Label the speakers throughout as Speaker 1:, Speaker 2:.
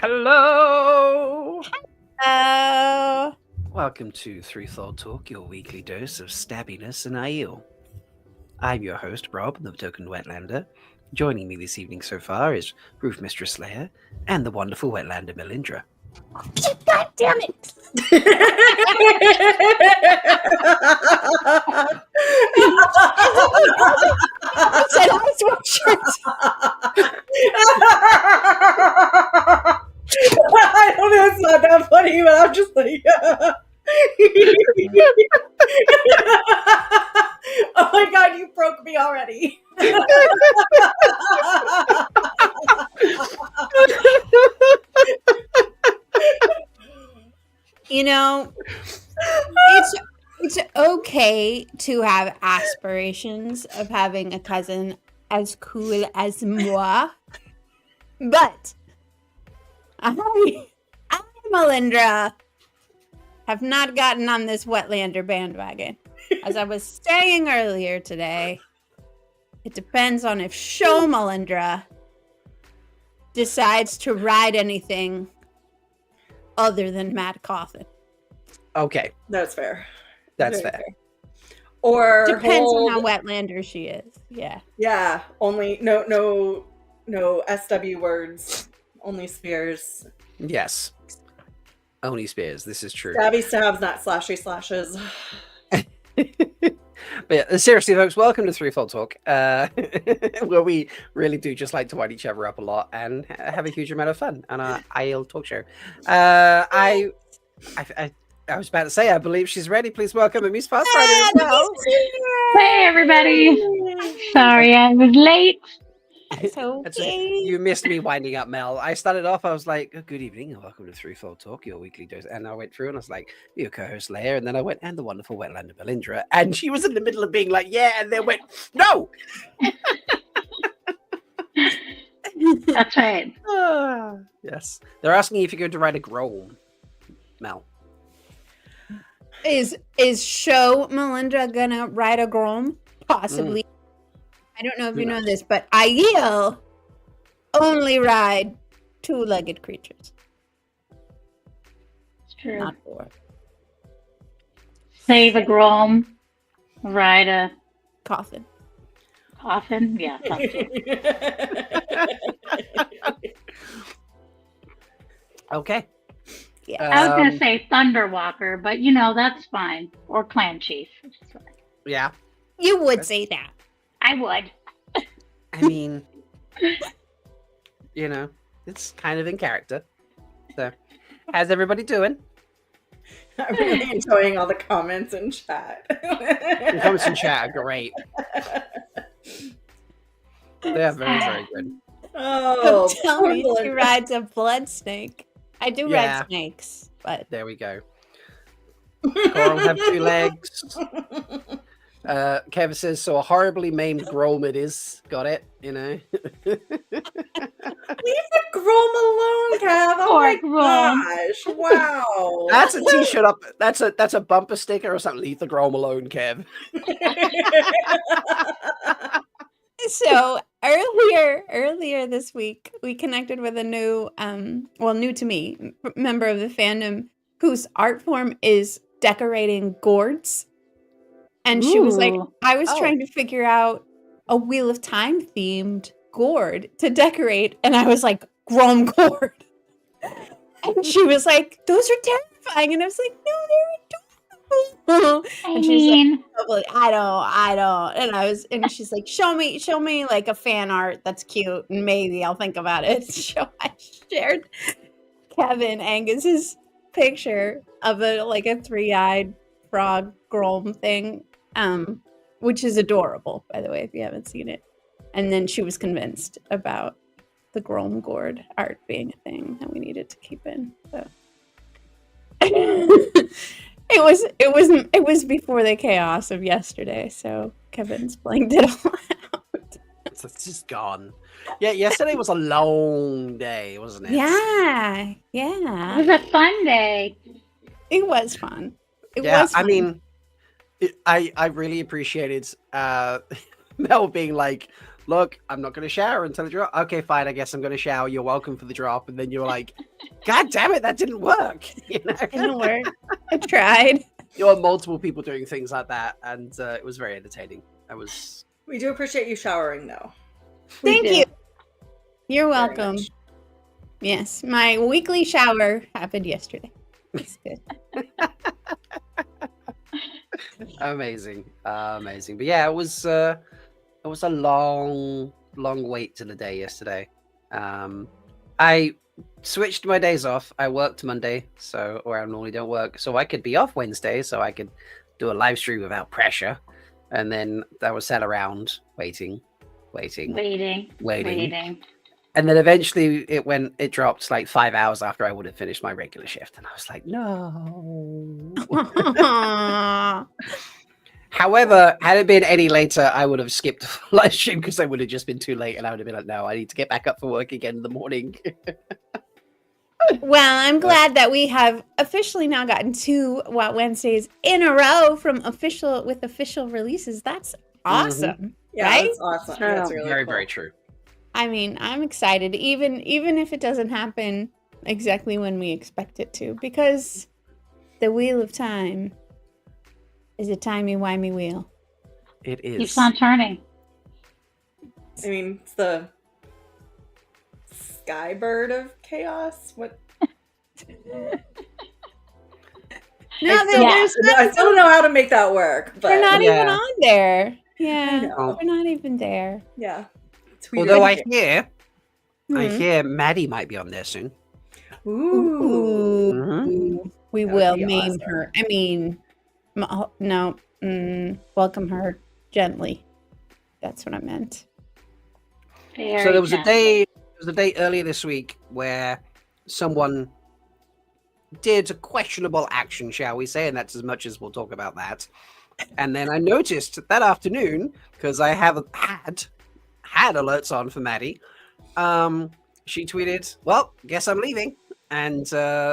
Speaker 1: Hello!
Speaker 2: Oh,
Speaker 1: Welcome to Three Thought Talk, your weekly dose of stabbiness and ale. I'm your host, Rob, the token Wetlander. Joining me this evening so far is Roof Mistress Leigh-A and the wonderful Wetlander Melindhra.
Speaker 2: God damn it! I said I sweatshirt.
Speaker 3: I don't know, it's not that funny, but I'm just like, oh my god, you broke me already.
Speaker 2: You know, it's okay to have aspirations of having a cousin as cool as moi, but I, Melindhra, have not gotten on this Wetlander bandwagon. As I was saying earlier today, it depends on if Show Melindhra decides to ride anything other than Mad Coffin.
Speaker 1: Okay,
Speaker 3: That's fair.
Speaker 1: that's
Speaker 3: Very
Speaker 1: fair.
Speaker 3: Or
Speaker 2: Depends on how Wetlander she is. Yeah.
Speaker 3: only no SW words, only spears.
Speaker 1: Yes. Only Spears, this is true.
Speaker 3: Stabby stabs, not slashy slashes.
Speaker 1: But yeah, seriously, folks, welcome to Three Thought Talk, where we really do just like to wind each other up a lot and have a huge amount of fun on our IL talk show. I was about to say, I believe she's ready. Please welcome Miss Pathfinder as well.
Speaker 4: Hey everybody! Sorry I was late.
Speaker 2: It's
Speaker 1: That's it.
Speaker 2: okay.
Speaker 1: You missed me winding up, Mel. I started off, I was like, oh, good evening and welcome to Three Thought Talk, your weekly dose. And I went through and I was like, your co-host Leigh-A, and then I went, and the wonderful Wetlander Melindhra. And she was in the middle of being like, yeah, and then went, no!
Speaker 4: That's right.
Speaker 1: Yes. They're asking if you're going to write a Grome, Mel.
Speaker 2: Is Show Melindhra gonna ride a Grom? Possibly. I don't know if
Speaker 1: Who
Speaker 2: you know
Speaker 1: knows?
Speaker 2: this, but Aiel only ride two-legged creatures,
Speaker 4: It's true.
Speaker 2: not four.
Speaker 4: Save a Grom, ride a
Speaker 2: Coffin.
Speaker 4: coffin. Yeah, that's it.
Speaker 1: Okay.
Speaker 2: Yeah.
Speaker 4: I was gonna say Thunderwalker, but that's fine. Or Clan Chief. It's fine.
Speaker 1: Yeah.
Speaker 2: You would say that.
Speaker 4: I would.
Speaker 1: I mean, it's kind of in character. So, how's everybody doing?
Speaker 3: I'm really enjoying all the comments in chat.
Speaker 1: The comments in chat are great. They are very, very good.
Speaker 3: Oh,
Speaker 2: Don't tell me
Speaker 3: poor
Speaker 2: she rides a blood snake. I do
Speaker 1: Yeah.
Speaker 2: ride snakes, but
Speaker 1: There we go. Coral have two legs. Kevin says, so a horribly maimed Grome it is. Got it,
Speaker 3: Leave the Grom alone, Kev. Oh
Speaker 4: Poor
Speaker 3: my
Speaker 4: Grom.
Speaker 3: gosh. Wow.
Speaker 1: That's a t-shirt up. That's a bumper sticker or something. Leave the Grome alone, Kev.
Speaker 2: so earlier this week, we connected with a new, new to me, member of the fandom whose art form is decorating gourds. And she was like,
Speaker 4: Ooh.
Speaker 2: I was
Speaker 1: Oh.
Speaker 2: trying to figure out a Wheel of Time themed gourd to decorate. And I was like, Grom gourd. And she was like, those are terrifying. And I was like, no, they're adorable.
Speaker 4: I
Speaker 2: And she's like,
Speaker 4: mean,
Speaker 2: "Well, I don't. And she's like, show me like a fan art that's cute, and maybe I'll think about it. So I shared Kevin Angus's picture of a three-eyed frog Grom thing, which is adorable, by the way, if you haven't seen it. And then she was convinced about the Grom gourd art being a thing that we needed to keep in. So It was before the chaos of yesterday, so Kevin's blanked it all out.
Speaker 1: It's just gone. Yeah, yesterday was a long day, wasn't it?
Speaker 2: Yeah.
Speaker 4: it was a fun day.
Speaker 2: It was fun. It
Speaker 1: Yeah,
Speaker 2: was
Speaker 1: I
Speaker 2: fun.
Speaker 1: mean, I really appreciated Mel being like, look, I'm not going to shower until the drop. Okay, fine. I guess I'm going to shower. You're welcome for the drop. And then you're like, God damn it, that didn't work. You know?
Speaker 2: It didn't work. I tried.
Speaker 1: You had multiple people doing things like that, and it was very entertaining.
Speaker 3: We do appreciate you showering, though.
Speaker 2: Thank
Speaker 3: do.
Speaker 2: you. You're
Speaker 3: Very
Speaker 2: welcome.
Speaker 3: much.
Speaker 2: Yes, my weekly shower happened yesterday. It's good.
Speaker 1: amazing. But yeah, it was a long wait to the day yesterday. I switched my days off. I worked Monday, or I normally don't work, so I could be off Wednesday, so I could do a live stream without pressure. And then I was sat around waiting. And then eventually it dropped like 5 hours after I would have finished my regular shift. And I was like, no. However, had it been any later, I would have skipped live stream because I would have just been too late. And I would have been like, no, I need to get back up for work again in the morning.
Speaker 2: Well, I'm glad that we have officially now gotten 2 Wednesdays in a row from official releases. That's awesome.
Speaker 3: Yeah,
Speaker 2: right?
Speaker 3: that's awesome.
Speaker 4: True.
Speaker 3: That's really
Speaker 1: Very,
Speaker 3: cool.
Speaker 1: very true.
Speaker 2: I mean, I'm excited, even if it doesn't happen exactly when we expect it to, because the wheel of time is a timey-wimey wheel.
Speaker 1: It is.
Speaker 4: Keeps on turning.
Speaker 3: I mean, it's the sky bird of chaos. What?
Speaker 2: No,
Speaker 3: I still don't know how to make that work. But
Speaker 2: they're not
Speaker 1: Yeah.
Speaker 2: even on there.
Speaker 3: I
Speaker 2: Yeah,
Speaker 3: know.
Speaker 2: they're not even there.
Speaker 3: Yeah.
Speaker 1: Although I
Speaker 2: Mhm.
Speaker 1: hear Maddie might be on there soon.
Speaker 3: Ooh.
Speaker 1: Mhm.
Speaker 2: We
Speaker 3: That would
Speaker 2: will
Speaker 3: be
Speaker 2: name
Speaker 3: awesome.
Speaker 2: her. I mean, welcome her gently. That's what I meant.
Speaker 4: Very
Speaker 1: So there was a
Speaker 4: gentle.
Speaker 1: day. There was a day earlier this week where someone did a questionable action, shall we say, and that's as much as we'll talk about that. And then I noticed that afternoon, because I have had alerts on for Maddie, she tweeted, "Well, guess I'm leaving," and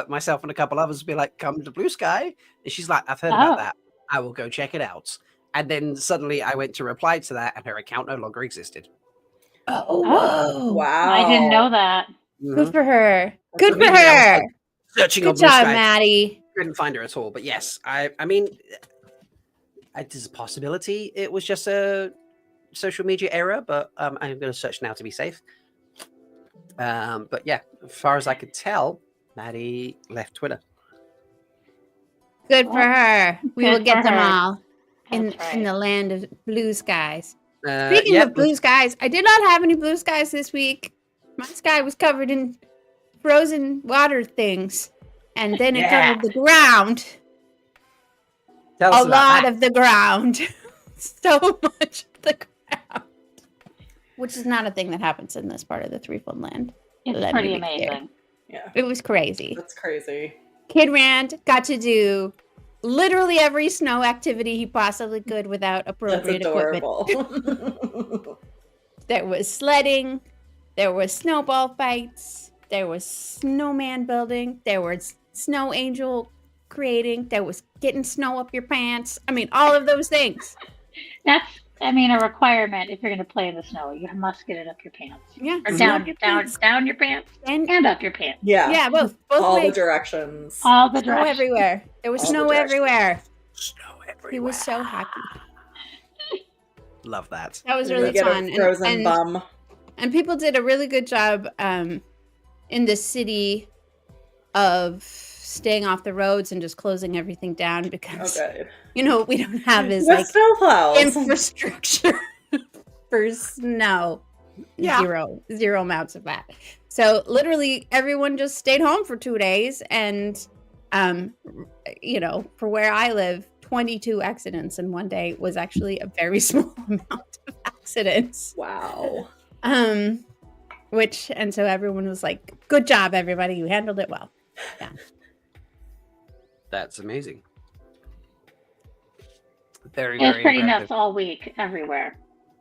Speaker 1: myself and a couple others would be like, "Come to Bluesky," and she's like, "I've heard about
Speaker 4: Oh.
Speaker 1: that. I will go check it out." And then suddenly I went to reply to that, and her account no longer existed.
Speaker 2: Oh,
Speaker 4: Oh.
Speaker 3: Wow.
Speaker 4: I didn't know that.
Speaker 2: Good for her. Good for
Speaker 1: Immediately I was,
Speaker 2: her.
Speaker 1: like, searching
Speaker 2: Good
Speaker 1: on
Speaker 2: job,
Speaker 1: Bluesky.
Speaker 2: Maddie.
Speaker 1: Couldn't find her at all. But yes, I mean, there's a possibility it was just a social media error, but I'm going to search now to be safe. But yeah, as far as I could tell, Maddie left Twitter.
Speaker 2: Good for her. We
Speaker 4: Good
Speaker 2: will get
Speaker 4: for
Speaker 2: them
Speaker 4: her.
Speaker 2: all in
Speaker 4: That's
Speaker 2: in
Speaker 4: right.
Speaker 2: the land of blue skies. Speaking
Speaker 1: yeah,
Speaker 2: of blue skies, I did not have any blue skies this week. My sky was covered in frozen water things, and then it
Speaker 1: Yeah.
Speaker 2: covered the ground.
Speaker 1: tell us
Speaker 2: A
Speaker 1: about
Speaker 2: lot
Speaker 1: that.
Speaker 2: of the ground. So much of the ground. Which is not a thing that happens in this part of the Threefold Land.
Speaker 4: It's
Speaker 2: Let me
Speaker 4: pretty
Speaker 2: be clear.
Speaker 4: amazing.
Speaker 3: Yeah.
Speaker 2: It was crazy.
Speaker 3: That's crazy.
Speaker 2: Kid Rand got to do literally every snow activity he possibly could without
Speaker 3: That's
Speaker 2: appropriate equipment.
Speaker 3: adorable.
Speaker 2: There was sledding, there was snowball fights, there was snowman building, there was snow angel creating, there was getting snow up your pants. I mean, all of those things.
Speaker 4: That's, a requirement if you're going to play in the snow. You must get it up your pants.
Speaker 2: Yeah.
Speaker 4: Or
Speaker 2: snow
Speaker 4: down your pants
Speaker 2: And
Speaker 4: and up your pants.
Speaker 3: Yeah.
Speaker 2: yeah, both
Speaker 3: All the
Speaker 2: ways.
Speaker 3: directions.
Speaker 4: All the
Speaker 2: Snow
Speaker 4: directions.
Speaker 2: everywhere. There was
Speaker 3: All the
Speaker 2: snow
Speaker 3: directions.
Speaker 2: everywhere.
Speaker 1: Snow everywhere.
Speaker 2: He was so happy.
Speaker 1: Love that.
Speaker 2: That was
Speaker 3: And
Speaker 2: really
Speaker 3: you get
Speaker 2: fun.
Speaker 3: a frozen
Speaker 2: and
Speaker 3: bum.
Speaker 2: And people did a really good job in the city of staying off the roads and just closing everything down
Speaker 3: Oh,
Speaker 2: because,
Speaker 3: good.
Speaker 2: we don't have this
Speaker 3: With
Speaker 2: like
Speaker 3: snowplows.
Speaker 2: infrastructure for snow.
Speaker 1: Yeah.
Speaker 2: Zero amounts of that. So literally everyone just stayed home for 2 days. And, for where I live, 22 accidents in one day was actually a very small amount of accidents.
Speaker 3: Wow.
Speaker 2: And so everyone was like, good job, everybody. You handled it well. Yeah.
Speaker 1: That's amazing. Very,
Speaker 4: It was
Speaker 1: very
Speaker 4: pretty
Speaker 1: impressive.
Speaker 4: nuts all week, everywhere.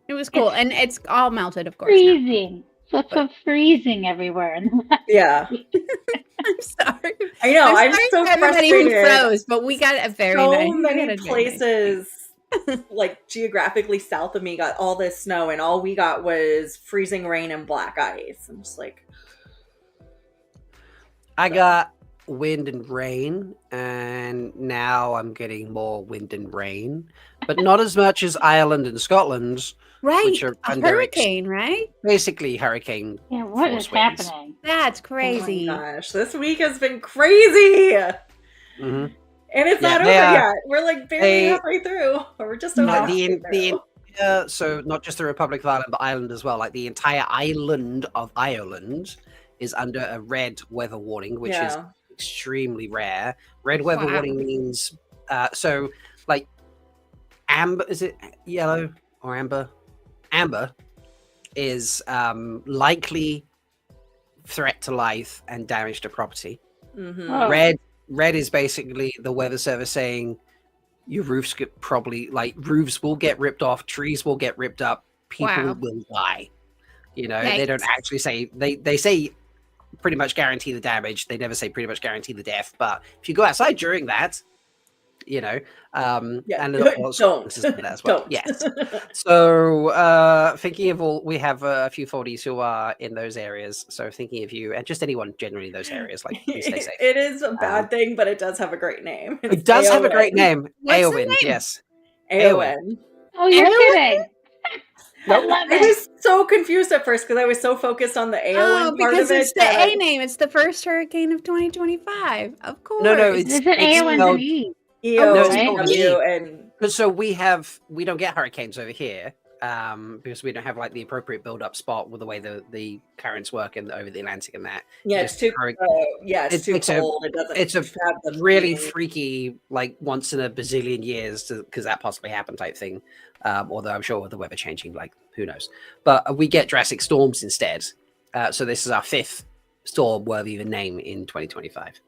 Speaker 2: It was cool. And it's all melted, of course. now.
Speaker 4: Freezing. So freezing everywhere.
Speaker 3: Yeah.
Speaker 2: I'm sorry.
Speaker 3: I know. I'm
Speaker 2: sorry
Speaker 3: so
Speaker 2: for everybody who
Speaker 3: frustrated.
Speaker 2: froze, but we got a very
Speaker 3: So
Speaker 2: nice. we got
Speaker 3: many
Speaker 2: a very nice
Speaker 3: places like geographically south of me got all this snow, and all we got was freezing rain and black ice. I'm just like,
Speaker 1: I got wind and rain, and now I'm getting more wind and rain, but not as much as Ireland and Scotland,
Speaker 2: Right.
Speaker 1: which are
Speaker 2: A
Speaker 1: under
Speaker 2: hurricane, right?
Speaker 1: basically hurricane.
Speaker 4: Yeah, what
Speaker 1: force
Speaker 4: is
Speaker 1: winds.
Speaker 4: happening?
Speaker 2: That's crazy.
Speaker 3: oh my gosh, this week has been crazy.
Speaker 1: Mhm.
Speaker 3: And it's
Speaker 1: Yeah,
Speaker 3: not over
Speaker 1: they are-
Speaker 3: yet. We're like barely
Speaker 1: they-
Speaker 3: halfway through. Or we're just over
Speaker 1: Like
Speaker 3: halfway
Speaker 1: the
Speaker 3: through.
Speaker 1: entire, so not just the Republic of Ireland, but Ireland as well. Like the entire island of Ireland is under a red weather warning, which is
Speaker 3: Yeah.
Speaker 1: extremely rare. Red weather
Speaker 2: Wow.
Speaker 1: warning means so like amber, is it yellow or amber? Amber is likely threat to life and damage to property.
Speaker 3: Mhm.
Speaker 4: Oh.
Speaker 1: Red is basically the weather service saying your roofs could probably, like, roofs will get ripped off, trees will get ripped up, people
Speaker 2: Wow.
Speaker 1: will die. You know, they don't
Speaker 2: Yikes.
Speaker 1: actually say, they say pretty much guarantee the damage. They never say pretty much guarantee the death. But if you go outside during that, you know,
Speaker 3: Yeah.
Speaker 1: and
Speaker 3: Don't.
Speaker 1: that as well.
Speaker 3: Don't.
Speaker 1: Yes. So thinking of all, we have a few foldies who are in those areas. So thinking of you and just anyone generally in those areas, like, please stay safe.
Speaker 3: It is a bad thing, but it does have a great name. It's
Speaker 1: It does have a great
Speaker 3: AON.
Speaker 1: name.
Speaker 2: What's the
Speaker 1: Eowyn,
Speaker 2: name?
Speaker 1: yes.
Speaker 3: AON.
Speaker 4: Oh, you're
Speaker 2: Eowyn?
Speaker 4: kidding. I
Speaker 1: Nope.
Speaker 4: love
Speaker 3: I
Speaker 4: it.
Speaker 3: was so confused at first because I was so focused on the AON
Speaker 2: Oh,
Speaker 3: part
Speaker 2: because
Speaker 3: of it.
Speaker 2: it's the
Speaker 3: that
Speaker 2: A name. It's the first hurricane of 2025. Of course.
Speaker 1: No,
Speaker 4: Is it
Speaker 1: it's
Speaker 4: Aowen's
Speaker 1: spelled-
Speaker 4: and E?
Speaker 3: EO
Speaker 1: No,
Speaker 3: and
Speaker 4: it's
Speaker 3: W and
Speaker 1: So we don't get hurricanes over here because we don't have like the appropriate build-up spot with the way the currents work over the Atlantic and that.
Speaker 3: yeah,
Speaker 1: Just
Speaker 3: it's too it's too
Speaker 1: it's a-
Speaker 3: cold. It doesn't.
Speaker 1: It's a
Speaker 3: have the
Speaker 1: really
Speaker 3: feeling.
Speaker 1: freaky, like once in a bazillion years, because that possibly happened type thing. Although I'm sure with the weather changing, like who knows. But we get drastic storms instead. So this is our 5th storm worthy of a name in 2025.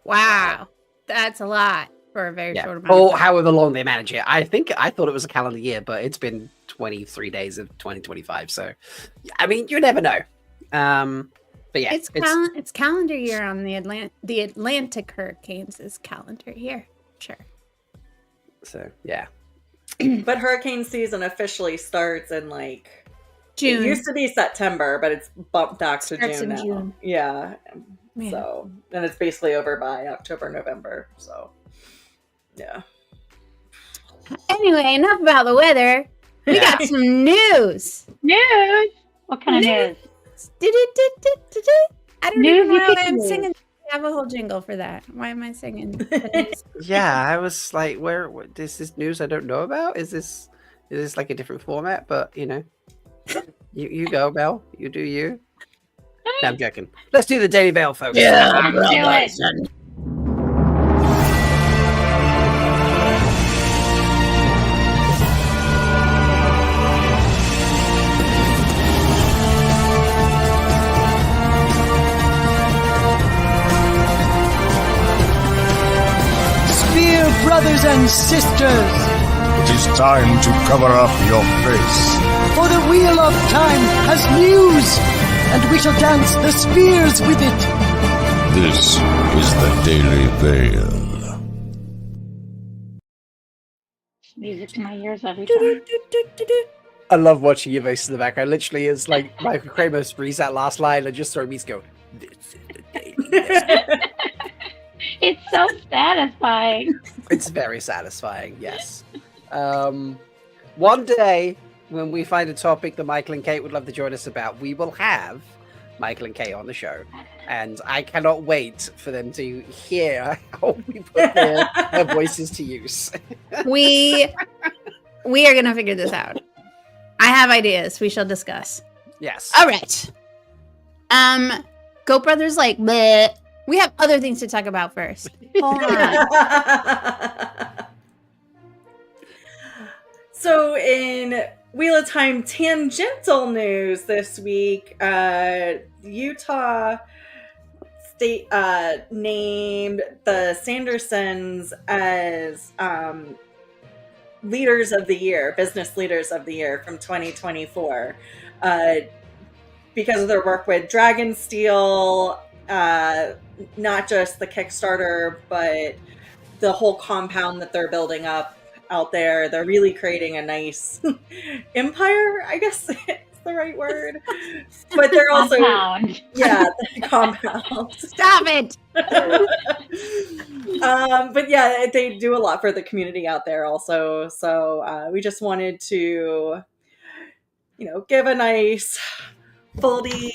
Speaker 2: Wow. That's a lot for a very
Speaker 1: Yeah.
Speaker 2: short amount
Speaker 1: Or
Speaker 2: of time.
Speaker 1: however long they manage it. I thought it was a calendar year, but it's been 23 days of 2025. So, I mean, you never know. But yeah,
Speaker 2: It's calendar year on the Atlantic hurricanes is calendar year. Sure.
Speaker 1: so yeah.
Speaker 3: But hurricane season officially starts in like
Speaker 2: June.
Speaker 3: It used to be September, but it's bumped back to
Speaker 2: Starts
Speaker 3: June
Speaker 2: in
Speaker 3: now.
Speaker 2: June.
Speaker 3: Yeah.
Speaker 2: Man.
Speaker 3: So, and it's basically over by October, November. So, yeah.
Speaker 2: Anyway, enough about the weather. We got some news.
Speaker 4: News? What kind of news?
Speaker 2: I don't
Speaker 4: News
Speaker 2: even know
Speaker 4: you
Speaker 2: why
Speaker 4: can
Speaker 2: I'm
Speaker 4: do.
Speaker 2: singing. I have a whole jingle for that. Why am I singing?
Speaker 1: Yeah, I was like, where is this news I don't know about? Is this like a different format? But you know, you go, Belle. You do you. No, I'm joking. Let's do the Daily Mail, folks.
Speaker 4: Do it.
Speaker 5: Spear brothers and sisters,
Speaker 6: It is time to cover up your face.
Speaker 5: for the wheel of time has news, and we shall dance the spears with it.
Speaker 6: This is the Daily Veil.
Speaker 4: Music to my ears every time.
Speaker 1: I love watching your voice in the background. Literally, it's like Michael Kramer reads that last line and just throw me to go. This is the Daily Mail."
Speaker 4: It's so satisfying.
Speaker 1: It's very satisfying. Yes. One day, when we find a topic that Michael and Kate would love to join us about, we will have Michael and Kate on the show, and I cannot wait for them to hear how we put their voices to use.
Speaker 2: we are gonna figure this out. I have ideas. We shall discuss.
Speaker 1: Yes.
Speaker 2: All right. Goat Brothers like bleh. We have other things to talk about first. Hold on.
Speaker 3: So in Wheel of Time tangential news this week, Utah State named the Sandersons as leaders of the year, business leaders of the year from 2024, because of their work with Dragonsteel, not just the Kickstarter, but the whole compound that they're building up out there. They're really creating a nice empire, I guess is the right word. But they're also
Speaker 4: Compound.
Speaker 3: the compound.
Speaker 2: Stop it.
Speaker 3: But yeah, they do a lot for the community out there also. So we just wanted to, give a nice foldy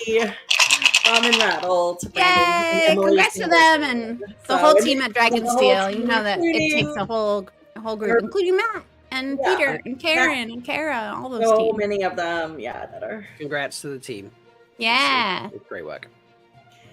Speaker 3: ramen rattle to Brandon and
Speaker 2: Yay!
Speaker 3: Emily's
Speaker 2: Congrats to them and the whole team at Dragonsteel. You know that it takes a whole group, including Matt and Peter and Karen and Kara, all those
Speaker 3: so
Speaker 2: teams.
Speaker 3: many of them, that are.
Speaker 1: Congrats to the team.
Speaker 2: Yeah.
Speaker 1: It's great work.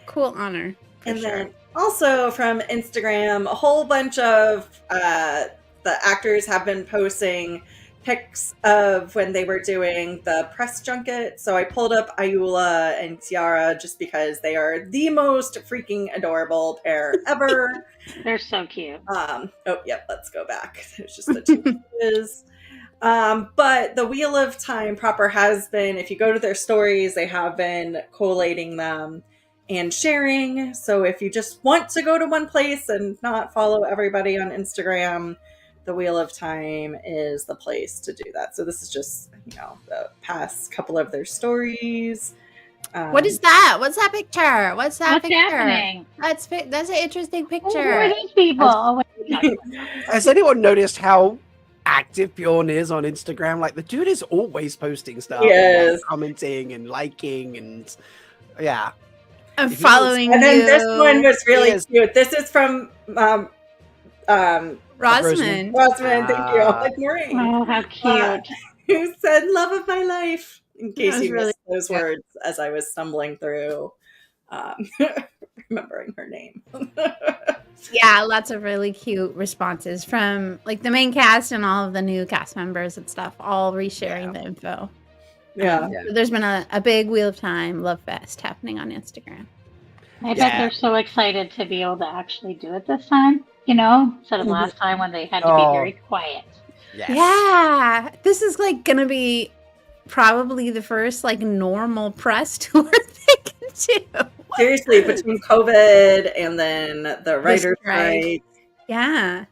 Speaker 2: Cool honor.
Speaker 3: And then also from Instagram, a whole bunch of the actors have been posting pics of when they were doing the press junket. So I pulled up Ayula and Tiara just because they are the most freaking adorable pair ever.
Speaker 4: They're so cute.
Speaker 3: Let's go back. There's just the two pictures. But the Wheel of Time proper has been, if you go to their stories, they have been collating them and sharing. So if you just want to go to one place and not follow everybody on Instagram, the Wheel of Time is the place to do that. So this is just, the past couple of their stories.
Speaker 2: What is that? What's that picture? What's that picture?
Speaker 4: Happening?
Speaker 2: That's an interesting
Speaker 4: Who
Speaker 2: picture.
Speaker 4: are these people?
Speaker 1: Has anyone noticed how active Bjorn is on Instagram? Like, the dude is always posting stuff,
Speaker 3: Yes.
Speaker 1: and commenting and liking, and yeah.
Speaker 2: I'm following
Speaker 3: And then
Speaker 2: you.
Speaker 3: this one was really
Speaker 1: Yes.
Speaker 3: cute. This is from
Speaker 2: Rosamund.
Speaker 3: Rosamund, thank you. I'm like, Maureen.
Speaker 4: Oh, how cute.
Speaker 3: Who said love of my life? In case
Speaker 2: was
Speaker 3: you
Speaker 2: really
Speaker 3: missed those words as I was stumbling through remembering her name.
Speaker 2: Yeah, lots of really cute responses from like the main cast and all of the new cast members and stuff, all resharing the info.
Speaker 3: Yeah.
Speaker 2: So there's been a big Wheel of Time love fest happening on Instagram.
Speaker 4: I bet they're so excited to be able to actually do it this time, instead of last time when they had to be very quiet.
Speaker 1: Yes.
Speaker 2: Yeah, this is like gonna be probably the first like normal press tour they can do.
Speaker 3: Seriously, between COVID and then the writer's
Speaker 2: strike.
Speaker 3: strike.
Speaker 2: Yeah.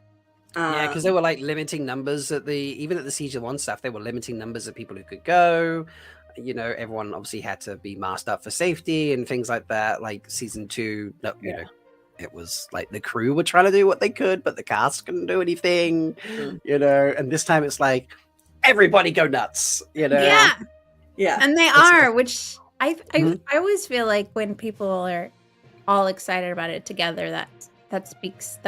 Speaker 1: Yeah, because they were like limiting numbers even at the Siege of One stuff, they were limiting numbers of people who could go. Everyone obviously had to be masked up for safety and things like that. Like season 2, it was like the crew were trying to do what they could, but the cast couldn't do anything. And this time it's like everybody go nuts.
Speaker 2: Yeah.
Speaker 3: Yeah.
Speaker 2: And they are, which I always feel like when people are all excited about it together, that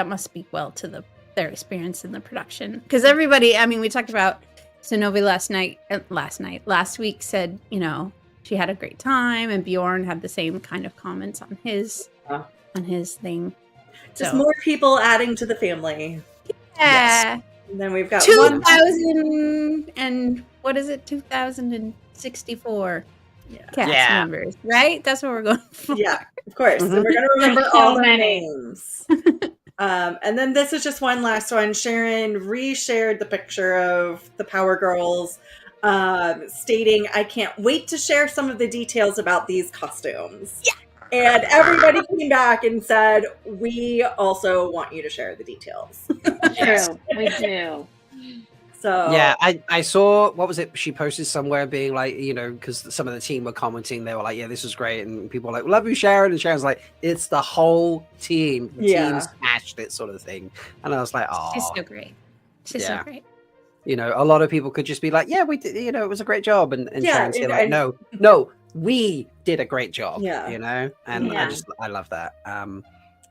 Speaker 2: must speak well to their experience in the production. Because everybody, we talked about Sonovi last week said, she had a great time, and Bjorn had the same kind of comments on his thing.
Speaker 3: Just more people adding to the family.
Speaker 2: Yeah.
Speaker 3: Yes. And then we've got
Speaker 2: 2,000 and what is it? 2,064 cast members, right? That's what we're going for.
Speaker 3: Yeah, of course. So we're going to remember all the names. And then this is just one last one. Sharon reshared the picture of the Power Girls, stating, "I can't wait to share some of the details about these costumes."
Speaker 2: Yeah.
Speaker 3: And everybody came back and said, "We also want you to share the details."
Speaker 4: True, we do.
Speaker 3: So
Speaker 1: yeah, I saw, what was it? She posted somewhere being like, because some of the team were commenting, they were like, "Yeah, this is great," and people were like, "Love you, Sharon," and Sharon's like, "It's the whole team. The team smashed it," sort of thing. And I was like, "Oh,
Speaker 2: she's so great. She's so great."
Speaker 1: A lot of people could just be like, "Yeah, we did. It was a great job," and Sharon's like, "No, we did a great job." And I love that.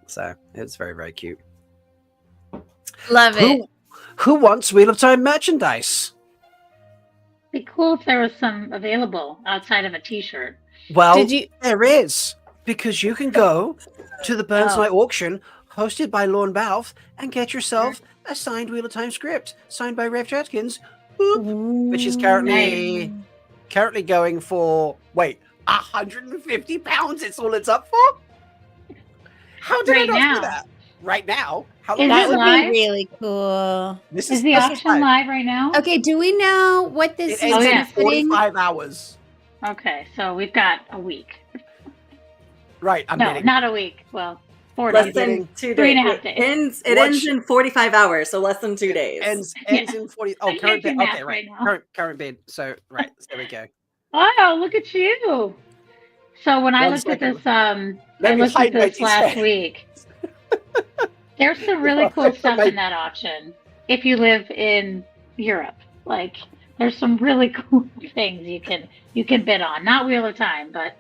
Speaker 1: So it's very, very cute.
Speaker 2: Love it.
Speaker 1: Who wants Wheel of Time merchandise?
Speaker 4: Be cool if there was some available outside of a t-shirt.
Speaker 1: Well, there is, because you can go to the Burns
Speaker 2: Oh.
Speaker 1: Night auction hosted by Lorne Balfe and get yourself a signed Wheel of Time script signed by Rev Judkins, which is currently going for £150. It's all it's up for. How did I not do that? Right now,
Speaker 2: That would be really cool.
Speaker 1: This
Speaker 4: is the auction live right now?
Speaker 2: Okay, do we know what this is benefiting?
Speaker 1: 45 hours.
Speaker 4: Okay, so we've got a week.
Speaker 1: Right, I'm
Speaker 4: No,
Speaker 1: getting
Speaker 4: not a week. Well, 4
Speaker 3: Less
Speaker 4: days.
Speaker 3: than 2 days.
Speaker 4: 3.5 days.
Speaker 3: It ends in 45 hours, so less than 2 days.
Speaker 1: Ends in 40. Oh,
Speaker 4: I'm
Speaker 1: current bid.
Speaker 4: making
Speaker 1: Okay,
Speaker 4: math
Speaker 1: right.
Speaker 4: right now.
Speaker 1: Current bid. So right, there we go.
Speaker 4: Oh, look at you. So when I
Speaker 1: One
Speaker 4: looked at
Speaker 1: second.
Speaker 4: this, I
Speaker 1: Let me
Speaker 4: looked at
Speaker 1: hide my
Speaker 4: this last
Speaker 1: despair.
Speaker 4: week. There's some really cool stuff in that auction. If you live in Europe, like there's some really cool things you can bid on. Not Wheel of Time, but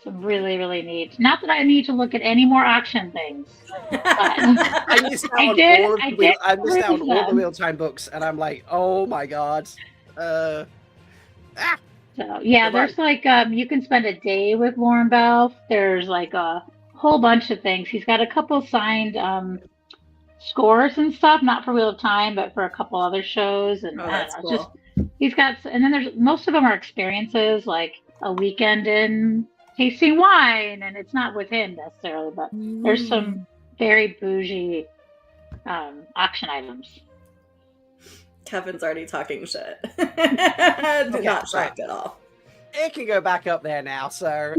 Speaker 4: some really, really neat. Not that I need to look at any more auction things.
Speaker 1: I missed out on all the Wheel Time books, and I'm like, oh my god.
Speaker 4: So yeah, there's like you can spend a day with Lauren Belf. There's like a whole bunch of things. He's got a couple signed scores and stuff, not for Wheel of Time, but for a couple other shows. And
Speaker 3: that's cool.
Speaker 4: just he's got, and then there's most of them are experiences, like a weekend in tasting wine, and it's not with him necessarily, but there's some very bougie auction items.
Speaker 3: Kevin's already talking shit. Not shocked at all.
Speaker 1: It can go back up there now, so.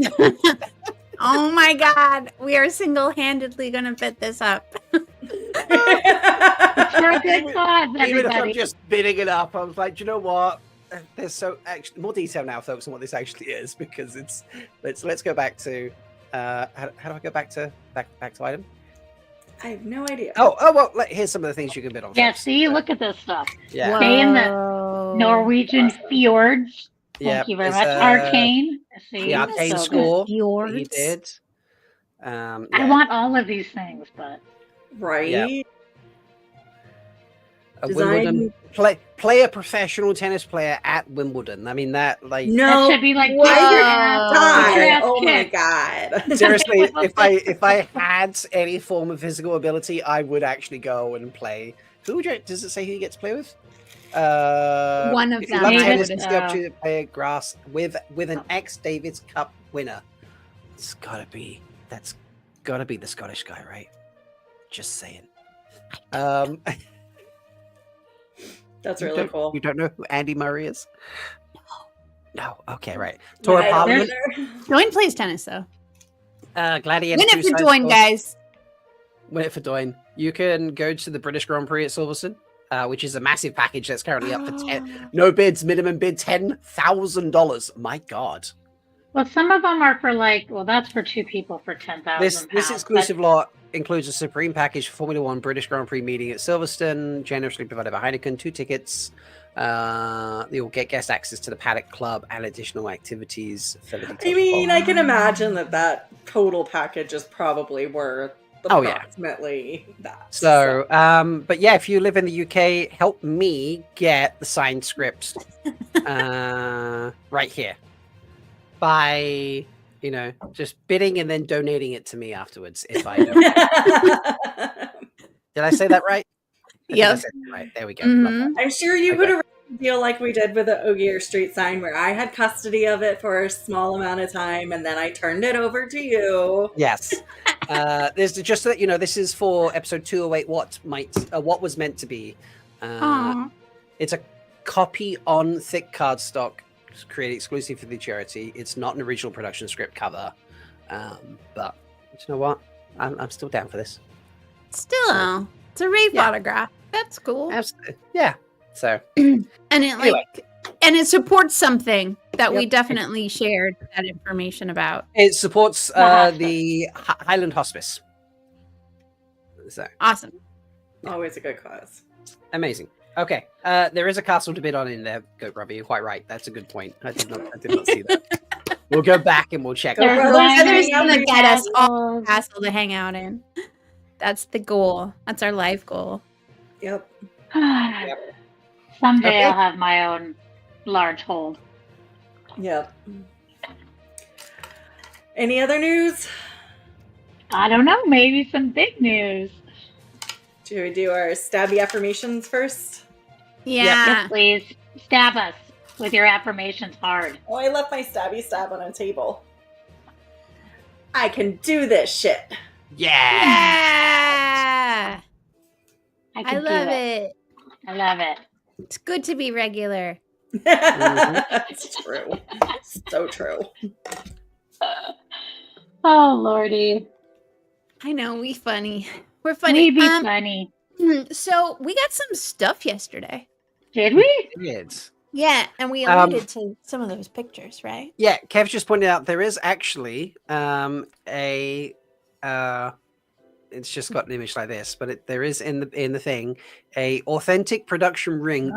Speaker 2: Oh my god, we are single-handedly gonna fit this up.
Speaker 4: It's for a good cause, everybody.
Speaker 1: Even if I'm just bidding it up, I was like, do you know what? There's so actually more detail now, folks, on what this actually is, because it's let's go back to how do I go back to item?
Speaker 3: I have no idea.
Speaker 1: Oh well, here's some of the things you can bid on.
Speaker 4: Yeah,
Speaker 1: folks.
Speaker 4: see, look at this stuff.
Speaker 1: Yeah.
Speaker 4: Stay in the Norwegian fjords. Thank you very much. Arcane. See,
Speaker 1: the Arcane
Speaker 4: so
Speaker 1: score
Speaker 2: Fjords.
Speaker 1: he did.
Speaker 4: I want all of these things, but
Speaker 3: Right.
Speaker 1: Yeah.
Speaker 3: Design-
Speaker 1: Wimbledon play a professional tennis player at Wimbledon. I mean that like
Speaker 3: No.
Speaker 4: that should be like
Speaker 3: What?
Speaker 4: get your ass
Speaker 3: Oh my
Speaker 4: kicked.
Speaker 3: god.
Speaker 1: seriously, if I had any form of physical ability, I would actually go and play. Does it say who you get to play with?
Speaker 2: One of
Speaker 1: if you
Speaker 2: them,
Speaker 1: love
Speaker 2: I
Speaker 1: tennis,
Speaker 2: would
Speaker 1: it's the opportunity to play grass with an ex-Davis Cup winner. That's gotta be the Scottish guy, right? Just saying.
Speaker 3: That's really cool.
Speaker 1: You don't know who Andy Murray is? No. Okay, right. Tora
Speaker 3: Yeah,
Speaker 1: Parliament.
Speaker 2: Doyne plays tennis though.
Speaker 1: Gladiator.
Speaker 2: Win it for Doyne, guys.
Speaker 1: Win it for Doyne. You can go to the British Grand Prix at Silverstone, which is a massive package that's currently up for 10. No bids, minimum bid $10,000. My God.
Speaker 4: Well, some of them are for like, well, that's for 2 people for £10,000.
Speaker 1: This exclusive lot includes a Supreme package for Formula One British Grand Prix meeting at Silverstone, generously provided by Heineken, 2 tickets. You'll get guest access to the Paddock Club and additional activities.
Speaker 3: I mean, I can imagine that total package is probably worth approximately that.
Speaker 1: So, but yeah, if you live in the UK, help me get the signed script right here by, just bidding and then donating it to me afterwards. If I don't. Did I say that right?
Speaker 2: Yep.
Speaker 1: Right. There we go.
Speaker 2: Mhm.
Speaker 3: I'm sure you would have deal like we did with the Ogier Street sign, where I had custody of it for a small amount of time, and then I turned it over to you.
Speaker 1: Yes. There's just so that this is for episode 208. What was meant to be. It's a copy on thick cardstock, created exclusive for the charity. It's not an original production script cover, but you know what? I'm still down for this.
Speaker 2: Still, it's a rave autograph. That's cool.
Speaker 1: Absolutely, yeah. So,
Speaker 2: and it
Speaker 1: anyway.
Speaker 2: and it supports something that we definitely shared that information about.
Speaker 1: It supports the Highland Hospice. So
Speaker 2: awesome.
Speaker 3: Always a good cause.
Speaker 1: Amazing. Okay, there is a castle to bid on in there, Goat Robbie. You're quite right. That's a good point. I did not see that. We'll go back and we'll check.
Speaker 2: There's gonna get us all a castle to hang out in. That's the goal. That's our life goal.
Speaker 3: Yep.
Speaker 4: Someday I'll have my own large hold.
Speaker 3: Yep. Any other news?
Speaker 4: I don't know. Maybe some big news.
Speaker 3: Should we do our stabby affirmations first?
Speaker 2: Yeah.
Speaker 4: Yes, please. Stab us with your affirmations hard.
Speaker 3: Oh, I left my stabby stab on a table. I can do this shit.
Speaker 2: Yeah.
Speaker 4: I
Speaker 2: love it.
Speaker 4: I love it.
Speaker 2: It's good to be regular.
Speaker 3: It's true. So true.
Speaker 4: Oh, Lordy.
Speaker 2: I know, we funny. We're funny.
Speaker 4: We be funny.
Speaker 2: So we got some stuff yesterday.
Speaker 4: Did we?
Speaker 1: It's
Speaker 2: Yeah, and we alluded to some of those pictures, right?
Speaker 1: yeah. Kev just pointed out there is actually it's just got an image like this, but there is in the thing a authentic production ring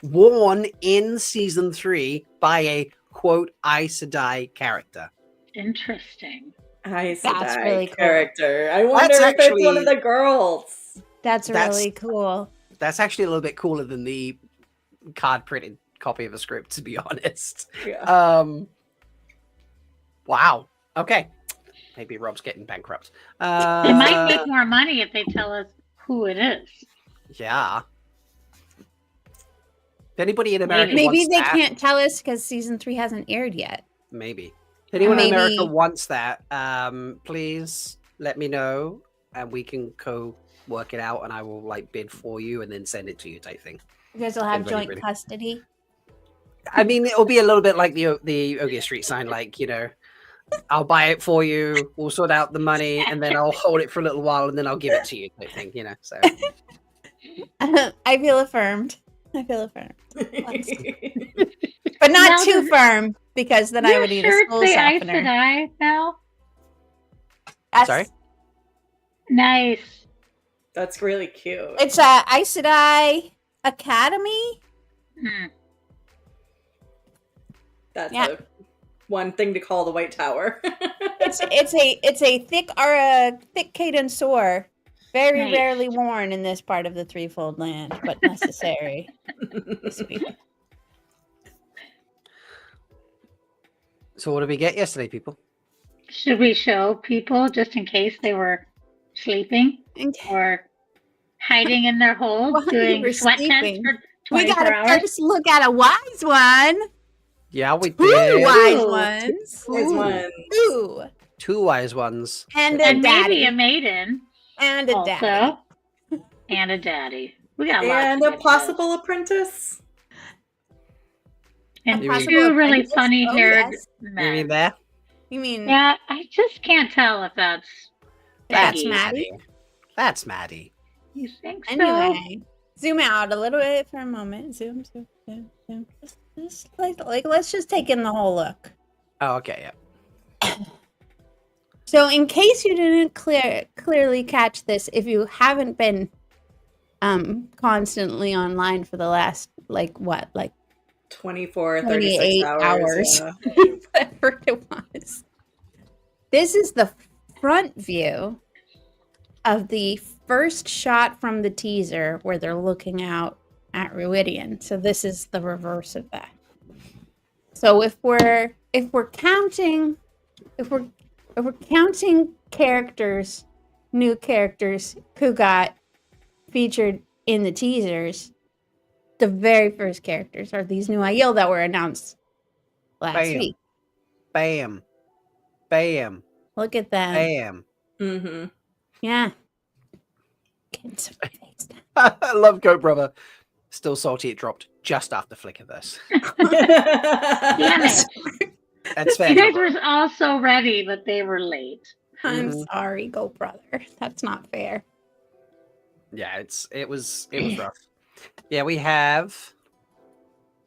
Speaker 1: worn in season 3 by a quote Aes Sedai character.
Speaker 4: Interesting.
Speaker 3: Aes
Speaker 2: That's
Speaker 3: Sedai
Speaker 2: really cool.
Speaker 3: character. I wonder if it's one of the girls.
Speaker 2: That's really cool.
Speaker 1: That's actually a little bit cooler than the card printed copy of a script, to be honest.
Speaker 3: Yeah.
Speaker 1: Wow. Okay. Maybe Rob's getting bankrupt.
Speaker 4: They might make more money if they tell us who it is.
Speaker 1: Yeah. If anybody in America
Speaker 2: Maybe
Speaker 1: wants
Speaker 2: they
Speaker 1: that,
Speaker 2: can't tell us because season 3 hasn't aired yet.
Speaker 1: Maybe. If anyone in America
Speaker 2: Maybe-
Speaker 1: wants that, please let me know and we can work it out and I will like bid for you and then send it to you type thing.
Speaker 2: You guys will have
Speaker 1: Everybody
Speaker 2: joint
Speaker 1: ready?
Speaker 2: custody.
Speaker 1: I mean, it'll be a little bit like the Ogia Street sign, like, you know, I'll buy it for you, we'll sort out the money, and then I'll hold it for a little while and then I'll give it to you type thing, you know. So
Speaker 2: I feel affirmed. But not
Speaker 3: Now
Speaker 2: too firm, because then I would need a school
Speaker 4: Aes
Speaker 2: softener.
Speaker 4: Sedai now?
Speaker 2: That's-
Speaker 1: Sorry?
Speaker 4: Nice.
Speaker 3: That's really cute.
Speaker 2: It's a Aes Sedai Academy.
Speaker 3: That's
Speaker 2: Yeah.
Speaker 3: one thing to call the White Tower.
Speaker 2: It's a thick cadenceur, very
Speaker 4: Nice.
Speaker 2: rarely worn in this part of the Threefold Land, but necessary. to speak.
Speaker 1: what did we get yesterday, people?
Speaker 4: Should we show people just in case they were sleeping or hiding in their holes
Speaker 2: While
Speaker 4: doing
Speaker 2: you were
Speaker 4: sweat tests
Speaker 2: sleeping.
Speaker 4: for
Speaker 2: We
Speaker 4: 24
Speaker 2: gotta
Speaker 4: hours?
Speaker 2: first look at a wise one.
Speaker 1: Yeah, we
Speaker 2: Two
Speaker 1: did.
Speaker 2: wise
Speaker 4: Ooh.
Speaker 2: ones.
Speaker 3: There's one.
Speaker 2: Ooh.
Speaker 1: 2 wise ones.
Speaker 2: And a
Speaker 4: And
Speaker 2: daddy.
Speaker 4: maybe a maiden
Speaker 2: And a
Speaker 4: also.
Speaker 2: daddy.
Speaker 4: And a daddy. We got lots
Speaker 3: And
Speaker 4: of
Speaker 3: a
Speaker 4: good
Speaker 3: possible apprentice.
Speaker 4: And
Speaker 1: You mean-
Speaker 4: two really
Speaker 2: apprentice?
Speaker 4: funny
Speaker 2: Oh,
Speaker 4: haired
Speaker 2: yes.
Speaker 1: You
Speaker 4: men.
Speaker 1: mean there?
Speaker 2: You mean
Speaker 4: Yeah, I just can't tell if that's
Speaker 1: That's
Speaker 4: Peggy.
Speaker 2: Maddie?
Speaker 1: That's Maddie.
Speaker 4: You think so?
Speaker 2: anyway? Zoom out a little bit for a moment. Zoom. Just let's just take in the whole look.
Speaker 1: Oh, okay, yeah.
Speaker 2: So, in case you didn't clearly catch this, if you haven't been constantly online for the last
Speaker 3: 24,
Speaker 2: 28
Speaker 3: 36
Speaker 2: hours.
Speaker 3: Yeah.
Speaker 2: whatever it was, this is the front view of the first shot from the teaser where they're looking out at Ruidian. So this is the reverse of that. So if we're counting characters, new characters who got featured in the teasers, the very first characters are these new Aiel that were announced last
Speaker 1: Bam.
Speaker 2: week.
Speaker 1: Bam. Bam.
Speaker 2: Look at them.
Speaker 1: Bam.
Speaker 3: Mm-hmm.
Speaker 2: Yeah. Getting some face down.
Speaker 1: I love Goat Brother. Still salty it dropped just after Flickerverse.
Speaker 4: Damn it.
Speaker 1: That's fair.
Speaker 4: You guys were all so ready, but they were late.
Speaker 2: I'm
Speaker 1: Mhm.
Speaker 2: sorry, Go Brother. That's not fair.
Speaker 1: Yeah, it was rough. Yeah, we have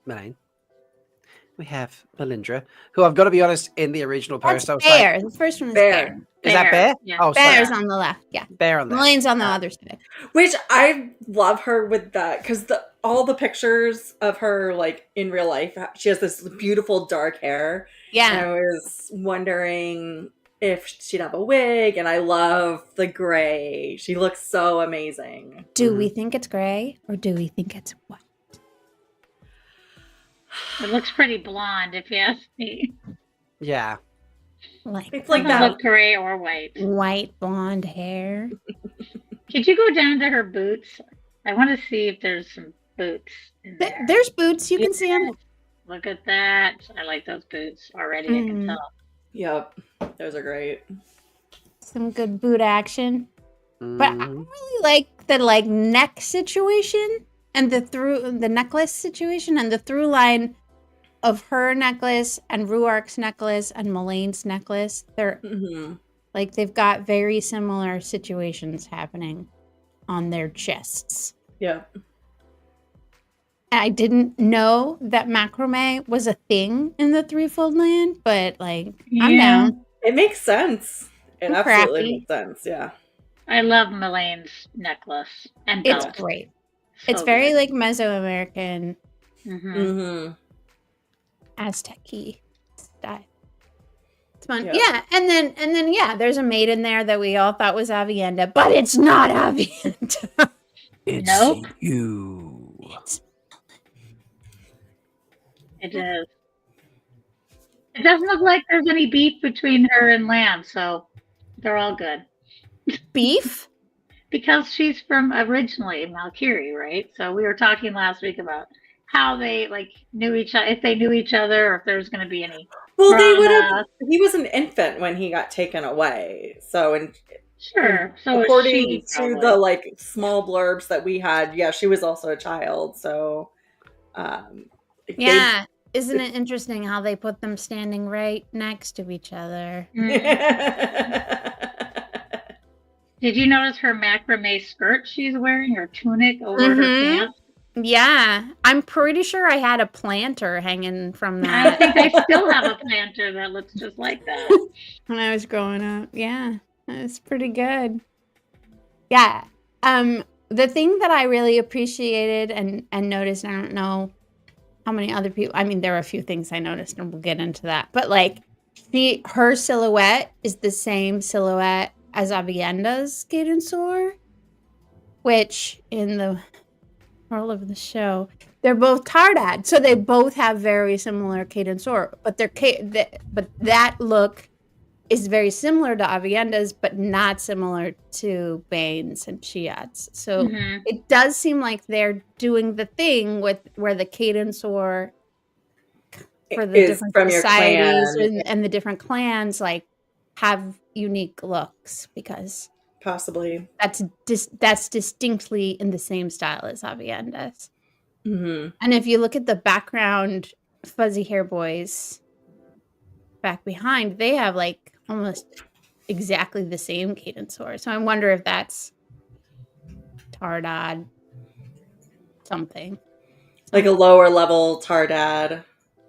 Speaker 1: Melindhra. We have Melindhra, who I've got to be honest, in the original post,
Speaker 2: That's
Speaker 1: I was
Speaker 2: Bear.
Speaker 1: like,
Speaker 2: the first one is
Speaker 3: Bear.
Speaker 2: Bear.
Speaker 1: is that Bear?
Speaker 4: Yeah.
Speaker 1: Oh, sorry.
Speaker 2: Bear's on the left. Yeah.
Speaker 1: Bear on there.
Speaker 2: Elaine's on the other side.
Speaker 3: Which I love her with that because all the pictures of her like in real life, she has this beautiful dark hair. And
Speaker 2: Yeah.
Speaker 3: I was wondering if she'd have a wig, and I love the gray. She looks so amazing.
Speaker 2: Do we think it's gray or do we think it's white?
Speaker 4: It looks pretty blonde, if you ask me.
Speaker 1: Yeah.
Speaker 2: Like
Speaker 3: It's like
Speaker 4: Doesn't
Speaker 3: that.
Speaker 4: look gray or white.
Speaker 2: white blonde hair.
Speaker 4: Could you go down to her boots? I want to see if there's some boots in there.
Speaker 2: There's boots. You can see them.
Speaker 4: Look at that. I like those boots already. I can tell.
Speaker 3: Yep, those are great.
Speaker 2: Some good boot action. But I
Speaker 1: Mhm.
Speaker 2: really like the neck situation and the necklace situation and the through line of her necklace and Ruark's necklace and Mullane's necklace. They're
Speaker 3: Mm-hmm.
Speaker 2: Like they've got very similar situations happening on their chests.
Speaker 3: Yeah.
Speaker 2: And I didn't know that macrame was a thing in the Threefold Land, but like I'm down.
Speaker 3: It makes sense. It
Speaker 2: I'm
Speaker 3: absolutely
Speaker 2: crafty.
Speaker 3: makes sense. Yeah.
Speaker 4: I love Melane's necklace and
Speaker 2: It's
Speaker 4: belt.
Speaker 2: great.
Speaker 4: So
Speaker 2: It's very
Speaker 4: good.
Speaker 2: like Mesoamerican,
Speaker 3: Mm-hmm.
Speaker 2: Aztec-y style. It's fun.
Speaker 3: Yeah.
Speaker 2: Yeah, and then yeah, there's a maid in there that we all thought was Avienda, but it's not Avienda.
Speaker 1: It's
Speaker 4: Nope.
Speaker 1: you.
Speaker 4: It is. It doesn't look like there's any beef between her and Lamb, so they're all good.
Speaker 2: Beef?
Speaker 4: Because she's from originally Malkier, right? So we were talking last week about how they like knew each other, if they knew each other, or if there was going to be any.
Speaker 3: Well, they would have.
Speaker 4: drama.
Speaker 3: He was an infant when he got taken away. So, and
Speaker 4: Sure. So is
Speaker 3: according
Speaker 4: she,
Speaker 3: to
Speaker 4: probably.
Speaker 3: the like small blurbs that we had, yeah, she was also a child. So, they-
Speaker 2: Yeah. Isn't it interesting how they put them standing right next to each other?
Speaker 4: Did you notice her macrame skirt she's wearing, or tunic over her pants?
Speaker 2: Yeah. I'm pretty sure I had a planter hanging from
Speaker 4: I
Speaker 2: that
Speaker 4: think I still have a planter that looks just like that.
Speaker 2: when I was growing up. Yeah. That's pretty good. Yeah. The thing that I really appreciated and noticed, I don't know how many other people, I mean, there are a few things I noticed and we'll get into that, but like her silhouette is the same silhouette as Avienda's Cadensaur, which in the world of the show, they're both Tardad, so they both have very similar Cadensaur, but but that look is very similar to Avienda's, but not similar to Bane's and Chiat's. So it does seem like they're doing the thing with where the Cadensaur for the different
Speaker 3: from your
Speaker 2: societies
Speaker 3: clan.
Speaker 2: and the different clans like have unique looks because
Speaker 3: Possibly.
Speaker 2: that's distinctly in the same style as Avienda's.
Speaker 3: Mm-hmm.
Speaker 2: And if you look at the background fuzzy hair boys back behind, they have like almost exactly the same Cadensaur. So I wonder if that's Tardad something.
Speaker 3: Like a lower level Tardad.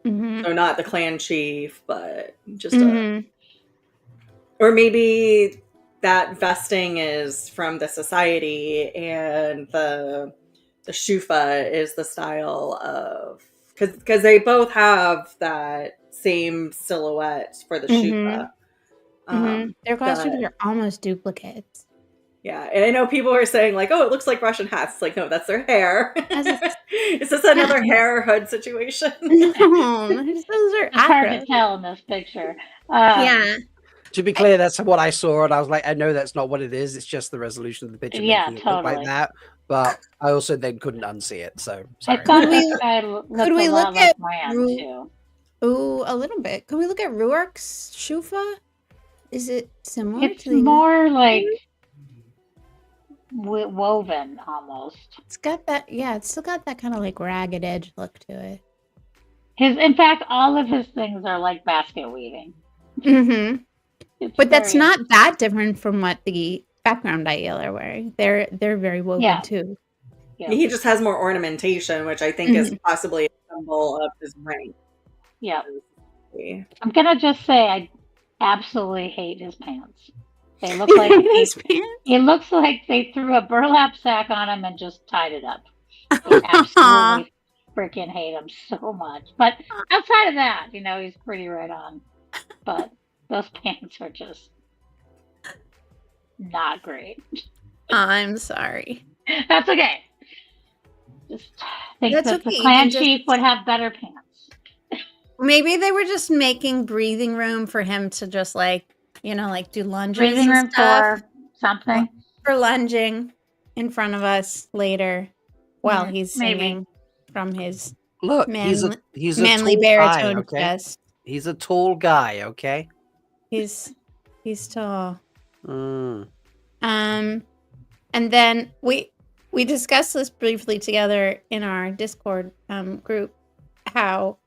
Speaker 2: Mm-hmm.
Speaker 3: So not the clan chief, but just
Speaker 2: Mm-hmm.
Speaker 3: or maybe that vesting is from the society and the Shufa is the style of because they both have that same silhouette for the Shufa.
Speaker 2: Their costumes are almost duplicates.
Speaker 3: Yeah, and I know people are saying like, "Oh, it looks like Russian hats." It's like, no, that's their hair. Is this another hair hood situation?
Speaker 2: No, those are
Speaker 4: It's hard to
Speaker 2: Afros.
Speaker 4: tell in this picture.
Speaker 2: Yeah.
Speaker 1: To be clear, that's what I saw, and I was like, I know that's not what it is. It's just the resolution of the picture
Speaker 4: Yeah,
Speaker 1: making it look like
Speaker 4: totally.
Speaker 1: that. But I also then couldn't unsee it. So
Speaker 4: I
Speaker 1: sorry.
Speaker 4: thought this guy looked
Speaker 2: could we
Speaker 4: a
Speaker 2: look
Speaker 4: lot like
Speaker 2: at
Speaker 4: Lamb,
Speaker 2: Ru-
Speaker 4: too.
Speaker 2: Ooh, a little bit. Can we look at Ruark's Shufa? Is it similar
Speaker 4: It's
Speaker 2: to the
Speaker 4: more like woven almost.
Speaker 2: It's got that, yeah, it's still got that kind of like ragged edge look to it.
Speaker 4: In fact, all of his things are like basket weaving.
Speaker 2: Mm-hmm.
Speaker 4: It's
Speaker 2: But that's
Speaker 4: very-
Speaker 2: not that different from what the background Aiel are wearing. They're very woven
Speaker 4: Yeah.
Speaker 2: too.
Speaker 4: Yeah.
Speaker 3: He just has more ornamentation, which I think is possibly a symbol of his rank.
Speaker 4: Yeah. I'm gonna just say I absolutely hate his pants. They look like
Speaker 2: His pants?
Speaker 4: it looks like they threw a burlap sack on him and just tied it up. I absolutely freaking hate him so much. But outside of that, he's pretty right on. But those pants are just not great.
Speaker 2: I'm sorry.
Speaker 4: That's okay. Just think
Speaker 2: That's
Speaker 4: that
Speaker 2: okay.
Speaker 4: the
Speaker 2: You
Speaker 4: clan
Speaker 2: can just-
Speaker 4: chief would have better pants.
Speaker 2: Maybe they were just making breathing room for him to just like do lunges
Speaker 4: Breathing
Speaker 2: and
Speaker 4: room
Speaker 2: stuff.
Speaker 4: for something.
Speaker 2: For lunging in front of us later while he's
Speaker 4: maybe.
Speaker 2: singing from his
Speaker 1: Look, he's a
Speaker 2: manly
Speaker 1: tall
Speaker 2: baritone
Speaker 1: guy, okay?
Speaker 2: chest.
Speaker 1: He's a tall guy, okay?
Speaker 2: He's tall.
Speaker 1: Mm.
Speaker 2: And then we discussed this briefly together in our Discord group, how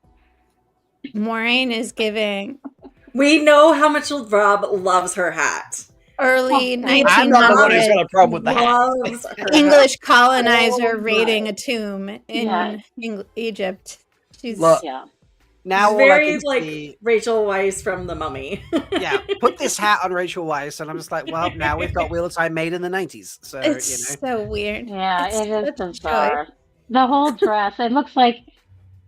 Speaker 2: Moraine is giving
Speaker 3: We know how much Rob loves her hat.
Speaker 2: Early
Speaker 1: I'm not the one who's
Speaker 2: 1900s
Speaker 1: got a problem with the hat.
Speaker 3: Loves her
Speaker 2: English
Speaker 3: hat.
Speaker 2: colonizer
Speaker 3: Oh,
Speaker 2: raiding
Speaker 3: my.
Speaker 2: a tomb in
Speaker 4: Yeah.
Speaker 2: Egypt. She's
Speaker 1: Look,
Speaker 4: Yeah.
Speaker 1: now
Speaker 3: She's
Speaker 1: all I
Speaker 3: very
Speaker 1: can
Speaker 3: like
Speaker 1: see,
Speaker 3: Rachel Weisz from The Mummy.
Speaker 1: yeah, put this hat on Rachel Weisz, and I'm just like, well, now we've got Wheel of Time made in the 90s, so
Speaker 2: it's so weird.
Speaker 4: Yeah,
Speaker 2: It's
Speaker 4: it is
Speaker 2: such a
Speaker 4: bizarre. The whole dress, it looks like.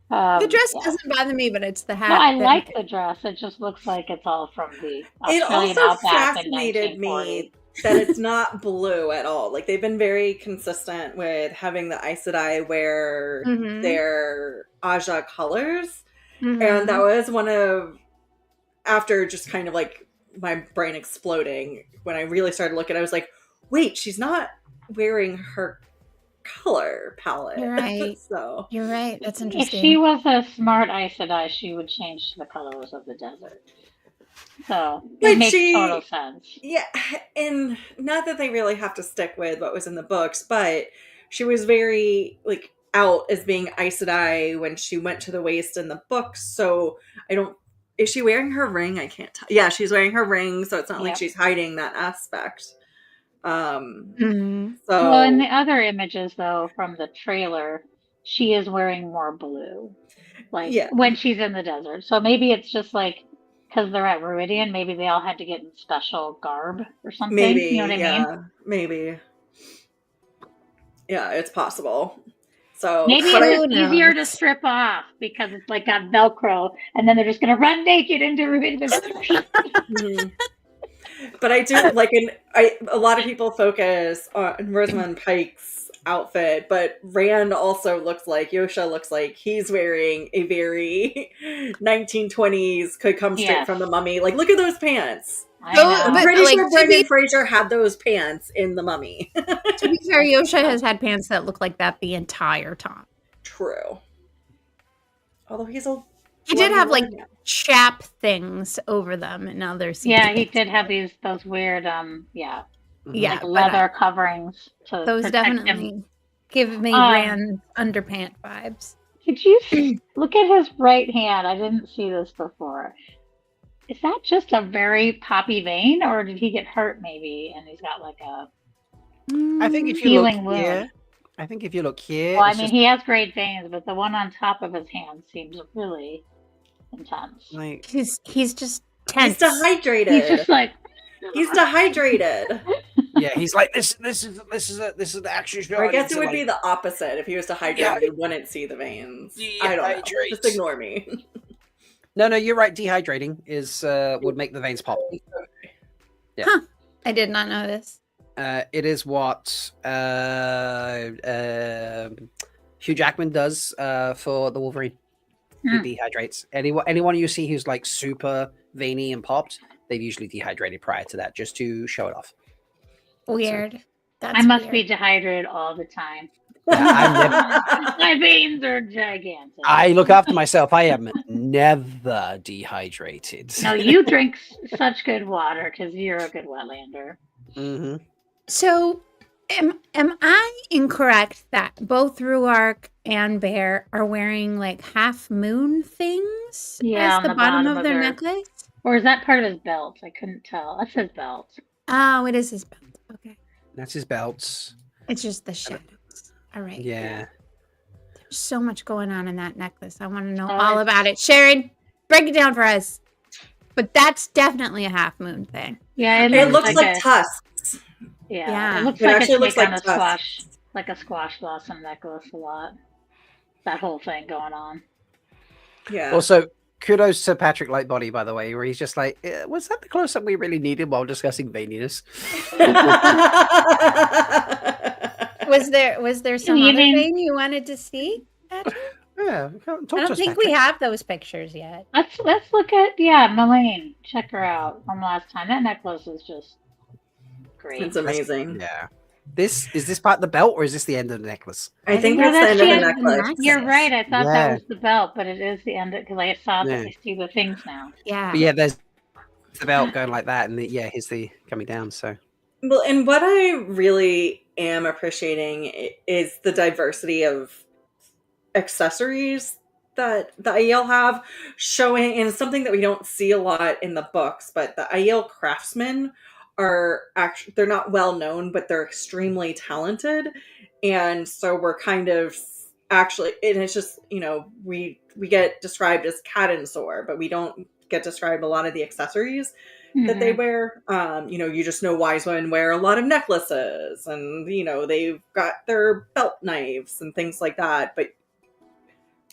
Speaker 2: The dress
Speaker 4: yeah.
Speaker 2: doesn't bother me, but it's the hat.
Speaker 4: No, I
Speaker 2: that-
Speaker 4: like the dress. It just looks like it's all from the
Speaker 3: It
Speaker 4: Australian
Speaker 3: also
Speaker 4: outback in
Speaker 3: fascinated
Speaker 4: 1940.
Speaker 3: me that it's not blue at all. Like they've been very consistent with having the Aes Sedai wear
Speaker 2: Mhm.
Speaker 3: their Aja colors.
Speaker 2: Mhm.
Speaker 3: And that was one of, after just kind of like my brain exploding, when I really started looking, I was like, wait, she's not wearing her color palette.
Speaker 2: You're right.
Speaker 3: So
Speaker 2: You're right. That's
Speaker 4: If
Speaker 2: interesting.
Speaker 4: she was a smart Aes Sedai, she would change to the colors of the desert. So
Speaker 3: But
Speaker 4: it makes
Speaker 3: she-
Speaker 4: total sense.
Speaker 3: yeah, and not that they really have to stick with what was in the books, but she was very like out as being Aes Sedai when she went to the waist in the books. So I don't. Is she wearing her ring? I can't tell. Yeah, she's wearing her ring, so it's not like
Speaker 4: Yep.
Speaker 3: she's hiding that aspect.
Speaker 2: Mhm.
Speaker 3: So
Speaker 4: Well, in the other images, though, from the trailer, she is wearing more blue, like
Speaker 3: Yeah.
Speaker 4: when she's in the desert. So maybe it's just like because they're at Meridian, maybe they all had to get in special garb or something.
Speaker 3: maybe,
Speaker 4: You know what I
Speaker 3: yeah,
Speaker 4: mean?
Speaker 3: maybe. Yeah, it's possible. So
Speaker 4: Maybe
Speaker 3: but
Speaker 4: it's
Speaker 2: Who
Speaker 4: just easier to
Speaker 2: knows?
Speaker 4: strip off because it's like got Velcro, and then they're just gonna run naked into Meridian.
Speaker 3: Mhm. But I do like a lot of people focus on Rosamund Pike's outfit, but Rand also looks like Yosha looks like he's wearing a very 1920s could come straight
Speaker 4: Yes.
Speaker 3: from The Mummy. Like, look at those pants.
Speaker 4: I
Speaker 2: So,
Speaker 4: know.
Speaker 3: I'm
Speaker 2: but-
Speaker 3: pretty
Speaker 2: like,
Speaker 3: sure
Speaker 2: to
Speaker 3: Brendan
Speaker 2: be-
Speaker 3: Fraser had those pants in The Mummy.
Speaker 2: To be fair, Yosha has had pants that look like that the entire time.
Speaker 3: True. Although he's a
Speaker 2: He did have like
Speaker 3: now.
Speaker 2: chap things over them and other
Speaker 4: Yeah, he did have those weird
Speaker 2: Yeah,
Speaker 4: like
Speaker 2: but
Speaker 4: leather coverings to
Speaker 2: those
Speaker 4: protect him.
Speaker 2: definitely give me
Speaker 4: Um,
Speaker 2: Rand underpant vibes.
Speaker 4: Did you look at his right hand? I didn't see this before. Is that just a very poppy vein, or did he get hurt maybe? And he's got like a.
Speaker 1: I think if you look
Speaker 4: Healing wound.
Speaker 1: here, I think if you look here,
Speaker 4: Well, I
Speaker 1: it's
Speaker 4: mean,
Speaker 1: just
Speaker 4: he has great veins, but the one on top of his hand seems really intense.
Speaker 1: like
Speaker 2: He's just
Speaker 3: He's
Speaker 2: tense.
Speaker 3: dehydrated.
Speaker 4: He's just like.
Speaker 3: He's dehydrated.
Speaker 1: yeah, he's like this is the action shot.
Speaker 3: Or I guess
Speaker 1: It's
Speaker 3: it would
Speaker 1: like,
Speaker 3: be the opposite. If he was dehydrated,
Speaker 1: Yeah.
Speaker 3: you wouldn't see the veins. I don't know.
Speaker 1: Dehydrate.
Speaker 3: Just ignore me.
Speaker 1: No, you're right. Dehydrating is would make the veins pop.
Speaker 2: I did not know this.
Speaker 1: It is what Hugh Jackman does for the Wolverine. He
Speaker 4: Hmm.
Speaker 1: dehydrates. Anyone you see who's like super veiny and popped, they've usually dehydrated prior to that just to show it off.
Speaker 2: Weird. That's
Speaker 4: I must
Speaker 2: weird.
Speaker 4: be dehydrated all the time.
Speaker 1: Yeah,
Speaker 4: My veins are gigantic.
Speaker 1: I look after myself. I am never dehydrated.
Speaker 4: No, you drink such good water because you're a good Wetlander.
Speaker 1: hmm
Speaker 2: So, am I incorrect that both Ruark and Bear are wearing like half moon things
Speaker 4: Yeah,
Speaker 2: as
Speaker 4: on
Speaker 2: the
Speaker 4: the
Speaker 2: bottom
Speaker 4: bottom
Speaker 2: of
Speaker 4: of
Speaker 2: their
Speaker 4: their-
Speaker 2: necklace?
Speaker 4: Or is that part of his belt? I couldn't tell. That's his belt.
Speaker 2: Oh, it is his belt. Okay,
Speaker 1: That's his belts.
Speaker 2: it's just the shadows. All right.
Speaker 1: Yeah.
Speaker 2: There's so much going on in that necklace. I want to know
Speaker 4: Oh,
Speaker 2: all
Speaker 4: it's-
Speaker 2: about it. Sharon, break it down for us. But that's definitely a half moon thing.
Speaker 4: Yeah,
Speaker 3: It looks like
Speaker 4: a,
Speaker 3: tusks.
Speaker 4: yeah, it looks
Speaker 3: It
Speaker 4: like
Speaker 3: actually
Speaker 4: a
Speaker 3: looks
Speaker 4: snake on
Speaker 3: like
Speaker 4: a
Speaker 3: tusks.
Speaker 4: squash, like a squash blossom necklace. A lot. That whole thing going on.
Speaker 3: Yeah.
Speaker 1: Also, kudos to Patrick Lightbody, by the way, where he's just like, was that the close up we really needed while discussing veininess?
Speaker 2: Was there some
Speaker 4: You
Speaker 2: other
Speaker 4: mean-
Speaker 2: thing you wanted to see, Patrick?
Speaker 1: Yeah,
Speaker 2: I don't think we have those pictures yet.
Speaker 4: Let's look at Melaine. Check her out from last time. That necklace is just great.
Speaker 3: It's amazing.
Speaker 1: Yeah. Is this part of the belt or is this the end of the necklace?
Speaker 3: I think
Speaker 4: Yeah,
Speaker 3: that's the end
Speaker 4: that's
Speaker 3: of the
Speaker 4: the
Speaker 3: necklace.
Speaker 4: You're right. I thought
Speaker 1: Yeah.
Speaker 4: that was the belt, but it is the end because I saw that
Speaker 1: Yeah.
Speaker 4: I see the things now.
Speaker 2: Yeah.
Speaker 1: But yeah, there's the belt going like that, and here's the coming down. So
Speaker 3: Well, and what I really am appreciating is the diversity of accessories that the Aiel have, showing, and something that we don't see a lot in the books, but the Aiel craftsmen are actually, they're not well known, but they're extremely talented. And so we're kind of actually, and it's just, we get described as Cadensor, but we don't get described a lot of the accessories that they wear. You just know wise women wear a lot of necklaces, and they've got their belt knives and things like that. But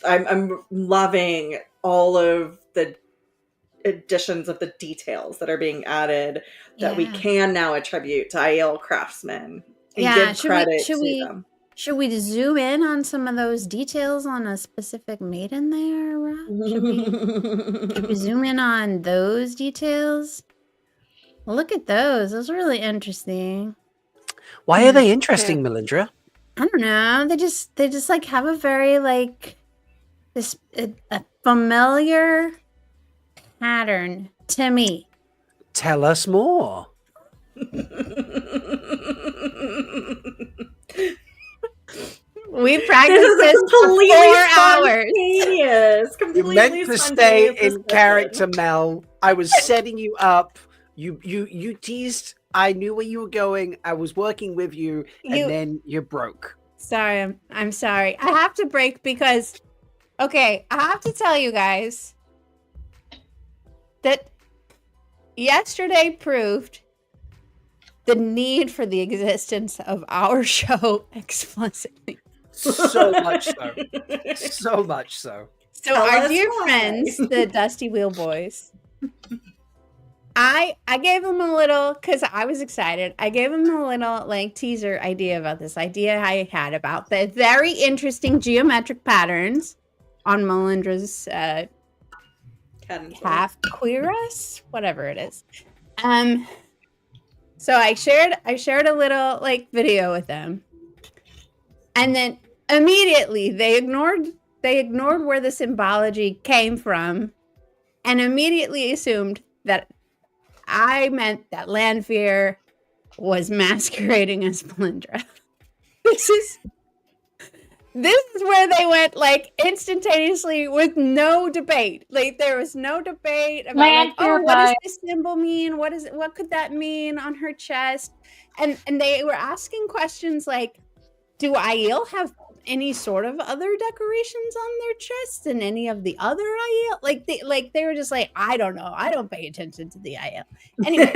Speaker 3: I'm loving all of the additions of the details that are being added that we can now attribute to Aiel craftsmen and give credit to them.
Speaker 2: Should we zoom in on some of those details on a specific maiden there, Rob? Should we zoom in on those details? Look at those. Those are really interesting.
Speaker 1: Why are they interesting, Melindhra?
Speaker 2: I don't know. They just like have a very like this a familiar pattern to me.
Speaker 1: Tell us more.
Speaker 2: We practiced this for 4 hours.
Speaker 1: You meant to stay in character, Mel. I was setting you up. You teased. I knew where you were going. I was working with you, and then you broke.
Speaker 2: Sorry, I'm sorry. I have to break because, okay, I have to tell you guys that yesterday proved the need for the existence of our show explicitly.
Speaker 1: So much so. So much so.
Speaker 2: So our dear friends, the Dusty Wheel Boys, I gave them a little, because I was excited, I gave them a little like teaser idea about this idea I had about the very interesting geometric patterns on Melindra's half cuirass, whatever it is. So I shared a little like video with them, and then immediately they ignored where the symbology came from, and immediately assumed that I meant that Lanfear was masquerading as Melindhra. This is where they went like instantaneously with no debate. Like there was no debate about like, oh, what does this symbol mean? What could that mean on her chest? And they were asking questions like, do Aiel have any sort of other decorations on their chests than any of the other Aiel? Like they were just like, I don't know. I don't pay attention to the Aiel. Anyway,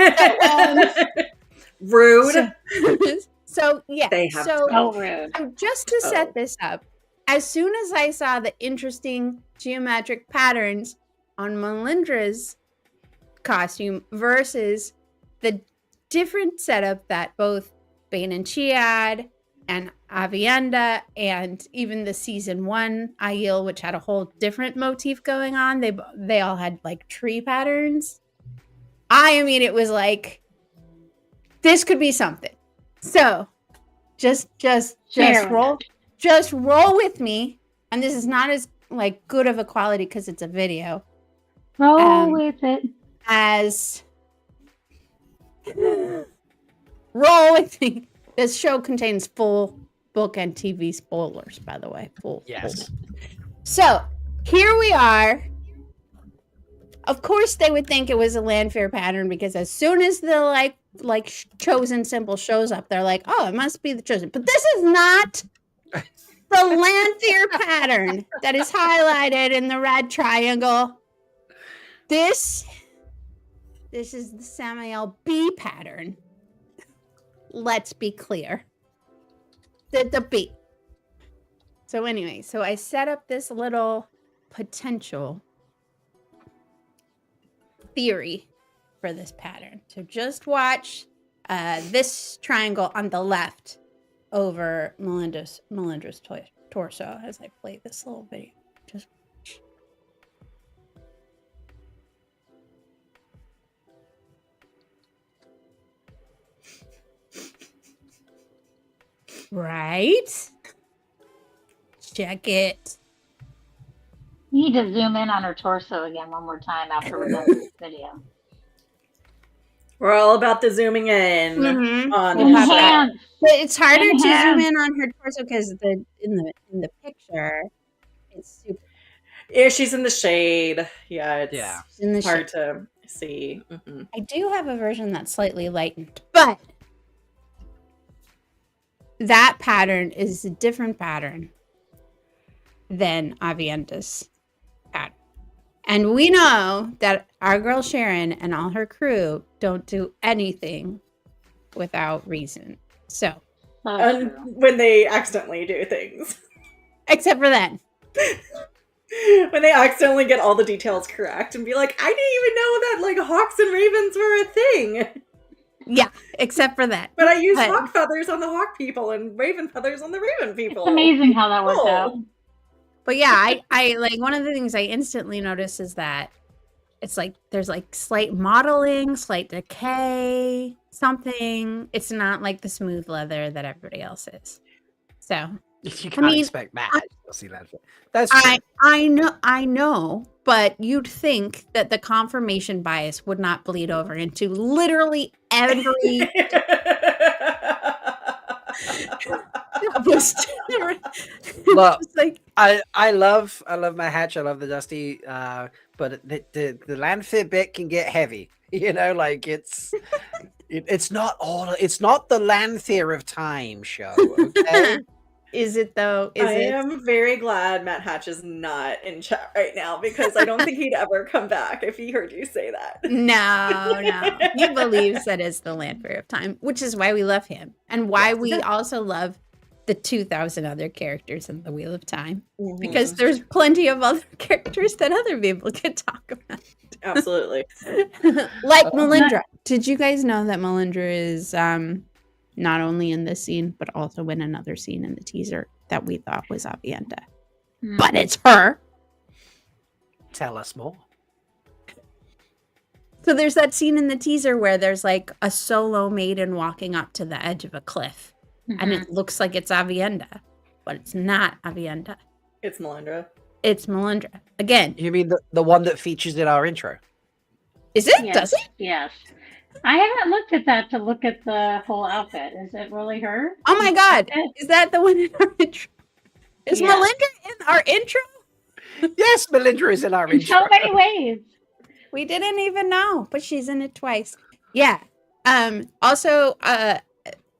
Speaker 3: rude.
Speaker 2: So yeah,
Speaker 4: so rude.
Speaker 2: So just to set this up, as soon as I saw the interesting geometric patterns on Melindra's costume versus the different setup that both Bane and Chiad and Avienda and even the season 1 Aiel, which had a whole different motif going on, they all had like tree patterns. I mean, it was like, this could be something. So just roll with me. And this is not as like good of a quality because it's a video.
Speaker 4: Roll with it.
Speaker 2: Roll with me. This show contains full book and TV spoilers, by the way.
Speaker 1: Yes.
Speaker 2: So here we are. Of course, they would think it was a Lanfear pattern because as soon as the like chosen symbol shows up, they're like, "Oh, it must be the chosen." But this is not the Lanfear pattern that is highlighted in the red triangle. This is the Samael B pattern. Let's be clear. The B. So anyway, so I set up this little potential theory for this pattern. So just watch this triangle on the left over Melindra's torso as I play this little video. Just watch. Right? Check it.
Speaker 4: You need to zoom in on her torso again one more time after we're done with this video.
Speaker 3: We're all about the zooming in.
Speaker 2: Mm-hmm.
Speaker 3: On
Speaker 2: but it's harder to zoom in on her torso because in the picture it's super.
Speaker 3: Yeah, she's in the shade. Yeah, it's
Speaker 1: Yeah.
Speaker 2: In the
Speaker 3: hard
Speaker 2: shade.
Speaker 3: to see.
Speaker 2: I do have a version that's slightly lightened, but that pattern is a different pattern than Avienda's pattern. And we know that our girl Sharon and all her crew don't do anything without reason. So,
Speaker 3: And when they accidentally do things.
Speaker 2: except for then.
Speaker 3: When they accidentally get all the details correct and be like, I didn't even know that like hawks and ravens were a thing.
Speaker 2: Yeah, except for that.
Speaker 3: But I used hawk feathers on the hawk people and raven feathers on the raven people.
Speaker 4: It's amazing how that worked out.
Speaker 2: But yeah, I like one of the things I instantly notice is that it's like there's like slight modeling, slight decay, something. It's not like the smooth leather that everybody else is. So
Speaker 1: You can't expect that. You'll see that. That's true.
Speaker 2: I know, but you'd think that the confirmation bias would not bleed over into literally every
Speaker 1: Look,
Speaker 2: like,
Speaker 1: I love my hatch. I love the dusty, but the landfit bit can get heavy. You know, like it's not the Landfear of Time show. Okay.
Speaker 2: Is it though?
Speaker 3: I am very glad Matt Hatch is not in chat right now because I don't think he'd ever come back if he heard you say that.
Speaker 2: No. He believes that it's the Landfear of Time, which is why we love him and why we also love the 2,000 other characters in the Wheel of Time, because there's plenty of other characters that other people could talk about.
Speaker 3: Absolutely.
Speaker 2: Like Melindhra. Did you guys know that Melindhra is not only in this scene, but also in another scene in the teaser that we thought was Avienda? But it's her.
Speaker 1: Tell us more.
Speaker 2: So there's that scene in the teaser where there's like a solo maiden walking up to the edge of a cliff. And it looks like it's Avienda, but it's not Avienda.
Speaker 3: It's Melindhra.
Speaker 2: It's Melindhra. Again.
Speaker 1: You mean the one that features in our intro?
Speaker 2: Is it?
Speaker 4: Yes,
Speaker 2: Does it?
Speaker 4: Yes. I haven't looked at that to look at the whole outfit. Is it really her?
Speaker 2: Oh my God. Is that the one in our intro? Is Melindhra in our intro?
Speaker 1: Yes, Melindhra is in our
Speaker 4: in
Speaker 1: intro.
Speaker 4: so many ways.
Speaker 2: We didn't even know, but she's in it twice. Yeah. Also,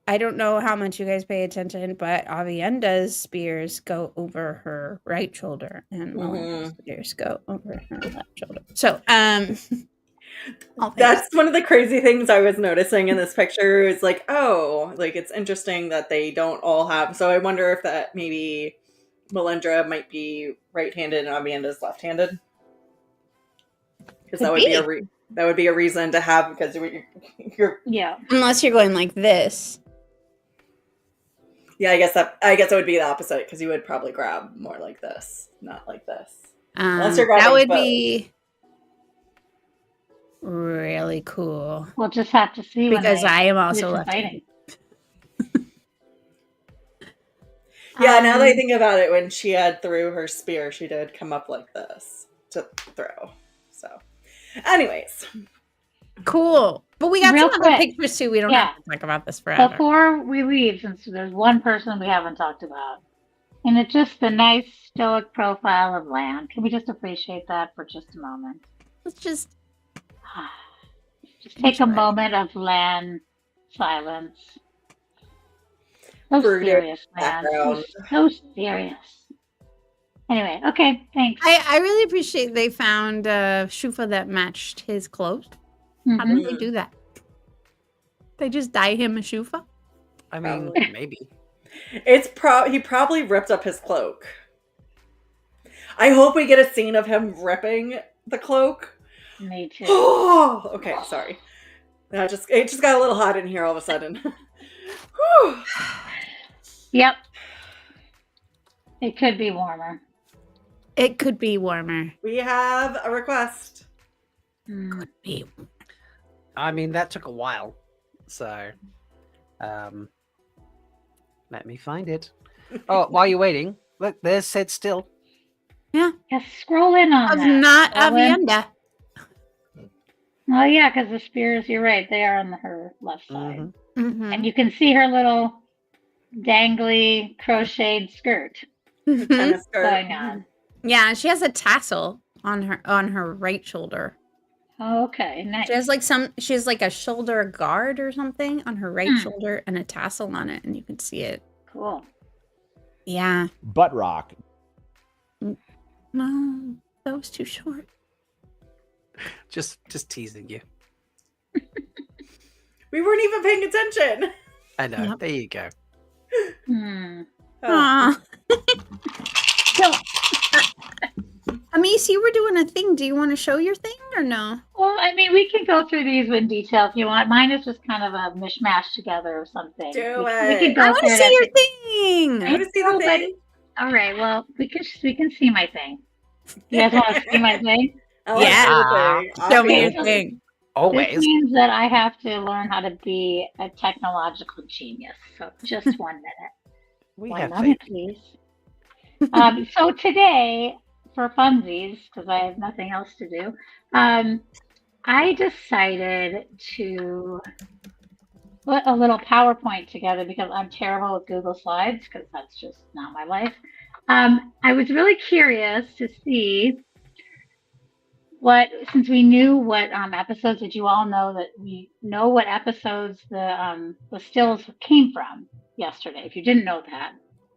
Speaker 2: I don't know how much you guys pay attention, but Avienda's spears go over her right shoulder, and Melindra's spears go over her left shoulder. So,
Speaker 3: that's one of the crazy things I was noticing in this picture is like, oh, like it's interesting that they don't all have. So I wonder if that maybe Melindhra might be right-handed and Avienda's left-handed. Because that would be a reason to have, because you're
Speaker 2: unless you're going like this.
Speaker 3: Yeah, I guess it would be the opposite, because you would probably grab more like this, not like this. Unless you're grabbing
Speaker 2: that would
Speaker 3: both.
Speaker 2: Be really cool.
Speaker 4: We'll just have to see,
Speaker 2: because I am also
Speaker 4: left-handed.
Speaker 3: Yeah, now that I think about it, when she had threw her spear, she did come up like this to throw. So, anyways.
Speaker 2: Cool. But we got
Speaker 4: Real
Speaker 2: some
Speaker 4: quick.
Speaker 2: other pictures too. We don't have to talk about this forever.
Speaker 4: Before we leave, since there's one person we haven't talked about, and it's just the nice stoic profile of Lan. Can we just appreciate that for just a moment?
Speaker 2: Let's just
Speaker 4: take a moment of Lan silence. So serious, man. So serious. Anyway, okay, thanks.
Speaker 2: I really appreciate they found a shufa that matched his clothes. How did they do that? They just dye him a shufa?
Speaker 1: I mean, maybe.
Speaker 3: He probably ripped up his cloak. I hope we get a scene of him ripping the cloak.
Speaker 4: Me too.
Speaker 3: Oh, okay, sorry. It just got a little hot in here all of a sudden.
Speaker 4: Yep. It could be warmer.
Speaker 2: It could be warmer.
Speaker 3: We have a request.
Speaker 2: Could be.
Speaker 1: I mean, that took a while. So, let me find it. Oh, while you're waiting, look, there's Said Still.
Speaker 2: Yeah.
Speaker 4: Just scroll in on that.
Speaker 2: Not Avienda.
Speaker 4: Oh, yeah, because the spears, you're right, they are on her left side. And you can see her little dangly crocheted skirt
Speaker 3: Tennis skirt.
Speaker 4: going on.
Speaker 2: Yeah, she has a tassel on her right shoulder.
Speaker 4: Okay, nice.
Speaker 2: She has like a shoulder guard or something on her right shoulder and a tassel on it, and you can see it.
Speaker 4: Cool.
Speaker 2: Yeah.
Speaker 7: Butt rock.
Speaker 2: No, that was too short.
Speaker 1: Just teasing you.
Speaker 3: We weren't even paying attention.
Speaker 1: I know.
Speaker 2: Yep.
Speaker 1: There you go.
Speaker 2: Aw. So, Amis, you were doing a thing. Do you want to show your thing or no?
Speaker 4: Well, I mean, we can go through these in detail if you want. Mine is just kind of a mishmash together or something.
Speaker 3: Do
Speaker 4: We
Speaker 3: it.
Speaker 4: can go
Speaker 2: I want to
Speaker 4: through
Speaker 2: see
Speaker 4: it.
Speaker 2: your thing.
Speaker 3: I want to see the thing.
Speaker 4: All right. Well, we can see my thing. You guys want to see my thing?
Speaker 3: I want to see the thing.
Speaker 2: Show me
Speaker 3: Okay.
Speaker 2: your thing.
Speaker 4: This
Speaker 1: Always.
Speaker 4: means that I have to learn how to be a technological genius. So just 1 minute.
Speaker 1: We
Speaker 4: One
Speaker 1: have
Speaker 4: moment,
Speaker 1: faith.
Speaker 4: please. So today, for funsies, because I have nothing else to do, I decided to put a little PowerPoint together because I'm terrible with Google Slides because that's just not my life. I was really curious to see since we knew what episodes, did you all know that we know what episodes the stills came from yesterday? If you didn't know that,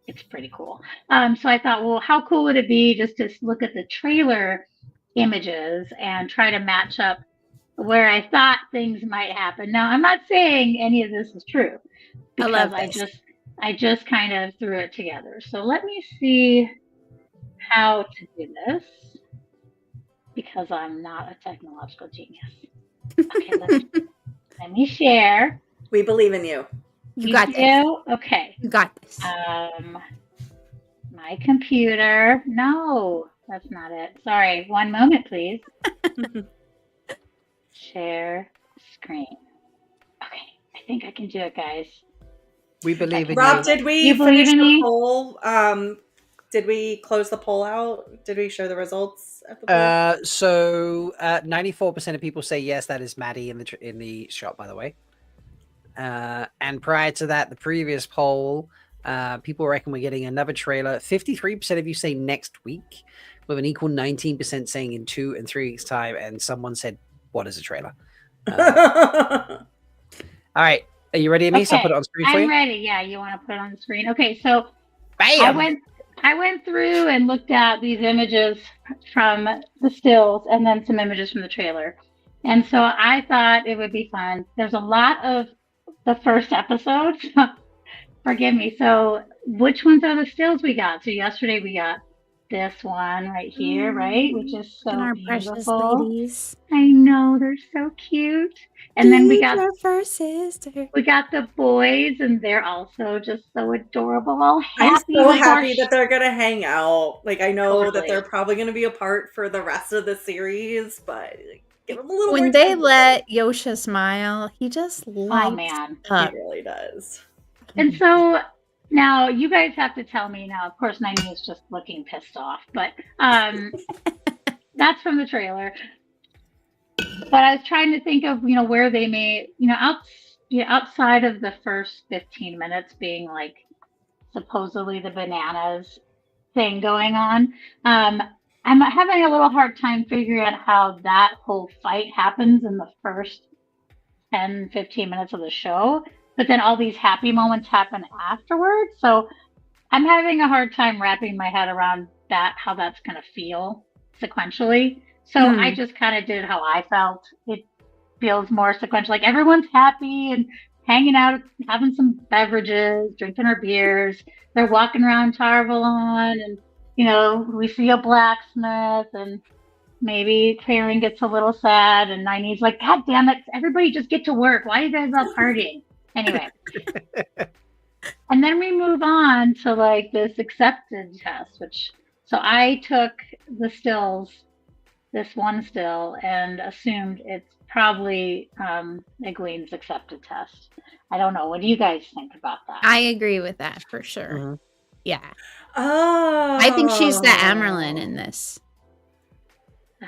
Speaker 4: it's pretty cool. So I thought, well, how cool would it be just to look at the trailer images and try to match up where I thought things might happen. Now, I'm not saying any of this is true
Speaker 2: I
Speaker 4: because
Speaker 2: love this.
Speaker 4: I just kind of threw it together. So let me see how to do this because I'm not a technological genius. Okay, let me share.
Speaker 3: We believe in you.
Speaker 2: You got this.
Speaker 4: do? Okay.
Speaker 2: You got this.
Speaker 4: My computer. No, that's not it. Sorry. 1 moment, please. Share screen. Okay. I think I can do it, guys.
Speaker 1: We believe in
Speaker 3: Rob,
Speaker 1: you.
Speaker 3: did we
Speaker 4: You believe
Speaker 3: finish
Speaker 4: in
Speaker 3: the
Speaker 4: me?
Speaker 3: poll? Did we close the poll out? Did we show the results at the poll?
Speaker 1: So 94% of people say yes. That is Maddie in the shot, by the way. And prior to that, the previous poll, people reckon we're getting another trailer. 53% of you say next week, with an equal 19% saying in 2 and 3 weeks' time. And someone said, "What is a trailer?" All right, are you ready, Amy? So I'll put it on screen for you.
Speaker 4: I'm ready. Yeah, you want to put it on the screen? Okay, so
Speaker 1: Bam!
Speaker 4: I went through and looked at these images from the stills and then some images from the trailer. And so I thought it would be fun. There's a lot of the first episodes. Forgive me. So which ones are the stills we got? So yesterday we got this one right here, right? Which is so
Speaker 2: and our
Speaker 4: beautiful.
Speaker 2: precious ladies.
Speaker 4: I know, they're so cute. And then we got
Speaker 2: our first sister.
Speaker 4: we got the boys, and they're also just so adorable. All
Speaker 3: I'm
Speaker 4: happy.
Speaker 3: so
Speaker 4: with our
Speaker 3: happy that they're gonna hang out. Like, I know that
Speaker 4: Totally.
Speaker 3: they're probably gonna be apart for the rest of the series, but give them a little more
Speaker 2: When they
Speaker 3: time.
Speaker 2: let Yosha smile, he just lights
Speaker 4: man.
Speaker 2: up.
Speaker 3: He really does.
Speaker 4: And so now you guys have to tell me now. Of course, Naomi is just looking pissed off, but that's from the trailer. But I was trying to think of where they may outside of the first 15 minutes being like supposedly the bananas thing going on. I'm having a little hard time figuring out how that whole fight happens in the first 10, 15 minutes of the show. But then all these happy moments happen afterwards. So I'm having a hard time wrapping my head around that, how that's going to feel sequentially. So I just kind of did how I felt. It feels more sequential. Like everyone's happy and hanging out, having some beverages, drinking our beers. They're walking around Tarvalon and, we see a blacksmith and maybe Taryn gets a little sad and Nine's like, God damn it, everybody just get to work. Why are you guys all partying? Anyway. And then we move on to like this accepted test, so I took the stills, this one still, and assumed it's probably Egwene's accepted test. I don't know. What do you guys think about that?
Speaker 2: I agree with that for sure.
Speaker 1: Mhm.
Speaker 2: Yeah.
Speaker 3: Oh,
Speaker 2: I think she's the Amerlin in this.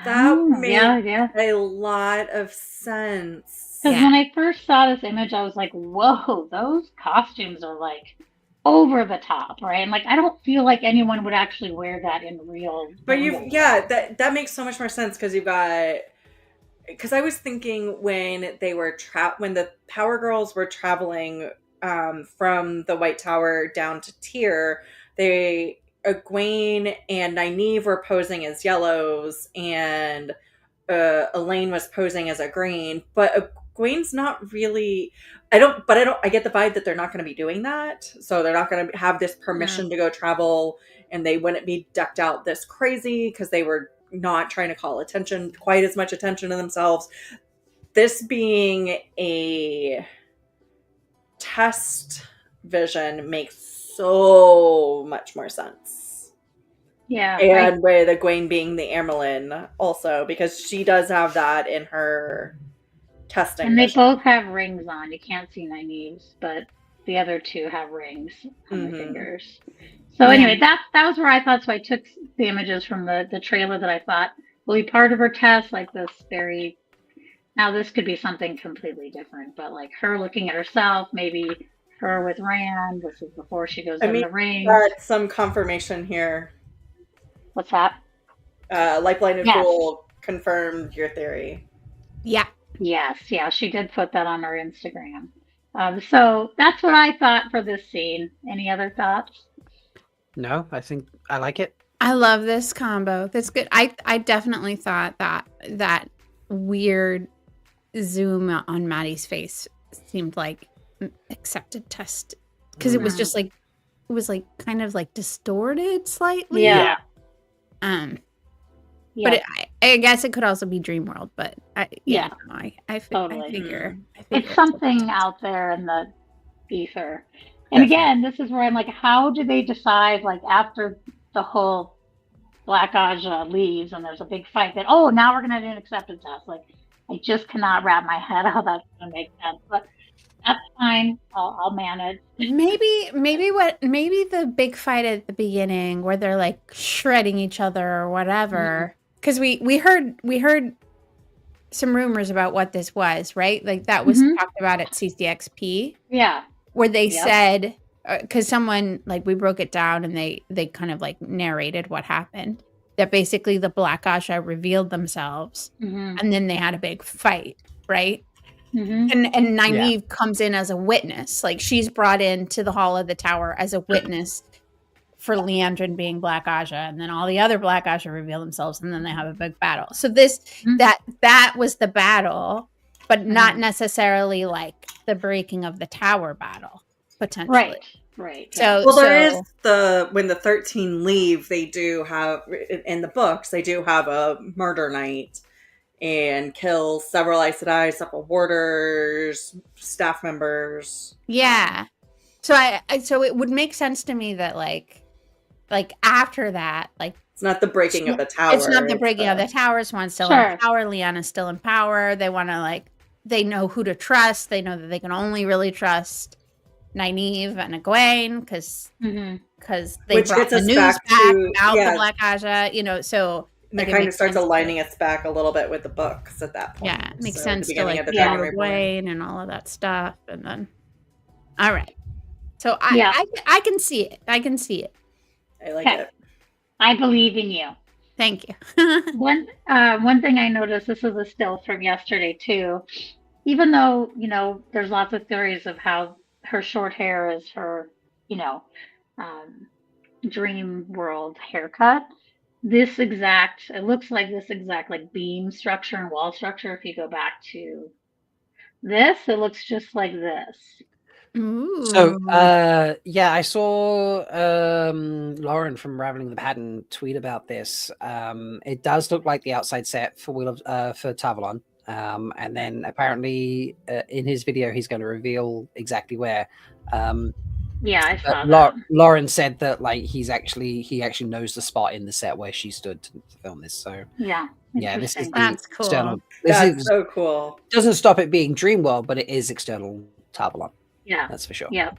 Speaker 3: That
Speaker 4: yeah.
Speaker 3: makes a lot of sense.
Speaker 4: Because when I first saw this image, I was like, whoa, those costumes are like over the top, right? And like, I don't feel like anyone would actually wear that in real.
Speaker 3: But that makes so much more sense because because I was thinking when they were when the Power Girls were traveling from the White Tower down to Tyr, Egwene and Nynaeve were posing as yellows, and Elaine was posing as a green. But Egwene's not really. I get the vibe that they're not going to be doing that. So they're not going to have this permission to go travel, and they wouldn't be decked out this crazy because they were not trying to call quite as much attention to themselves. This being a test vision makes so much more sense.
Speaker 4: Yeah.
Speaker 3: And with Egwene being the Amerlin also, because she does have that in her testing.
Speaker 4: And they both have rings on. You can't see Nynaeve's, but the other two have rings on their fingers. So anyway, that was where I thought. So I took the images from the trailer that I thought will be part of her test, like this very. Now this could be something completely different, but like her looking at herself, maybe her with Rand. This is before she goes in the ring.
Speaker 3: Got some confirmation here.
Speaker 4: What's that?
Speaker 3: Lifeline and Fool confirmed your theory.
Speaker 2: Yeah.
Speaker 4: Yes, yeah, she did put that on her Instagram. So that's what I thought for this scene. Any other thoughts?
Speaker 1: No, I think I like it.
Speaker 2: I love this combo. That's good. I definitely thought that weird zoom on Maddie's face seemed like accepted test because it was just like it was like kind of like distorted slightly.
Speaker 4: Yeah.
Speaker 2: But I guess it could also be Dream World. But I
Speaker 4: totally.
Speaker 2: I figure
Speaker 4: it's something out there in the ether. And again, this is where I'm like, how do they decide, like, after the whole Black Aja leaves and there's a big fight that, now we're going to do an acceptance test. Like, I just cannot wrap my head how that's going to make sense. But that's fine. I'll manage.
Speaker 2: Maybe the big fight at the beginning where they're, like, shredding each other or whatever. Because we heard some rumors about what this was, right? Like, that was talked about at CCXP.
Speaker 4: Yeah.
Speaker 2: Where they said, because someone, like, we broke it down and they kind of, like, narrated what happened. That basically the Black Aja revealed themselves and then they had a big fight, right? And Nynaeve comes in as a witness. Like, she's brought into the Hall of the Tower as a witness for Liandrin being Black Aja. And then all the other Black Aja reveal themselves and then they have a big battle. So that was the battle, but not necessarily, like, the breaking of the tower battle, potentially.
Speaker 4: Right.
Speaker 3: So, there is when the 13 leave, they do have, in the books, they do have a murder night and kill several Aes Sedai, several warders, staff members.
Speaker 2: Yeah. So so it would make sense to me that like after that, like,
Speaker 3: it's not the breaking of the tower.
Speaker 2: It's not the breaking of the tower. Swan's still in power. Lyanna's still in power. They want to, like, they know who to trust. They know that they can only really trust Nynaeve and Egwene because they brought the news back about the Black Aja, so
Speaker 3: it kind of starts aligning us back a little bit with the books at that point.
Speaker 2: Yeah, it makes sense to, like, Egwene and all of that stuff, and then all right. So I can see it. I can see it.
Speaker 3: I like it.
Speaker 4: I believe in you.
Speaker 2: Thank you.
Speaker 4: One thing I noticed, this is a still from yesterday too. Even though, there's lots of theories of how her short hair is her, dream world haircut. It looks like this exact, like, beam structure and wall structure. If you go back to this, it looks just like this.
Speaker 2: Ooh.
Speaker 1: So, I saw Lauren from Raveling the Pattern tweet about this. It does look like the outside set for for Tavalon. And then apparently in his video, he's going to reveal exactly where.
Speaker 4: I saw that.
Speaker 1: Lauren said that, like, he actually knows the spot in the set where she stood to film this. So this is
Speaker 2: that's cool.
Speaker 1: External.
Speaker 3: That's so cool.
Speaker 1: Doesn't stop it being Dreamworld, but it is external Tavalon.
Speaker 4: Yeah,
Speaker 1: that's for sure.
Speaker 4: Yeah.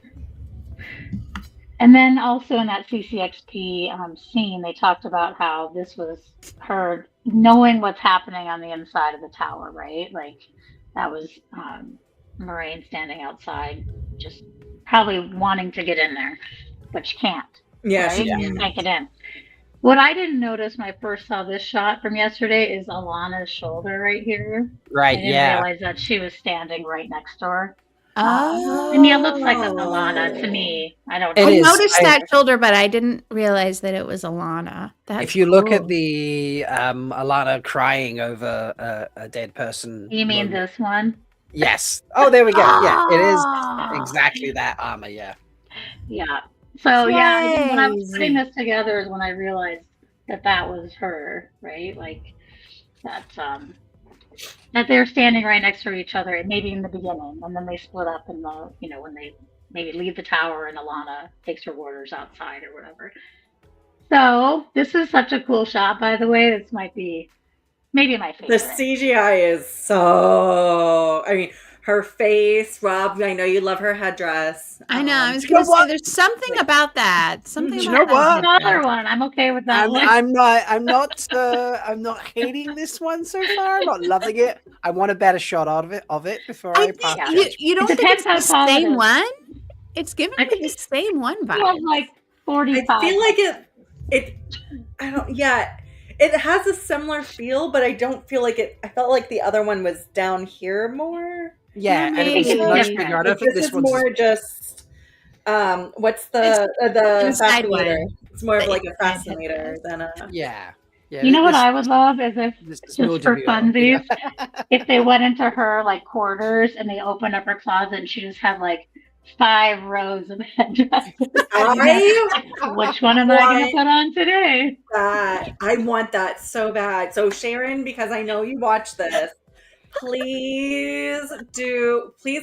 Speaker 4: And then also in that CCXP scene, they talked about how this was her knowing what's happening on the inside of the tower, right? Like, that was Moraine standing outside, just probably wanting to get in there, but she can't.
Speaker 3: Yeah,
Speaker 4: right?
Speaker 3: she
Speaker 4: You can't get in. What I didn't notice when I first saw this shot from yesterday is Alana's shoulder right here.
Speaker 1: Right,
Speaker 4: I didn't realize that she was standing right next to her.
Speaker 2: Oh.
Speaker 4: I mean, it looks like Alana to me. I don't know.
Speaker 1: It
Speaker 2: I
Speaker 1: is.
Speaker 2: noticed that shoulder, but I didn't realize that it was Alana. That's
Speaker 1: If you look at
Speaker 2: cool.
Speaker 1: the Alana crying over a dead person.
Speaker 4: You mean
Speaker 1: moment-
Speaker 4: this one?
Speaker 1: Yes. Oh, there we go. Yeah, it is
Speaker 2: Ah.
Speaker 1: exactly that armor. Yeah.
Speaker 4: Yeah. So yeah, when I was
Speaker 2: Crazy.
Speaker 4: putting this together is when I realized that was her, right? Like that they're standing right next to each other, maybe in the beginning, and then they split up in the, when they maybe leave the tower and Alana takes her orders outside or whatever. So this is such a cool shot, by the way. This might be maybe my favorite.
Speaker 3: The CGI is so. I mean, her face, Rob. I know you love her headdress.
Speaker 2: I know. I was
Speaker 1: you know
Speaker 2: going to say
Speaker 1: what?
Speaker 2: there's something about that. Something
Speaker 1: You
Speaker 2: about
Speaker 1: know what?
Speaker 2: that.
Speaker 4: Another one. I'm okay with that one.
Speaker 1: I'm not hating this one so far. I'm not loving it. I want a better shot of it before I
Speaker 2: I
Speaker 1: pass
Speaker 2: think
Speaker 1: judgment.
Speaker 2: you don't
Speaker 4: It
Speaker 2: think it's
Speaker 4: depends
Speaker 2: the
Speaker 4: how tall it
Speaker 2: same
Speaker 4: is.
Speaker 2: one? It's giving
Speaker 4: I
Speaker 2: me
Speaker 4: think
Speaker 2: the same one
Speaker 4: It was
Speaker 2: vibe.
Speaker 4: like 45.
Speaker 3: I feel like it. I don't. Yeah, it has a similar feel, but I don't feel like it. I felt like the other one was down here more.
Speaker 1: Yeah, and it was
Speaker 2: Maybe.
Speaker 1: much bigger. I don't think
Speaker 3: This
Speaker 1: this
Speaker 3: is
Speaker 1: one's
Speaker 3: more just. What's the
Speaker 2: inside
Speaker 3: fascinator?
Speaker 2: one.
Speaker 3: It's more of
Speaker 2: The
Speaker 3: like a
Speaker 2: inside
Speaker 3: fascinator than a.
Speaker 1: yeah.
Speaker 4: You know what I would love is if
Speaker 1: This is
Speaker 4: just
Speaker 1: more
Speaker 4: for
Speaker 1: WR, you know?
Speaker 4: funsies, if they went into her like quarters and they opened up her closet and she just had like 5 rows of headdresses. Which one am I going to put on today?
Speaker 3: I want that so bad. So Sharon, because I know you watch this, please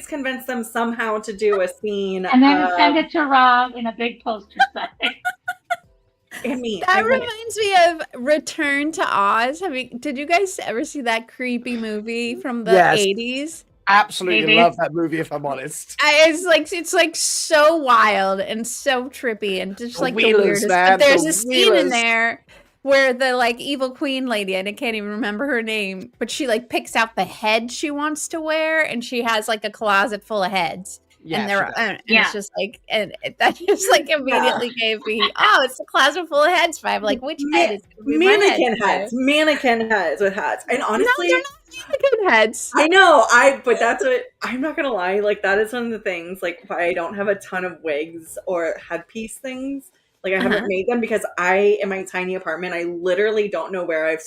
Speaker 3: convince them somehow to do a scene.
Speaker 4: And then send it to Rob in a big poster size.
Speaker 2: That reminds me of Return to Oz. Did you guys ever see that creepy movie from the
Speaker 1: Yes.
Speaker 2: 80s?
Speaker 1: Absolutely
Speaker 4: Maybe.
Speaker 1: love that movie, if I'm honest.
Speaker 2: It's like so wild and so trippy and just
Speaker 1: The
Speaker 2: like the
Speaker 1: Wheelers,
Speaker 2: weirdest.
Speaker 1: man,
Speaker 2: But there's
Speaker 1: the
Speaker 2: a scene in
Speaker 1: Wheelers.
Speaker 2: there where the like evil queen lady, and I can't even remember her name, but she like picks out the head she wants to wear, and she has like a closet full of heads.
Speaker 1: Yeah,
Speaker 2: And
Speaker 1: she
Speaker 2: they're
Speaker 1: does.
Speaker 2: and
Speaker 4: Yeah.
Speaker 2: it's just like that just like immediately gave me it's a closet full of heads vibe. Like which head is gonna be my head?
Speaker 3: Mannequin heads with hats. And honestly,
Speaker 2: No, they're not mannequin heads.
Speaker 3: I know, but that's what I'm not gonna lie, like that is one of the things like why I don't have a ton of wigs or headpiece things. Like I haven't made them because in my tiny apartment, I literally don't know where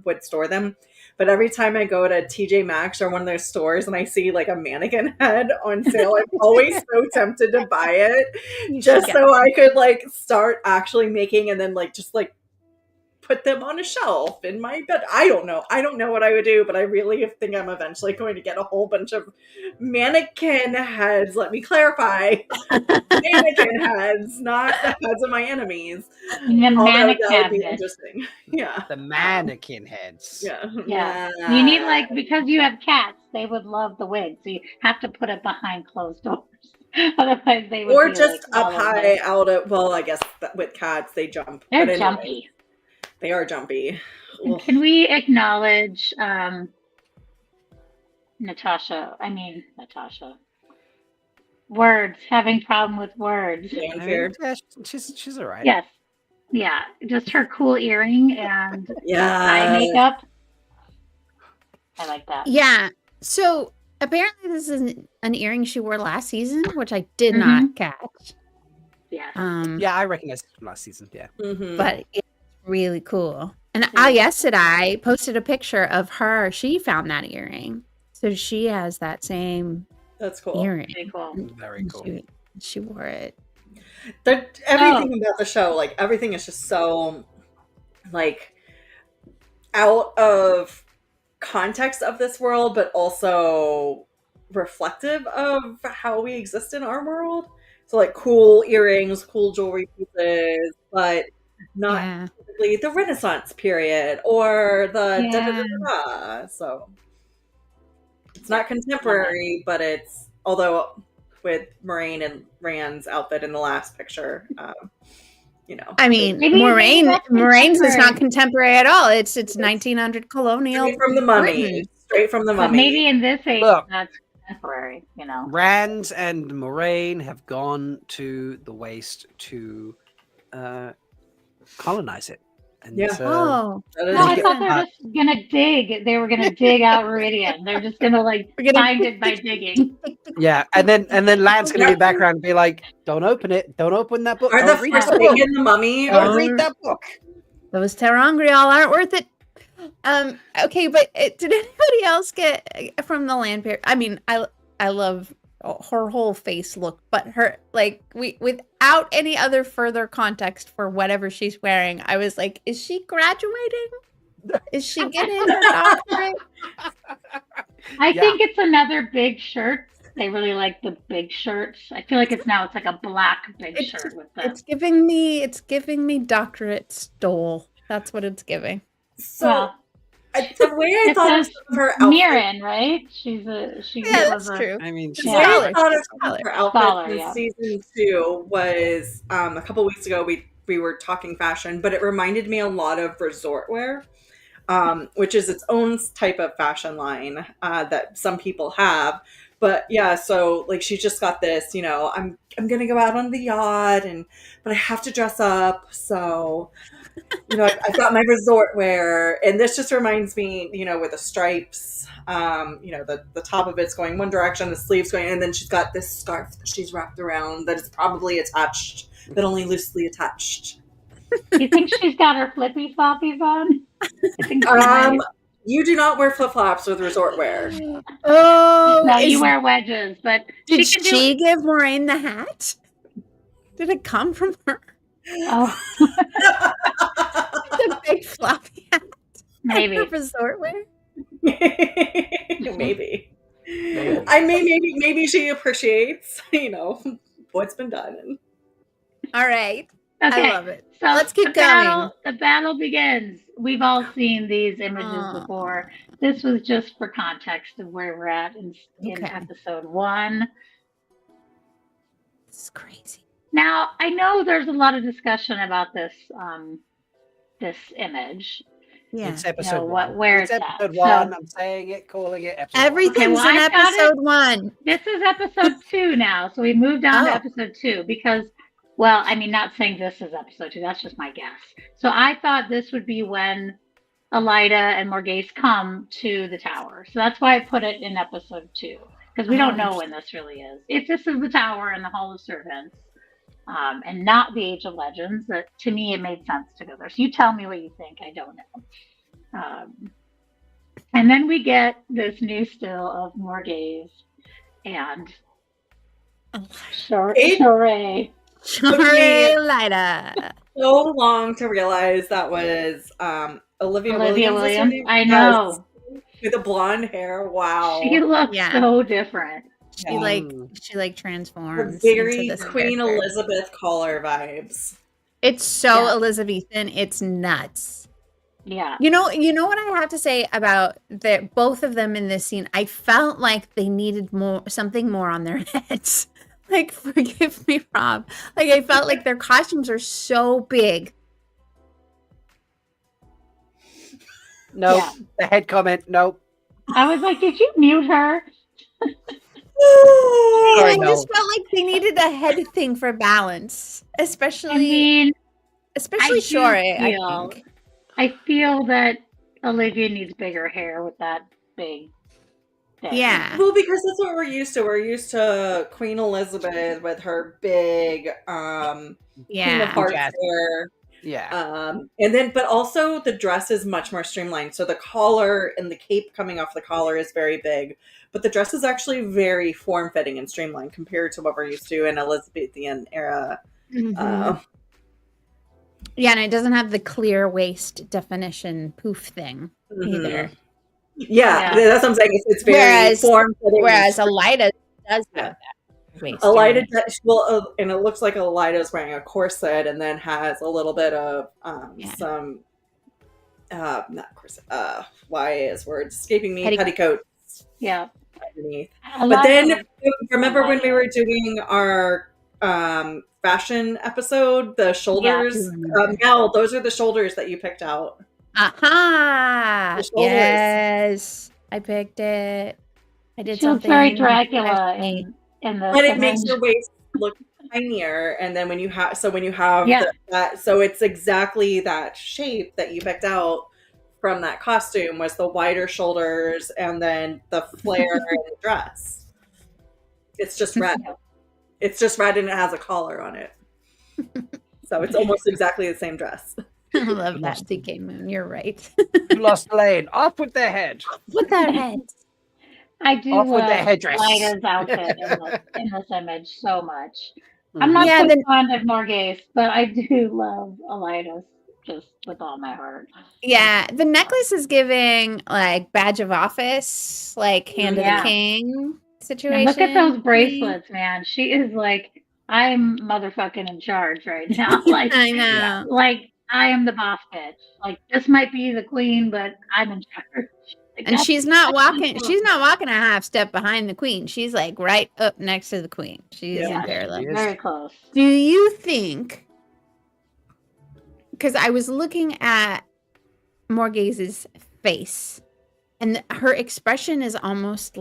Speaker 3: would store them. But every time I go to TJ Maxx or one of those stores and I see like a mannequin head on sale, I'm always so tempted to buy it just so I could like start actually making and then like just like put them on a shelf in my bed. I don't know what I would do, but I really think I'm eventually going to get a whole bunch of mannequin heads. Let me clarify. Mannequin heads, not the heads of my enemies.
Speaker 4: The
Speaker 3: Although that would be
Speaker 4: mannequin.
Speaker 3: interesting. Yeah.
Speaker 1: The mannequin heads.
Speaker 3: Yeah.
Speaker 4: Yeah. You need like, because you have cats, they would love the wig. So you have to put it behind closed doors. Otherwise they would
Speaker 3: Or
Speaker 4: be,
Speaker 3: just
Speaker 4: like,
Speaker 3: up
Speaker 4: all over
Speaker 3: high
Speaker 4: it.
Speaker 3: out of, well, I guess with cats, they jump.
Speaker 4: They're
Speaker 3: But anyway,
Speaker 4: jumpy.
Speaker 3: They are jumpy.
Speaker 4: And can we acknowledge Natasha? Words, having problem with words.
Speaker 3: Fanfare.
Speaker 1: Yeah, she's all right.
Speaker 4: Yes. Yeah. Just her cool earring and eye
Speaker 3: Yeah.
Speaker 4: makeup. I like that.
Speaker 2: Yeah. So apparently this is an earring she wore last season, which I did
Speaker 4: Mhm.
Speaker 2: not catch.
Speaker 4: Yeah.
Speaker 1: Yeah, I recognize it from last season. Yeah.
Speaker 3: Mhm.
Speaker 2: But it's really cool. And
Speaker 3: Yeah.
Speaker 2: yesterday posted a picture of her. She found that earring. So she has that same
Speaker 3: That's cool.
Speaker 2: earring.
Speaker 4: Very cool.
Speaker 1: Very
Speaker 2: And
Speaker 1: cool.
Speaker 2: She wore it.
Speaker 3: Everything about the show, like everything is just so like out of context of this world, but also reflective of how we exist in our world. So like cool earrings, cool jewelry pieces, but not
Speaker 2: Yeah.
Speaker 3: typically the Renaissance period or the
Speaker 2: Yeah.
Speaker 3: da-da-da-da-da. So it's not contemporary, but it's, although with Moraine and Rand's outfit in the last picture,
Speaker 2: I mean,
Speaker 4: Maybe that's
Speaker 2: Moraine's is not
Speaker 4: contemporary.
Speaker 2: contemporary at all. It's 1900 colonial
Speaker 3: straight from the mummy.
Speaker 2: Britain.
Speaker 3: Straight from the
Speaker 4: But
Speaker 3: mummy.
Speaker 4: maybe in this age,
Speaker 1: Look.
Speaker 4: that's temporary, you know.
Speaker 1: Rand and Moraine have gone to the Waste to colonize it. And
Speaker 3: Yeah.
Speaker 2: Oh,
Speaker 3: That is
Speaker 4: No, I
Speaker 3: good.
Speaker 4: thought they were just gonna dig. They were gonna dig out Viridian. They're just gonna like
Speaker 2: We're gonna-
Speaker 4: find it by digging.
Speaker 1: yeah, and then Lan's gonna be background and be like, "Don't open it. Don't open that book.
Speaker 3: Are
Speaker 1: Don't
Speaker 3: the
Speaker 1: read that book.
Speaker 3: Forsaken the Mummy?
Speaker 1: Don't read that book."
Speaker 2: those Terangrial aren't worth it. Okay, but did anybody else get from the land period? I mean, I love her whole face look, but her without any other further context for whatever she's wearing, I was like, is she graduating? Is she getting her doctorate?
Speaker 4: I think it's another big shirt. They really like the big shirts. I feel like it's like a black big shirt with the.
Speaker 2: It's giving me doctorate stole. That's what it's giving.
Speaker 3: So
Speaker 4: Well,
Speaker 3: the way I
Speaker 4: it
Speaker 3: thought
Speaker 4: says
Speaker 3: of her outfit,
Speaker 4: Mirren, right? She
Speaker 2: Yeah, that's
Speaker 4: was a
Speaker 2: true.
Speaker 1: I mean,
Speaker 3: the
Speaker 1: she's
Speaker 3: way I
Speaker 2: Scholar.
Speaker 3: thought of
Speaker 2: Scholar.
Speaker 3: her outfit
Speaker 4: Scholar,
Speaker 3: in
Speaker 4: yeah.
Speaker 3: season 2 was a couple weeks ago. We were talking fashion, but it reminded me a lot of resort wear, which is its own type of fashion line that some people have. But yeah, so like she's just got this, I'm gonna go out on the yacht, but I have to dress up, so I've got my resort wear, and this just reminds me, with the stripes, the top of it's going one direction, the sleeves going, and then she's got this scarf that she's wrapped around that is probably attached, but only loosely attached.
Speaker 4: You think she's got her flippy floppies on? I think
Speaker 3: You do not wear flip-flops with resort wear.
Speaker 2: Oh,
Speaker 4: no, you wear wedges, but
Speaker 2: Did
Speaker 4: she can
Speaker 2: she give Moraine the hat? Did it come from her?
Speaker 4: Oh,
Speaker 2: The big floppy hat.
Speaker 4: maybe.
Speaker 2: Her resort wear?
Speaker 3: Maybe. Maybe she appreciates, what's been done.
Speaker 2: All right.
Speaker 4: Okay,
Speaker 2: I love it.
Speaker 4: so
Speaker 2: Let's keep going.
Speaker 4: The battle begins. We've all seen these images before. This was just for context of where we're at in
Speaker 2: Okay.
Speaker 4: episode 1.
Speaker 2: This is crazy.
Speaker 4: Now, I know there's a lot of discussion about this this image.
Speaker 2: Yeah.
Speaker 1: It's episode 1.
Speaker 4: Where
Speaker 1: It's
Speaker 4: it's
Speaker 1: episode
Speaker 4: at.
Speaker 1: 1.
Speaker 4: So,
Speaker 1: I'm saying it, calling it episode 1.
Speaker 2: Everything's
Speaker 4: well,
Speaker 2: in
Speaker 4: I've got
Speaker 2: episode 1.
Speaker 4: this is episode 2 now, so we moved on to
Speaker 2: Oh.
Speaker 4: episode 2 because, well, I mean, not saying this is episode 2. That's just my guess. So I thought this would be when Elida and Morghese come to the tower. So that's why I put it in episode 2, because we don't know when this really is. If this is the tower and the Hall of Servants, and not the Age of Legends, that to me it made sense to go there. So you tell me what you think. I don't know. And then we get this new still of Morghese and Shoray.
Speaker 2: Sorry, Lida.
Speaker 3: So long to realize that was Olivia Williams.
Speaker 4: I know.
Speaker 3: Yes. With the blonde hair. Wow.
Speaker 4: She looks
Speaker 2: Yeah.
Speaker 4: so different.
Speaker 2: She transforms.
Speaker 3: Very
Speaker 2: into this
Speaker 3: Queen
Speaker 2: character.
Speaker 3: Elizabeth collar vibes.
Speaker 2: It's so
Speaker 4: Yeah.
Speaker 2: Elizabethan. It's nuts.
Speaker 4: Yeah.
Speaker 2: You know what I have to say about both of them in this scene? I felt like they needed something more on their heads. Like, forgive me, Rob. Like, I felt like their costumes are so big.
Speaker 1: Nope.
Speaker 4: Yeah.
Speaker 1: The head comment. Nope.
Speaker 4: I was like, did you mute her?
Speaker 2: I
Speaker 1: no.
Speaker 2: just felt like they needed a head thing for balance,
Speaker 4: I
Speaker 2: especially
Speaker 4: mean,
Speaker 2: Shoray. I think.
Speaker 4: I feel that Olivia needs bigger hair with that big thing.
Speaker 2: Yeah.
Speaker 3: Well, because that's what we're used to. We're used to Queen Elizabeth with her big Queen of
Speaker 2: Yeah.
Speaker 3: Hearts
Speaker 1: Jazz.
Speaker 3: hair.
Speaker 1: Yeah.
Speaker 3: But also the dress is much more streamlined. So the collar and the cape coming off the collar is very big, but the dress is actually very form-fitting and streamlined compared to what we're used to in Elizabethan era.
Speaker 2: Mhm. Yeah, and it doesn't have the clear waist definition poof thing either.
Speaker 3: Yeah,
Speaker 4: Yeah.
Speaker 3: that's what I'm saying. It's very form-fitting.
Speaker 2: Whereas Elida does have that waist.
Speaker 3: Elida, and it looks like Elida's wearing a corset and then has a little bit of some, not corset, why is word escaping me? Petticoats.
Speaker 4: Yeah.
Speaker 3: Underneath. But then, remember when we were doing our fashion episode, the shoulders? Mel, those are the shoulders that you picked out.
Speaker 2: Aha!
Speaker 3: The shoulders.
Speaker 2: Yes, I picked it. I did
Speaker 4: She looks
Speaker 2: something.
Speaker 4: very Dracula in this.
Speaker 3: But it makes your waist look tinier, and then when you have
Speaker 4: Yeah.
Speaker 3: that, so it's exactly that shape that you picked out from that costume was the wider shoulders and then the flare in the dress. It's just red. It's just red and it has a collar on it. So it's almost exactly the same dress.
Speaker 2: I love that, CK Moon. You're right.
Speaker 1: You lost Lane. Off with their head.
Speaker 2: With that head.
Speaker 4: I do
Speaker 1: Off with their
Speaker 4: love
Speaker 1: headdress.
Speaker 4: Lyda's outfit in this image so much.
Speaker 1: Mhm.
Speaker 4: I'm not
Speaker 2: Yeah,
Speaker 4: so
Speaker 2: then-
Speaker 4: fond of Morghese, but I do love Lyda's just with all my heart.
Speaker 2: Yeah, the necklace is giving like badge of office, like hand of the
Speaker 4: Yeah.
Speaker 2: king situation.
Speaker 4: And look at those bracelets, man. She is like, I'm motherfucking in charge right now. Like,
Speaker 2: I know.
Speaker 4: like I am the boss bitch. Like this might be the queen, but I'm in charge. Like,
Speaker 2: And
Speaker 4: that's-
Speaker 2: she's not
Speaker 4: that's
Speaker 2: walking.
Speaker 4: cool.
Speaker 2: She's not walking a half step behind the queen. She's like right up next to the queen. She
Speaker 3: Yeah,
Speaker 2: isn't there.
Speaker 1: she
Speaker 2: Like,
Speaker 1: is.
Speaker 4: Very close.
Speaker 2: do you think? Because I was looking at Morghese's face, and her expression is almost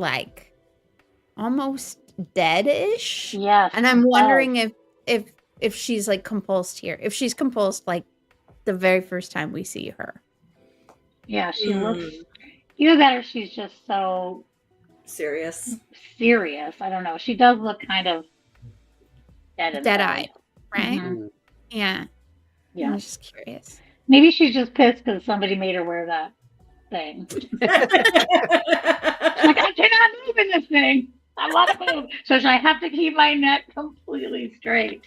Speaker 2: dead-ish.
Speaker 4: Yes.
Speaker 2: And I'm
Speaker 4: it
Speaker 2: wondering
Speaker 4: does.
Speaker 2: if she's like compulsed here. If she's compulsed like the very first time we see her.
Speaker 4: Yeah, she looks. Either that or she's just so
Speaker 3: Serious.
Speaker 4: serious. I don't know. She does look kind of dead-eyed.
Speaker 2: Dead-eyed, right?
Speaker 4: Mhm.
Speaker 2: Yeah.
Speaker 4: Yeah.
Speaker 2: I'm just curious.
Speaker 4: Maybe she's just pissed because somebody made her wear that thing. Like, I cannot move in this thing. I want to move. So I have to keep my neck completely straight.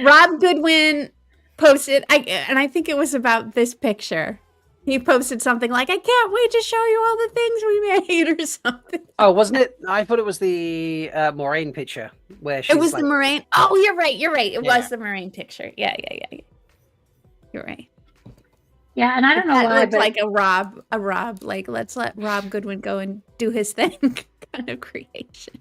Speaker 2: Rob Goodwin posted, and I think it was about this picture. He posted something like, "I can't wait to show you all the things we made," or something.
Speaker 1: Oh, wasn't it? I thought it was the Moraine picture where she's
Speaker 2: It was
Speaker 1: like,
Speaker 2: the Moraine. Oh, you're right. It
Speaker 1: Yeah.
Speaker 2: was the Moraine picture. Yeah. You're right.
Speaker 4: Yeah, and I don't know
Speaker 2: That
Speaker 4: why,
Speaker 2: looked
Speaker 4: but
Speaker 2: like a Rob, like, let's let Rob Goodwin go and do his thing kind of creation.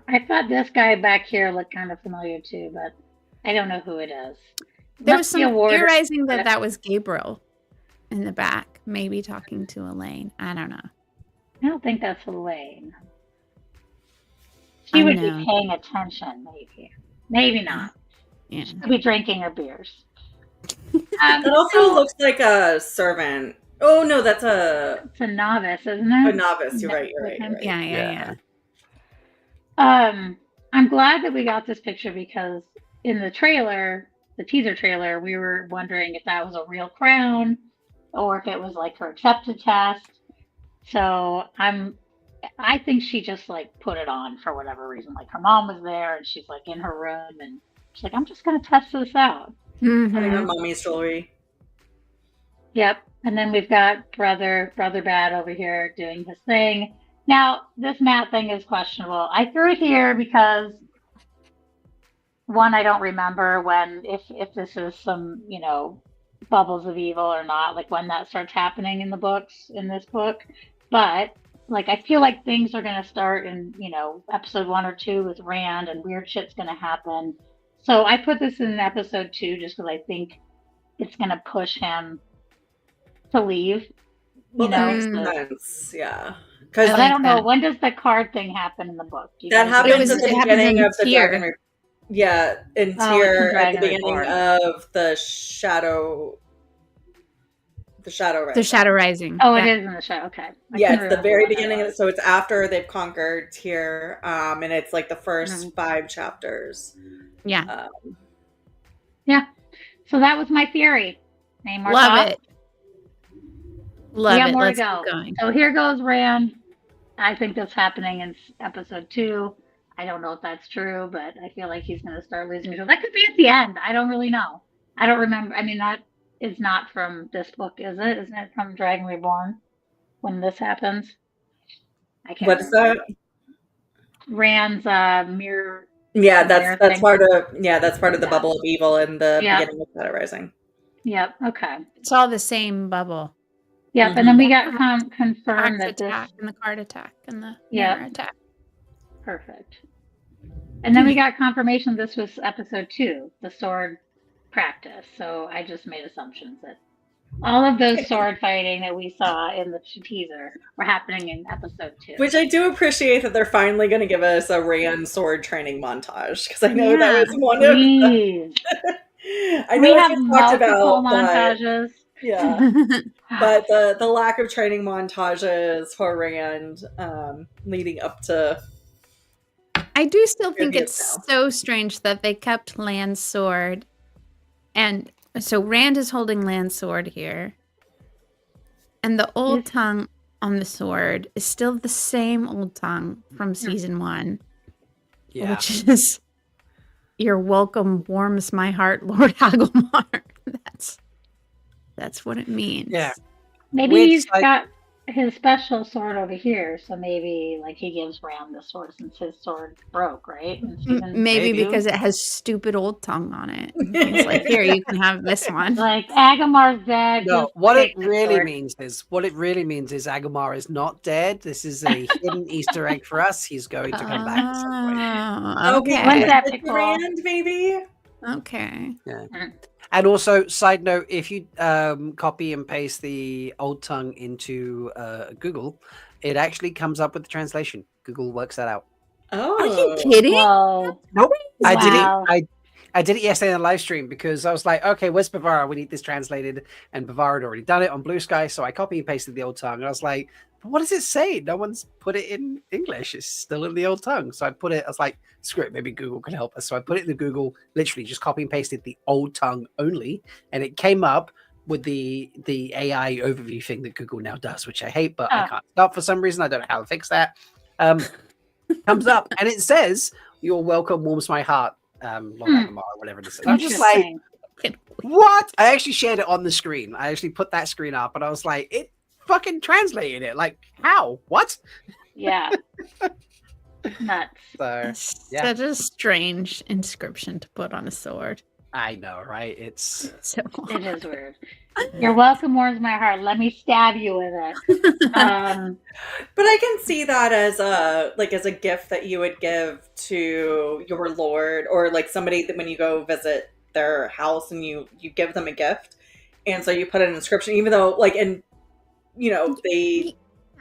Speaker 4: I thought this guy back here looked kind of familiar too, but I don't know who it is.
Speaker 2: There was
Speaker 4: Must be
Speaker 2: some
Speaker 4: a ward-
Speaker 2: theorizing that was Gabriel in the back, maybe talking to Elaine. I don't know.
Speaker 4: I don't think that's Elaine. She
Speaker 2: I
Speaker 4: would
Speaker 2: know.
Speaker 4: be paying attention, maybe. Maybe not.
Speaker 2: Yeah.
Speaker 4: She could be drinking her beers.
Speaker 3: That also looks like a servant. Oh no, that's a
Speaker 4: It's a novice, isn't it?
Speaker 3: novice. You're right. You're right. You're right.
Speaker 2: Yeah.
Speaker 4: I'm glad that we got this picture because in the trailer, the teaser trailer, we were wondering if that was a real crown or if it was like her accepted test. So I think she just like put it on for whatever reason. Like her mom was there and she's like in her room and she's like, I'm just gonna test this out.
Speaker 3: Having
Speaker 2: Mhm.
Speaker 3: her mommy's jewelry.
Speaker 4: Yep. And then we've got brother Bad over here doing his thing. Now, this Matt thing is questionable. I threw it here because one, I don't remember if this is some, bubbles of evil or not, like when that starts happening in this book. But like I feel like things are gonna start in, episode 1 or 2 with Rand and weird shit's gonna happen. So I put this in episode 2 just because I think it's gonna push him to leave.
Speaker 3: Well, that makes
Speaker 4: so-
Speaker 3: sense. Yeah. Because
Speaker 4: But I don't know, when does the card thing happen in the book? Do you
Speaker 3: that
Speaker 4: guys
Speaker 3: happens
Speaker 4: know?
Speaker 3: at the
Speaker 2: it happens
Speaker 3: beginning
Speaker 2: in
Speaker 3: of the
Speaker 2: Tyr.
Speaker 3: Dragon. Yeah, in
Speaker 4: Oh,
Speaker 3: Tyr
Speaker 4: it's in
Speaker 3: at the
Speaker 4: Dragon
Speaker 3: beginning
Speaker 4: Reborn.
Speaker 3: of the Shadow. The Shadow Rising.
Speaker 2: The Shadow Rising.
Speaker 4: Oh,
Speaker 2: Yeah.
Speaker 4: it is in the show. Okay. I
Speaker 3: Yeah,
Speaker 4: couldn't
Speaker 3: it's the
Speaker 4: remember
Speaker 3: very
Speaker 4: when that
Speaker 3: beginning.
Speaker 4: was.
Speaker 3: So it's after they've conquered Tyr, and it's like the first 5 chapters.
Speaker 2: Yeah.
Speaker 4: So that was my theory. Any more
Speaker 2: Love
Speaker 4: thoughts?
Speaker 2: it. Love
Speaker 4: We got
Speaker 2: it.
Speaker 4: more to
Speaker 2: Let's
Speaker 4: go.
Speaker 2: keep going.
Speaker 4: So here goes Rand. I think that's happening in episode 2. I don't know if that's true, but I feel like he's going to start losing control. That could be at the end. I don't really know. I don't remember. I mean, that is not from this book, is it? Isn't it from Dragon Reborn when this happens? I can't
Speaker 3: What is
Speaker 4: remember.
Speaker 3: that?
Speaker 4: Rand's mirror.
Speaker 3: Yeah,
Speaker 4: Mirror
Speaker 3: that's
Speaker 4: thing.
Speaker 3: part of the
Speaker 4: Yeah.
Speaker 3: bubble of evil in the
Speaker 4: Yeah.
Speaker 3: beginning of Shadow Rising.
Speaker 4: Yep. Okay.
Speaker 2: It's all the same bubble.
Speaker 4: Yep. And then we got confirmed
Speaker 2: Axe
Speaker 4: that
Speaker 2: attack
Speaker 4: this.
Speaker 2: and the card attack and the
Speaker 4: Yeah.
Speaker 2: mirror attack.
Speaker 4: Perfect. And then we got confirmation this was episode 2, the sword practice. So I just made assumptions that All of those sword fighting that we saw in the teaser were happening in episode 2.
Speaker 3: Which I do appreciate that they're finally going to give us a Rand sword training montage, because I know that was one of
Speaker 4: Please.
Speaker 3: I know
Speaker 4: We
Speaker 3: what
Speaker 4: have
Speaker 3: you talked
Speaker 4: multiple
Speaker 3: about,
Speaker 4: montages.
Speaker 3: yeah. But the lack of training montages for Rand leading up to...
Speaker 2: I do still think
Speaker 3: Here he
Speaker 2: it's
Speaker 3: is now.
Speaker 2: so strange that they kept Land's sword. And so Rand is holding Land's sword here. And the old tongue on the sword is still the same old tongue from season 1.
Speaker 1: Yeah.
Speaker 2: Which is, "Your welcome warms my heart, Lord Agomar." That's what it means.
Speaker 1: Yeah.
Speaker 4: Maybe
Speaker 1: Which,
Speaker 4: he's
Speaker 1: like-
Speaker 4: got his special sword over here, so maybe like he gives Ram the sword since his sword broke, right? In season-
Speaker 2: Maybe
Speaker 1: Maybe.
Speaker 2: because it has stupid old tongue on it. And he's like, "Here, you can have this one."
Speaker 4: Like Agamar's dead.
Speaker 1: No,
Speaker 4: just
Speaker 1: what it
Speaker 4: take the
Speaker 1: really
Speaker 4: sword.
Speaker 1: means is Agomar is not dead. This is a hidden Easter egg for us. He's going to come back at some point.
Speaker 2: Oh,
Speaker 3: Okay,
Speaker 4: When's
Speaker 2: okay.
Speaker 4: that
Speaker 3: it's
Speaker 4: pickle?
Speaker 3: Rand, maybe?
Speaker 2: Okay.
Speaker 1: And also, side note, if you copy and paste the old tongue into Google, it actually comes up with the translation. Google works that out.
Speaker 3: Oh.
Speaker 2: Are you kidding?
Speaker 4: Whoa.
Speaker 1: Nope. I did
Speaker 4: Wow.
Speaker 1: it. I did it yesterday on the live stream because I was like, okay, where's Bavara? We need this translated. And Bavara had already done it on BlueSky. So I copy and pasted the old tongue. And I was like, but what does it say? No one's put it in English. It's still in the old tongue. So I put it, I was like, screw it, maybe Google can help us. So I put it in the Google, literally just copy and pasted the old tongue only. And it came up with the AI overview thing that Google now does, which I hate, but I can't stop for some reason. I don't know how to fix that. Comes up and it says, "Your welcome warms my heart, Lord Agomar," or whatever it is. I'm just like,
Speaker 4: Interesting.
Speaker 1: what? I actually shared it on the screen. I actually put that screen up and I was like, it fucking translated it. Like, how? What?
Speaker 4: Yeah. Nuts.
Speaker 1: So, yeah.
Speaker 2: Such a strange inscription to put on a sword.
Speaker 1: I know, right? It's
Speaker 2: So
Speaker 4: It is weird. Your welcome warms my heart. Let me stab you with it.
Speaker 3: But I can see that as a gift that you would give to your lord, or like somebody that when you go visit their house and you give them a gift, and so you put an inscription, even though they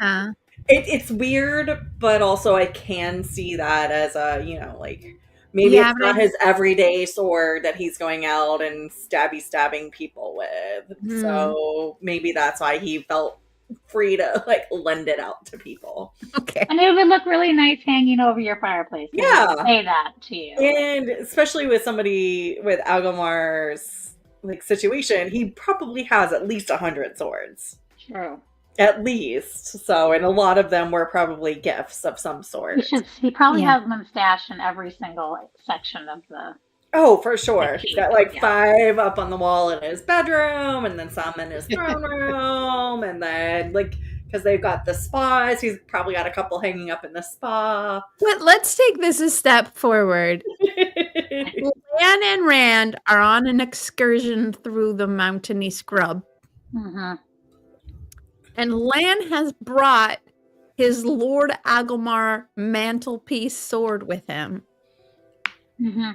Speaker 2: yeah.
Speaker 3: it's weird, but also I can see that as maybe
Speaker 2: Yeah,
Speaker 3: it's
Speaker 2: but
Speaker 3: not his everyday sword that he's going out and stabbing people with. So maybe that's why he felt free to lend it out to people.
Speaker 2: Okay.
Speaker 4: And it would look really nice hanging over your fireplace. They
Speaker 3: Yeah.
Speaker 4: would say that to you.
Speaker 3: And especially with somebody with Agomar's situation, he probably has at least 100 swords.
Speaker 4: True.
Speaker 3: At least. So, and a lot of them were probably gifts of some sort.
Speaker 4: He probably
Speaker 2: Yeah.
Speaker 4: has them stashed in every single section of the...
Speaker 3: Oh, for sure.
Speaker 4: Like,
Speaker 3: He's got 5 up on the wall in his bedroom, and then some in his throne room, and then because they've got the spas, he's probably got a couple hanging up in the spa.
Speaker 2: But let's take this a step forward. Lan and Rand are on an excursion through the mountainy scrub.
Speaker 4: Mm-hmm.
Speaker 2: And Lan has brought his Lord Agomar mantelpiece sword with him.
Speaker 4: Mm-hmm.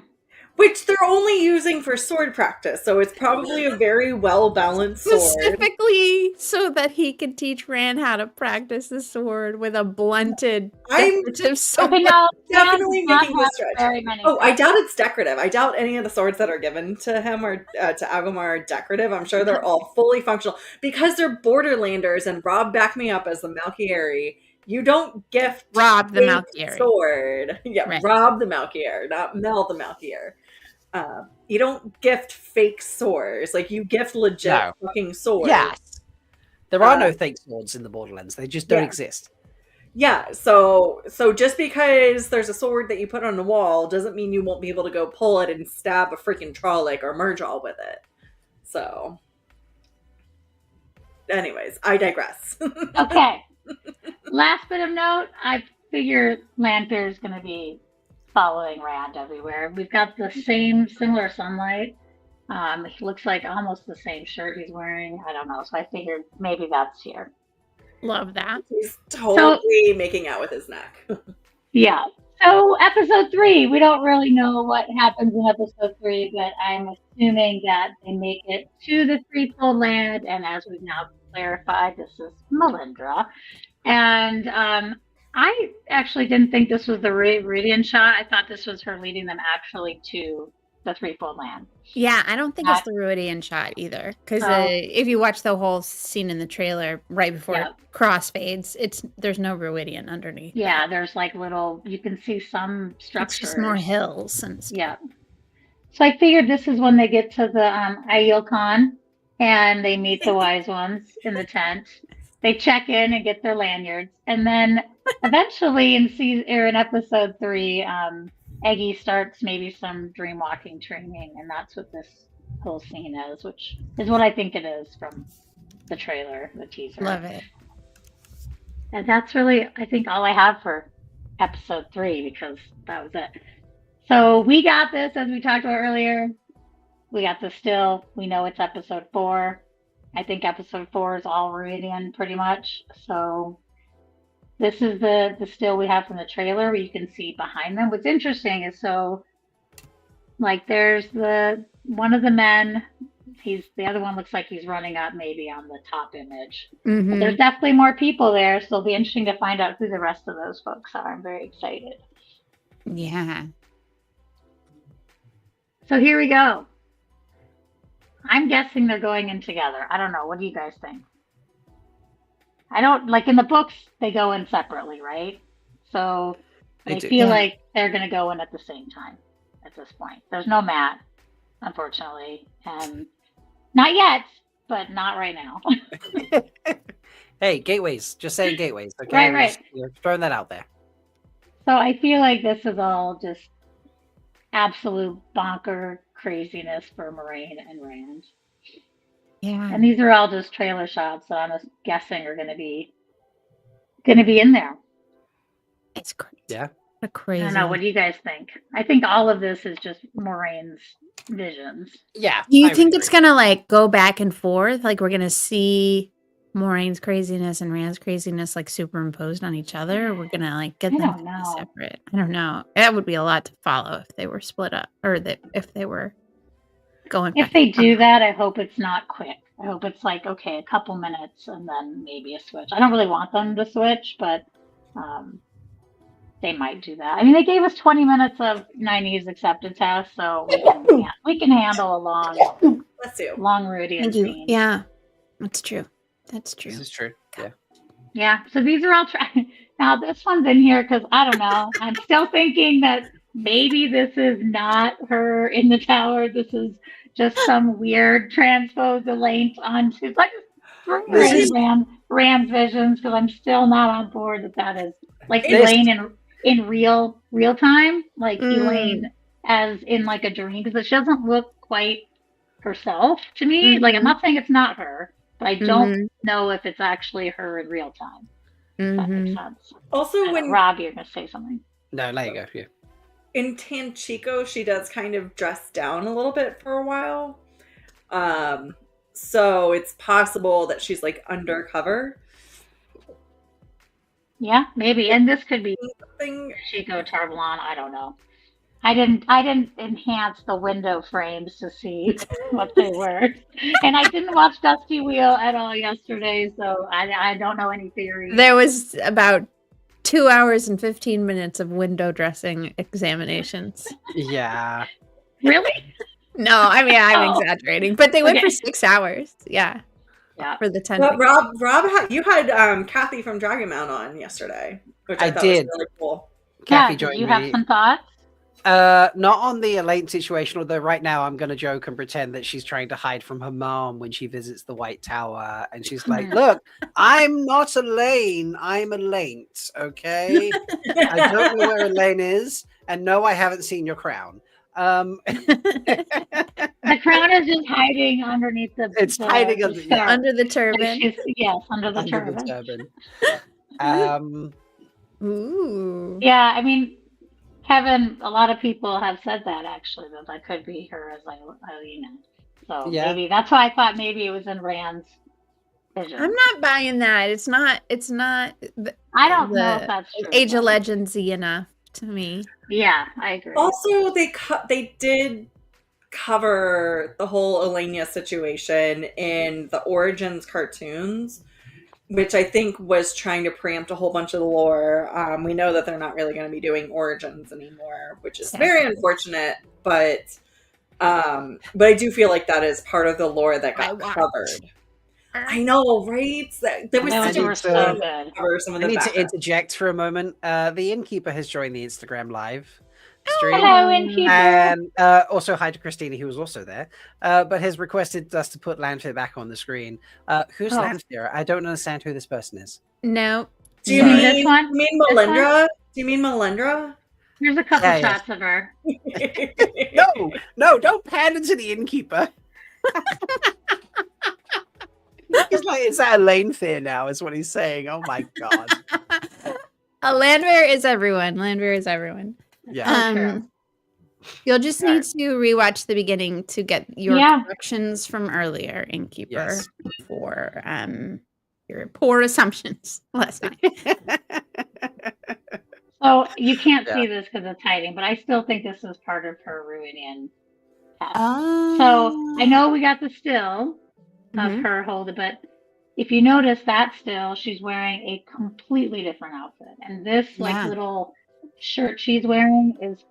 Speaker 3: Which they're only using for sword practice, so it's probably a very well-balanced sword.
Speaker 2: Specifically so that he could teach Rand how to practice the sword with a blunted, decorative sword.
Speaker 4: Okay, no,
Speaker 3: Definitely
Speaker 4: Rand
Speaker 3: making
Speaker 4: does
Speaker 3: the
Speaker 4: not
Speaker 3: stretch.
Speaker 4: have very many
Speaker 3: Oh, I
Speaker 4: swords.
Speaker 3: doubt it's decorative. I doubt any of the swords that are given to him or to Agomar are decorative. I'm sure they're all fully functional because they're Borderlanders. And Rob, back me up as the Malkier. You don't gift
Speaker 2: Rob the
Speaker 3: fake
Speaker 2: Malkier.
Speaker 3: sword. Yeah,
Speaker 2: Right.
Speaker 3: Rob the Malkier, not Mel the Malkier. You don't gift fake swords. You gift legit fucking swords.
Speaker 1: yes. There are no fake swords in the Borderlands. They just don't
Speaker 3: Yeah.
Speaker 1: exist.
Speaker 3: Yeah, so just because there's a sword that you put on the wall doesn't mean you won't be able to go pull it and stab a freaking Trollic or Murjaw with it. So, anyways, I digress.
Speaker 4: Okay. Last bit of note, I figure Lanfear is going to be following Rand everywhere. We've got the similar sunlight. He looks like almost the same shirt he's wearing. I don't know. So I figured maybe that's here.
Speaker 2: Love that.
Speaker 3: He's totally making out with his neck.
Speaker 4: Yeah. So episode 3, we don't really know what happens in episode 3, but I'm assuming that they make it to the threefold land, and as we've now clarified, this is Melindhra. And I actually didn't think this was the Viridian shot. I thought this was her leading them actually to the threefold land.
Speaker 2: Yeah, I don't think it's the Viridian shot either. Because if you watch the whole scene in the trailer right before it crossfades, there's no Viridian underneath.
Speaker 4: Yeah, there's like little, you can see some structures.
Speaker 2: It's just more hills and stuff.
Speaker 4: Yeah. So I figured this is when they get to the Aiel Khan and they meet the wise ones in the tent. They check in and get their lanyards. And then eventually in episode 3, Eggie starts maybe some dream walking training, and that's what this whole scene is, which is what I think it is from the trailer, the teaser.
Speaker 2: Love it.
Speaker 4: And that's really, I think, all I have for episode 3, because that was it. So we got this, as we talked about earlier. We got the still. We know it's episode 4. I think episode 4 is all Viridian, pretty much. So this is the still we have from the trailer, where you can see behind them. What's interesting is, so like there's one of the men, the other one looks like he's running up maybe on the top image.
Speaker 2: Mm-hmm.
Speaker 4: But there's definitely more people there, so it'll be interesting to find out who the rest of those folks are. I'm very excited.
Speaker 2: Yeah.
Speaker 4: So here we go. I'm guessing they're going in together. I don't know. What do you guys think? I don't, like in the books, they go in separately, right? So I feel like they're going to go in at the same time at this point. There's no Matt, unfortunately. And not yet, but not right now.
Speaker 1: Hey, gateways. Just saying gateways. Okay?
Speaker 4: Right.
Speaker 1: You're throwing that out there.
Speaker 4: So I feel like this is all just absolute bonker craziness for Moraine and Rand.
Speaker 2: Yeah.
Speaker 4: And these are all just trailer shots, so I'm guessing are going to be in there.
Speaker 2: It's crazy.
Speaker 1: Yeah.
Speaker 2: Crazy.
Speaker 4: I don't know. What do you guys think? I think all of this is just Moraine's visions.
Speaker 1: Yeah.
Speaker 2: Do you think it's going to like go back and forth? Like we're going to see Moraine's craziness and Rand's craziness like superimposed on each other? Or we're going to like get them to be separate? I don't know. That would be a lot to follow if they were split up, or if they were going back.
Speaker 4: If they do that, I hope it's not quick. I hope it's like, okay, a couple minutes and then maybe a switch. I don't really want them to switch, but they might do that. I mean, they gave us 20 minutes of Nynaeve's acceptance test, so we can handle a long Viridian scene.
Speaker 2: Yeah, that's true. That's true.
Speaker 1: This is true. Yeah.
Speaker 4: Yeah. So these are all now this one's in here because I don't know. I'm still thinking that maybe this is not her in the tower. This is just some weird transpose Elaine onto like Rand's visions, because I'm still not on board that is like Elaine in real time, like Elaine as in like a dream, because she doesn't look quite herself to me. Like I'm not saying it's not her, but I don't know if it's actually her in real time. If that makes sense.
Speaker 3: Also, when
Speaker 4: Rob, you're gonna say something.
Speaker 1: No, there you go. Yeah.
Speaker 3: In Tanchico, she does kind of dress down a little bit for a while. So it's possible that she's like undercover.
Speaker 4: Yeah, maybe. And this could be
Speaker 3: something.
Speaker 4: Chico Tarvalon. I don't know. I didn't enhance the window frames to see what they were. And I didn't watch Dusty Wheel at all yesterday, so I don't know any theories.
Speaker 2: There was about 2 hours and 15 minutes of window dressing examinations.
Speaker 1: Yeah.
Speaker 4: Really?
Speaker 2: No, I mean, I'm exaggerating, but they went for 6 hours. Yeah. For the 10.
Speaker 3: But Rob, you had Kathy from Dragon Mount on yesterday, which I thought
Speaker 1: did.
Speaker 3: was really cool.
Speaker 1: Kathy
Speaker 4: Did
Speaker 1: joined
Speaker 4: you
Speaker 1: me.
Speaker 4: have some thoughts?
Speaker 1: Not on the Elaine situation, although right now I'm going to joke and pretend that she's trying to hide from her mom when she visits the White Tower. And she's like, look, I'm not Elaine. I'm Elaine, okay? I don't know where Elaine is. And no, I haven't seen your crown.
Speaker 4: The crown is just hiding underneath
Speaker 1: It's hiding
Speaker 2: under the turban.
Speaker 4: Yes, under the turban.
Speaker 2: Ooh.
Speaker 4: Yeah, I mean, Kevin, a lot of people have said that actually, that could be her as Alina. So maybe that's why I thought maybe it was in Rand's vision.
Speaker 2: I'm not buying that. It's not.
Speaker 4: I don't know if that's true.
Speaker 2: Age of Legends-y enough to me.
Speaker 4: Yeah, I agree.
Speaker 3: Also, they did cover the whole Elenia situation in the Origins cartoons, which I think was trying to preempt a whole bunch of the lore. We know that they're not really going to be doing Origins anymore, which is very unfortunate. But I do feel like that is part of the lore that got covered. I know, right? There was such a
Speaker 4: so good.
Speaker 3: cover some of the
Speaker 1: I need to
Speaker 3: background.
Speaker 1: interject for a moment. The innkeeper has joined the Instagram live stream.
Speaker 4: Hello, innkeeper.
Speaker 1: And also hi to Christina, who was also there, but has requested us to put Lanfear back on the screen. Who's Lanfear? I don't understand who this person is.
Speaker 2: No.
Speaker 3: Do you mean this one? Do you mean Melindhra? Do you mean Melindhra?
Speaker 4: There's a couple shots of her.
Speaker 1: No, don't pander to the innkeeper. He's like, is that a Lanfear now? Is what he's saying. Oh my god.
Speaker 2: Landwehr is everyone. Landwehr is everyone.
Speaker 1: Yeah.
Speaker 2: You'll just need to rewatch the beginning to get your corrections from earlier, innkeeper, for your poor assumptions last night.
Speaker 4: So you can't see this because it's hiding, but I still think this is part of her Ruinian test. So I know we got the still of her holding, but if you notice that still, she's wearing a completely different outfit. And this little shirt she's wearing is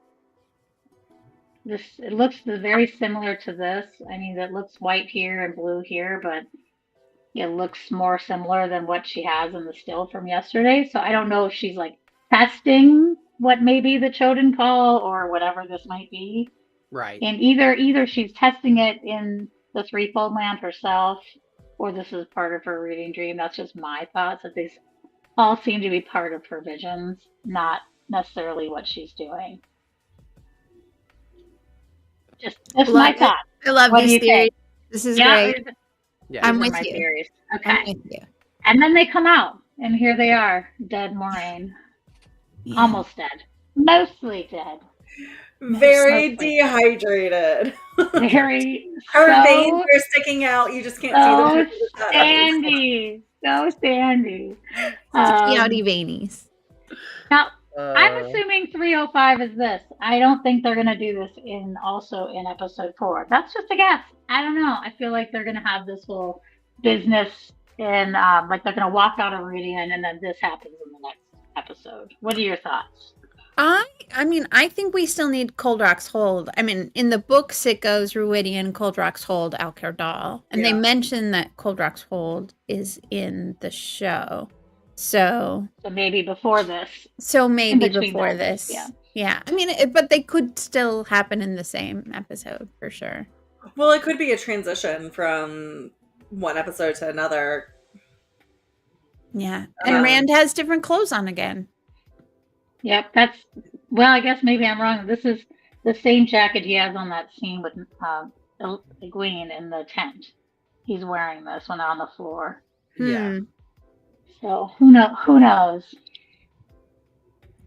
Speaker 4: this, it looks very similar to this. I mean, it looks white here and blue here, but it looks more similar than what she has in the still from yesterday. So I don't know if she's like testing what may be the Choden call or whatever this might be.
Speaker 1: Right.
Speaker 4: And either she's testing it in the threefold land herself, or this is part of her reading dream. That's just my thoughts, that these all seem to be part of her visions, not necessarily what she's doing. Just my thought.
Speaker 2: I love these theories. This is great.
Speaker 4: Yeah,
Speaker 2: I'm with you.
Speaker 4: Theories. Okay.
Speaker 2: I'm with you.
Speaker 4: And then they come out, and here they are, dead Moraine. Yeah. Almost dead. Mostly dead.
Speaker 3: Very dehydrated. Her veins are sticking out. You just can't see them.
Speaker 4: So sandy.
Speaker 2: Outy veinies.
Speaker 4: Now, I'm assuming 305 is this. I don't think they're going to do this in episode 4. That's just a guess. I don't know. I feel like they're going to have this whole business in, like they're going to walk out of Ruinian and then this happens in the next episode. What are your thoughts?
Speaker 2: I mean, I think we still need Cold Rock's Hold. I mean, in the books, it goes Ruinian, Cold Rock's Hold, Alcair Dal. And they mention that Cold Rock's Hold is in the show. So
Speaker 4: maybe before this.
Speaker 2: So maybe before this. Yeah. I mean, but they could still happen in the same episode, for sure.
Speaker 3: Well, it could be a transition from one episode to another.
Speaker 2: Yeah. And Rand has different clothes on again.
Speaker 4: Yep, I guess maybe I'm wrong. This is the same jacket he has on that scene with Egwene in the tent. He's wearing this one on the floor.
Speaker 1: Yeah.
Speaker 4: So who knows?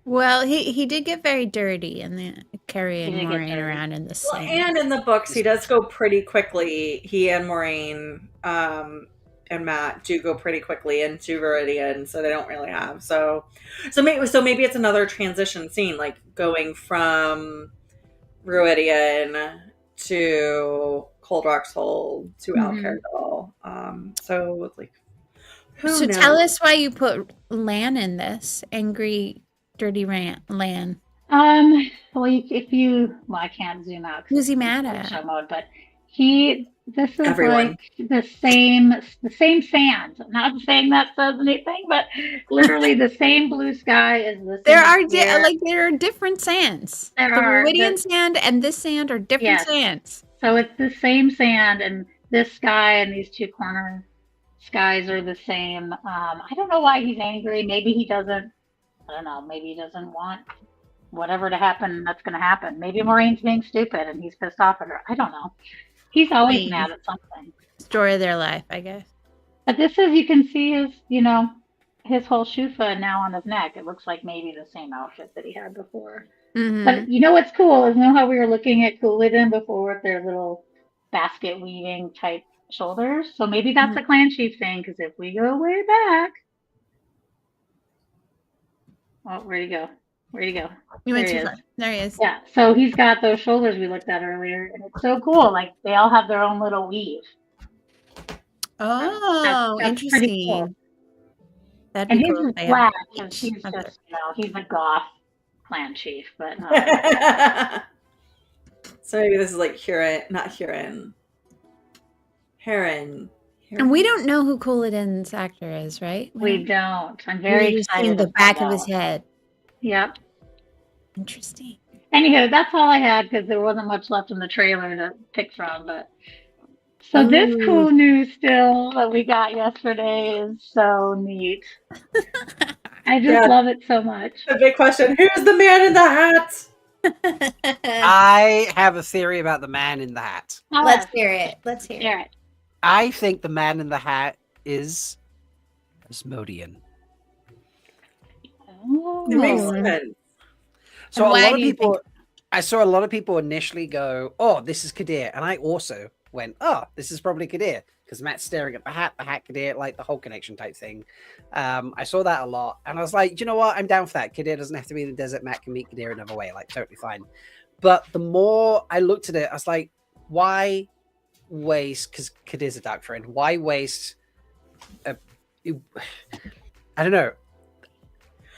Speaker 2: Well, he did get very dirty and then carrying Moraine around in the sand.
Speaker 3: Well, and in the books, he does go pretty quickly. He and Moraine and Matt do go pretty quickly into Viridian, so they don't really have. So maybe it's another transition scene, like going from Viridian to Cold Rock's Hold to Alcair Dal. So it's like, who knows?
Speaker 2: Tell us why you put Lan in this angry, dirty Lan.
Speaker 4: Well, I can't zoom out.
Speaker 2: Who's he mad at?
Speaker 4: Show mode, but this is
Speaker 3: everyone.
Speaker 4: Like the same sand. Not saying that says anything, but literally the same blue sky as the.
Speaker 2: There are different sands. The Viridian sand and this sand are different sands.
Speaker 4: So it's the same sand, and this sky and these two corner skies are the same. I don't know why he's angry. Maybe he doesn't. I don't know. Maybe he doesn't want whatever to happen. That's going to happen. Maybe Maureen's being stupid and he's pissed off at her. I don't know. He's always mad at something.
Speaker 2: Story of their life, I guess.
Speaker 4: But this is, you can see his whole shufa now on his neck. It looks like maybe the same outfit that he had before.
Speaker 2: Mm-hmm.
Speaker 4: But you know what's cool is how we were looking at Coolidge before with their little basket weaving type shoulders. So maybe that's a clan chief thing, because if we go way back. Oh, where'd he go? Where'd he go?
Speaker 2: You went
Speaker 4: There he
Speaker 2: too
Speaker 4: is.
Speaker 2: far. There he is.
Speaker 4: Yeah, so he's got those shoulders we looked at earlier, and it's so cool. Like they all have their own little weave.
Speaker 2: Oh,
Speaker 4: That's pretty cool.
Speaker 2: interesting. That'd
Speaker 4: And
Speaker 2: be
Speaker 4: he's
Speaker 2: cool.
Speaker 4: just
Speaker 2: if they
Speaker 4: black
Speaker 2: had
Speaker 4: because
Speaker 2: each
Speaker 4: he's
Speaker 2: of their-
Speaker 4: just, he's a goth clan chief. But
Speaker 3: So maybe this is like not Heron.
Speaker 2: And we don't know who Couladin's actor is, right?
Speaker 4: we don't. I'm very
Speaker 2: We've just
Speaker 4: excited.
Speaker 2: seen the
Speaker 4: to
Speaker 2: back
Speaker 4: find
Speaker 2: of his
Speaker 4: out.
Speaker 2: head.
Speaker 4: Yep.
Speaker 2: Interesting.
Speaker 4: Anywho, that's all I had because there wasn't much left in the trailer to pick from. But so this
Speaker 2: Ooh.
Speaker 4: cool news still that we got yesterday is so neat. I just love it so much.
Speaker 3: The big question: who's the man in the hat?
Speaker 1: I have a theory about the man in the hat.
Speaker 2: Let's hear it. Let's hear
Speaker 4: hear
Speaker 2: it.
Speaker 4: it.
Speaker 1: I think the man in the hat is Asmodean.
Speaker 3: It makes
Speaker 2: Oh.
Speaker 3: sense.
Speaker 1: So
Speaker 2: And
Speaker 1: a
Speaker 2: why
Speaker 1: lot of
Speaker 2: do you
Speaker 1: people,
Speaker 2: think-
Speaker 1: I saw a lot of people initially go, "Oh, this is Kadir," and I also went, "Oh, this is probably Kadir," because Matt's staring at the hat Kadir, like the whole connection type thing. I saw that a lot, and I was like, "Do you know what? I'm down for that. Kadir doesn't have to be in the desert. Matt can meet Kadir another way, like totally fine." But the more I looked at it, I was like, "Why waste?" Because Kadir's a dark friend. Why waste? I don't know.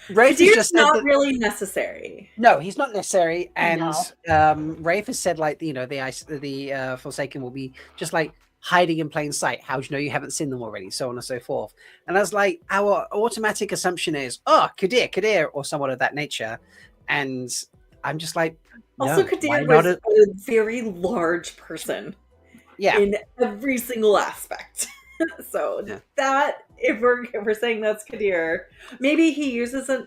Speaker 1: Rafe has
Speaker 3: Kadir's
Speaker 1: just said
Speaker 3: not
Speaker 1: that-
Speaker 3: really necessary.
Speaker 1: No, he's not necessary. And
Speaker 4: No.
Speaker 1: Rafe has said, like, the Forsaken will be just like hiding in plain sight. How do you know you haven't seen them already? So on and so forth. And I was like, our automatic assumption is, oh, Kadir, or someone of that nature. And I'm just like, no,
Speaker 3: Also,
Speaker 1: why
Speaker 3: Kadir
Speaker 1: not
Speaker 3: was a very large person
Speaker 1: yeah.
Speaker 3: in every single aspect. So
Speaker 1: Yeah.
Speaker 3: that if we're saying that's Kadir, maybe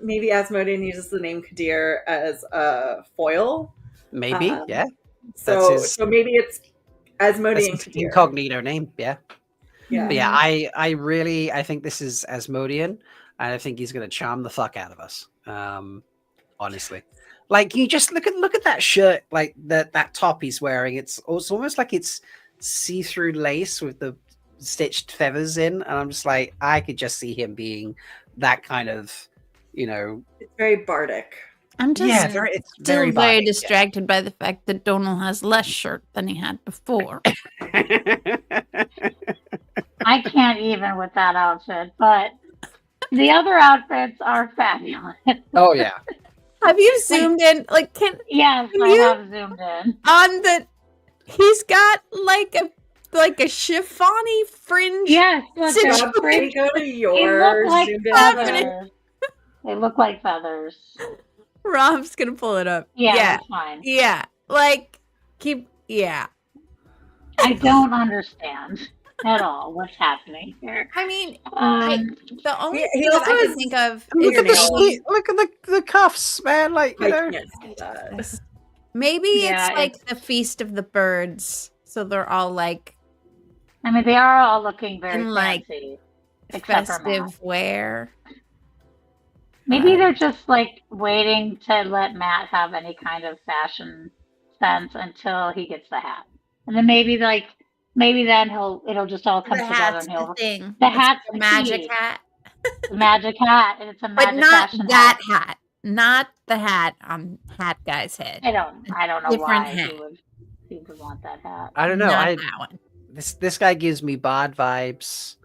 Speaker 3: maybe Asmodean uses the name Kadir as a foil.
Speaker 1: Maybe, yeah.
Speaker 3: So
Speaker 1: his-
Speaker 3: so maybe it's
Speaker 1: That's
Speaker 3: Asmodean
Speaker 1: his
Speaker 3: Kadir.
Speaker 1: incognito name, yeah.
Speaker 3: Yeah.
Speaker 1: But yeah, I think this is Asmodean, and I think he's gonna charm the fuck out of us. Honestly. Like, you just look at that shirt, like that top he's wearing. It's almost like it's see-through lace with the stitched feathers in, and I'm just like, I could just see him being that kind of,
Speaker 3: It's very bardic.
Speaker 2: I'm just
Speaker 1: it's
Speaker 2: still
Speaker 1: very
Speaker 2: very
Speaker 1: body,
Speaker 2: distracted by the fact that Donal has less shirt than he had before.
Speaker 4: I can't even with that outfit, but the other outfits are fabulous.
Speaker 1: Oh yeah.
Speaker 2: Have you zoomed in? Like,
Speaker 4: Yes, I
Speaker 2: You-
Speaker 4: have zoomed in.
Speaker 2: on the? He's got like a chiffony fringe.
Speaker 4: Yes, look,
Speaker 2: Sit-
Speaker 4: they're
Speaker 3: God,
Speaker 4: pretty.
Speaker 3: go to
Speaker 4: They
Speaker 3: yours.
Speaker 4: look like
Speaker 3: zoomed in.
Speaker 4: feathers. They look like feathers.
Speaker 2: Rob's gonna pull it up.
Speaker 4: Yeah,
Speaker 2: Yeah.
Speaker 4: that's fine.
Speaker 2: Yeah. Like, yeah.
Speaker 4: I don't understand at all what's happening here.
Speaker 2: I mean,
Speaker 4: Um,
Speaker 2: the only
Speaker 3: He
Speaker 2: thing that
Speaker 3: also
Speaker 2: I can
Speaker 3: has-
Speaker 2: think of
Speaker 1: Look
Speaker 2: is
Speaker 1: at the
Speaker 2: maybe,
Speaker 1: sleeve, look at the cuffs, man. Like,
Speaker 3: I can't see that.
Speaker 2: maybe
Speaker 4: Yeah,
Speaker 2: it's like the Feast of the Birds. So they're all like
Speaker 4: I mean, they are all looking very
Speaker 2: in, like,
Speaker 4: fancy, except for Matt.
Speaker 2: festive wear.
Speaker 4: Maybe they're just like waiting to let Matt have any kind of fashion sense until he gets the hat, and then maybe then it'll just all come
Speaker 2: The
Speaker 4: together
Speaker 2: hat's
Speaker 4: and he'll
Speaker 2: the thing.
Speaker 4: the
Speaker 2: It's
Speaker 4: hat's
Speaker 2: the
Speaker 4: the
Speaker 2: magic
Speaker 4: key.
Speaker 2: hat.
Speaker 4: the magic hat, and it's a magic
Speaker 2: But not
Speaker 4: fashion
Speaker 2: that
Speaker 4: hat.
Speaker 2: hat. Not the hat on Hat Guy's head.
Speaker 4: I don't know
Speaker 2: Different
Speaker 4: why
Speaker 2: hat.
Speaker 4: he would want that hat.
Speaker 1: I don't know.
Speaker 2: Not that one.
Speaker 1: This guy gives me bad vibes,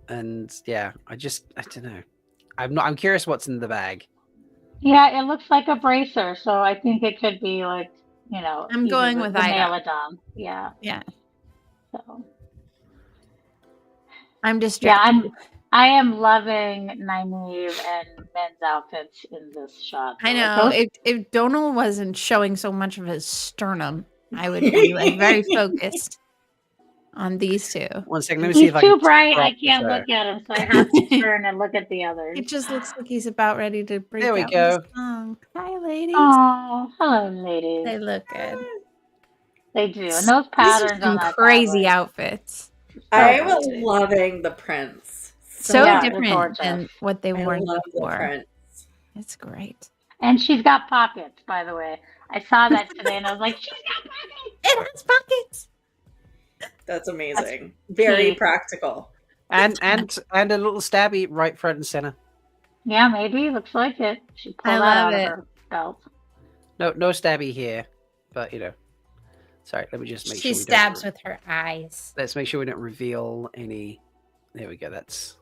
Speaker 1: and yeah, I don't know. I'm curious what's in the bag.
Speaker 4: Yeah, it looks like a bracer, so I think it could be like,
Speaker 2: I'm
Speaker 4: either
Speaker 2: going
Speaker 4: the
Speaker 2: with Ida.
Speaker 4: Melindhra. Yeah.
Speaker 2: Yeah.
Speaker 4: So
Speaker 2: I'm
Speaker 4: yeah,
Speaker 2: distracted.
Speaker 4: I am loving Nynaeve and Men's outfits in this shot.
Speaker 2: I
Speaker 4: though.
Speaker 2: know.
Speaker 4: Those-
Speaker 2: If Donal wasn't showing so much of his sternum, I would be like very focused on these two.
Speaker 1: One second, let me see
Speaker 4: He's
Speaker 1: if I
Speaker 4: too
Speaker 1: can
Speaker 4: bright.
Speaker 1: crop
Speaker 4: I can't
Speaker 1: this out.
Speaker 4: look at him, so I have to turn and look at the others.
Speaker 2: It just looks like he's about ready to break
Speaker 1: There we
Speaker 2: out
Speaker 1: go.
Speaker 2: with a song. Hi, ladies.
Speaker 4: Oh, hello, ladies.
Speaker 2: They look good.
Speaker 4: They do, and those
Speaker 2: These are
Speaker 4: patterns
Speaker 2: some
Speaker 4: on that
Speaker 2: crazy
Speaker 4: fabric.
Speaker 2: outfits.
Speaker 3: I'm
Speaker 2: gorgeous.
Speaker 3: loving the prints.
Speaker 2: So
Speaker 4: Yeah, they're
Speaker 2: different
Speaker 4: gorgeous.
Speaker 2: than what they
Speaker 3: I
Speaker 2: wore
Speaker 3: love the
Speaker 2: before.
Speaker 3: prints.
Speaker 2: It's great.
Speaker 4: And she's got pockets, by the way. I saw that today, and I was like, she's got pockets.
Speaker 2: It has pockets.
Speaker 3: That's amazing. Very
Speaker 4: key.
Speaker 3: practical.
Speaker 1: And a little stabby right front and center.
Speaker 4: Yeah, maybe. Looks like it. She pulled
Speaker 2: I
Speaker 4: that
Speaker 2: love
Speaker 4: out of
Speaker 2: it.
Speaker 4: her belt.
Speaker 1: No stabby here, but sorry. Let me just make
Speaker 2: She
Speaker 1: sure we
Speaker 2: stabs
Speaker 1: don't.
Speaker 2: with her eyes.
Speaker 1: Let's make sure we don't reveal any. There we go. That's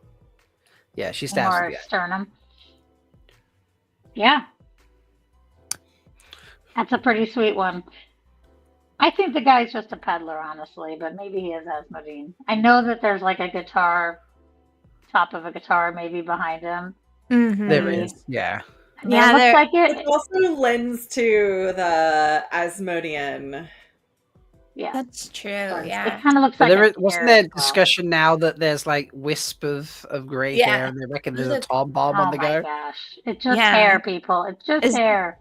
Speaker 1: she stabs
Speaker 4: Or
Speaker 1: with the eye.
Speaker 4: sternum. Yeah. That's a pretty sweet one. I think the guy's just a peddler, honestly, but maybe he is Asmodine. I know that there's like a guitar, top of a guitar maybe behind him.
Speaker 2: Mm-hmm.
Speaker 1: There is. Yeah.
Speaker 4: Yeah, it looks like
Speaker 3: It
Speaker 4: it.
Speaker 3: also lends to the Asmodean.
Speaker 4: Yeah,
Speaker 2: That's true.
Speaker 4: it
Speaker 2: Yeah.
Speaker 4: kind of looks
Speaker 1: But
Speaker 4: like
Speaker 1: wasn't
Speaker 4: hair
Speaker 1: there
Speaker 4: as well.
Speaker 1: discussion now that there's like wisp of grey
Speaker 2: Yeah.
Speaker 1: hair, and they reckon there's a
Speaker 2: Look-
Speaker 1: Tom bomb on
Speaker 4: Oh
Speaker 1: the
Speaker 4: my
Speaker 1: go?
Speaker 4: gosh. It's just
Speaker 2: Yeah.
Speaker 4: hair, people. It's just
Speaker 2: Is-
Speaker 4: hair.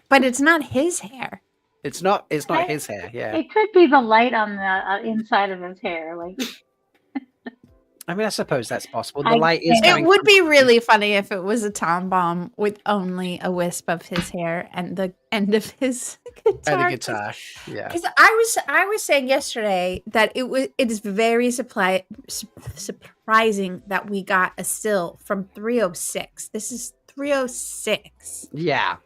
Speaker 2: But it's not his hair.
Speaker 1: It's not
Speaker 4: I-
Speaker 1: his hair. Yeah.
Speaker 4: It could be the light on the inside of his hair. Like,
Speaker 1: I mean, I suppose that's possible. The
Speaker 4: I
Speaker 1: light is
Speaker 4: think-
Speaker 1: coming
Speaker 2: It would
Speaker 1: from-
Speaker 2: be really funny if it was a Tom Bomb with only a wisp of his hair and the end of his guitar.
Speaker 1: and the guitar. Yeah.
Speaker 2: Because I was saying yesterday that it is very surprising that we got a still from 306. This is 306.
Speaker 1: Yeah.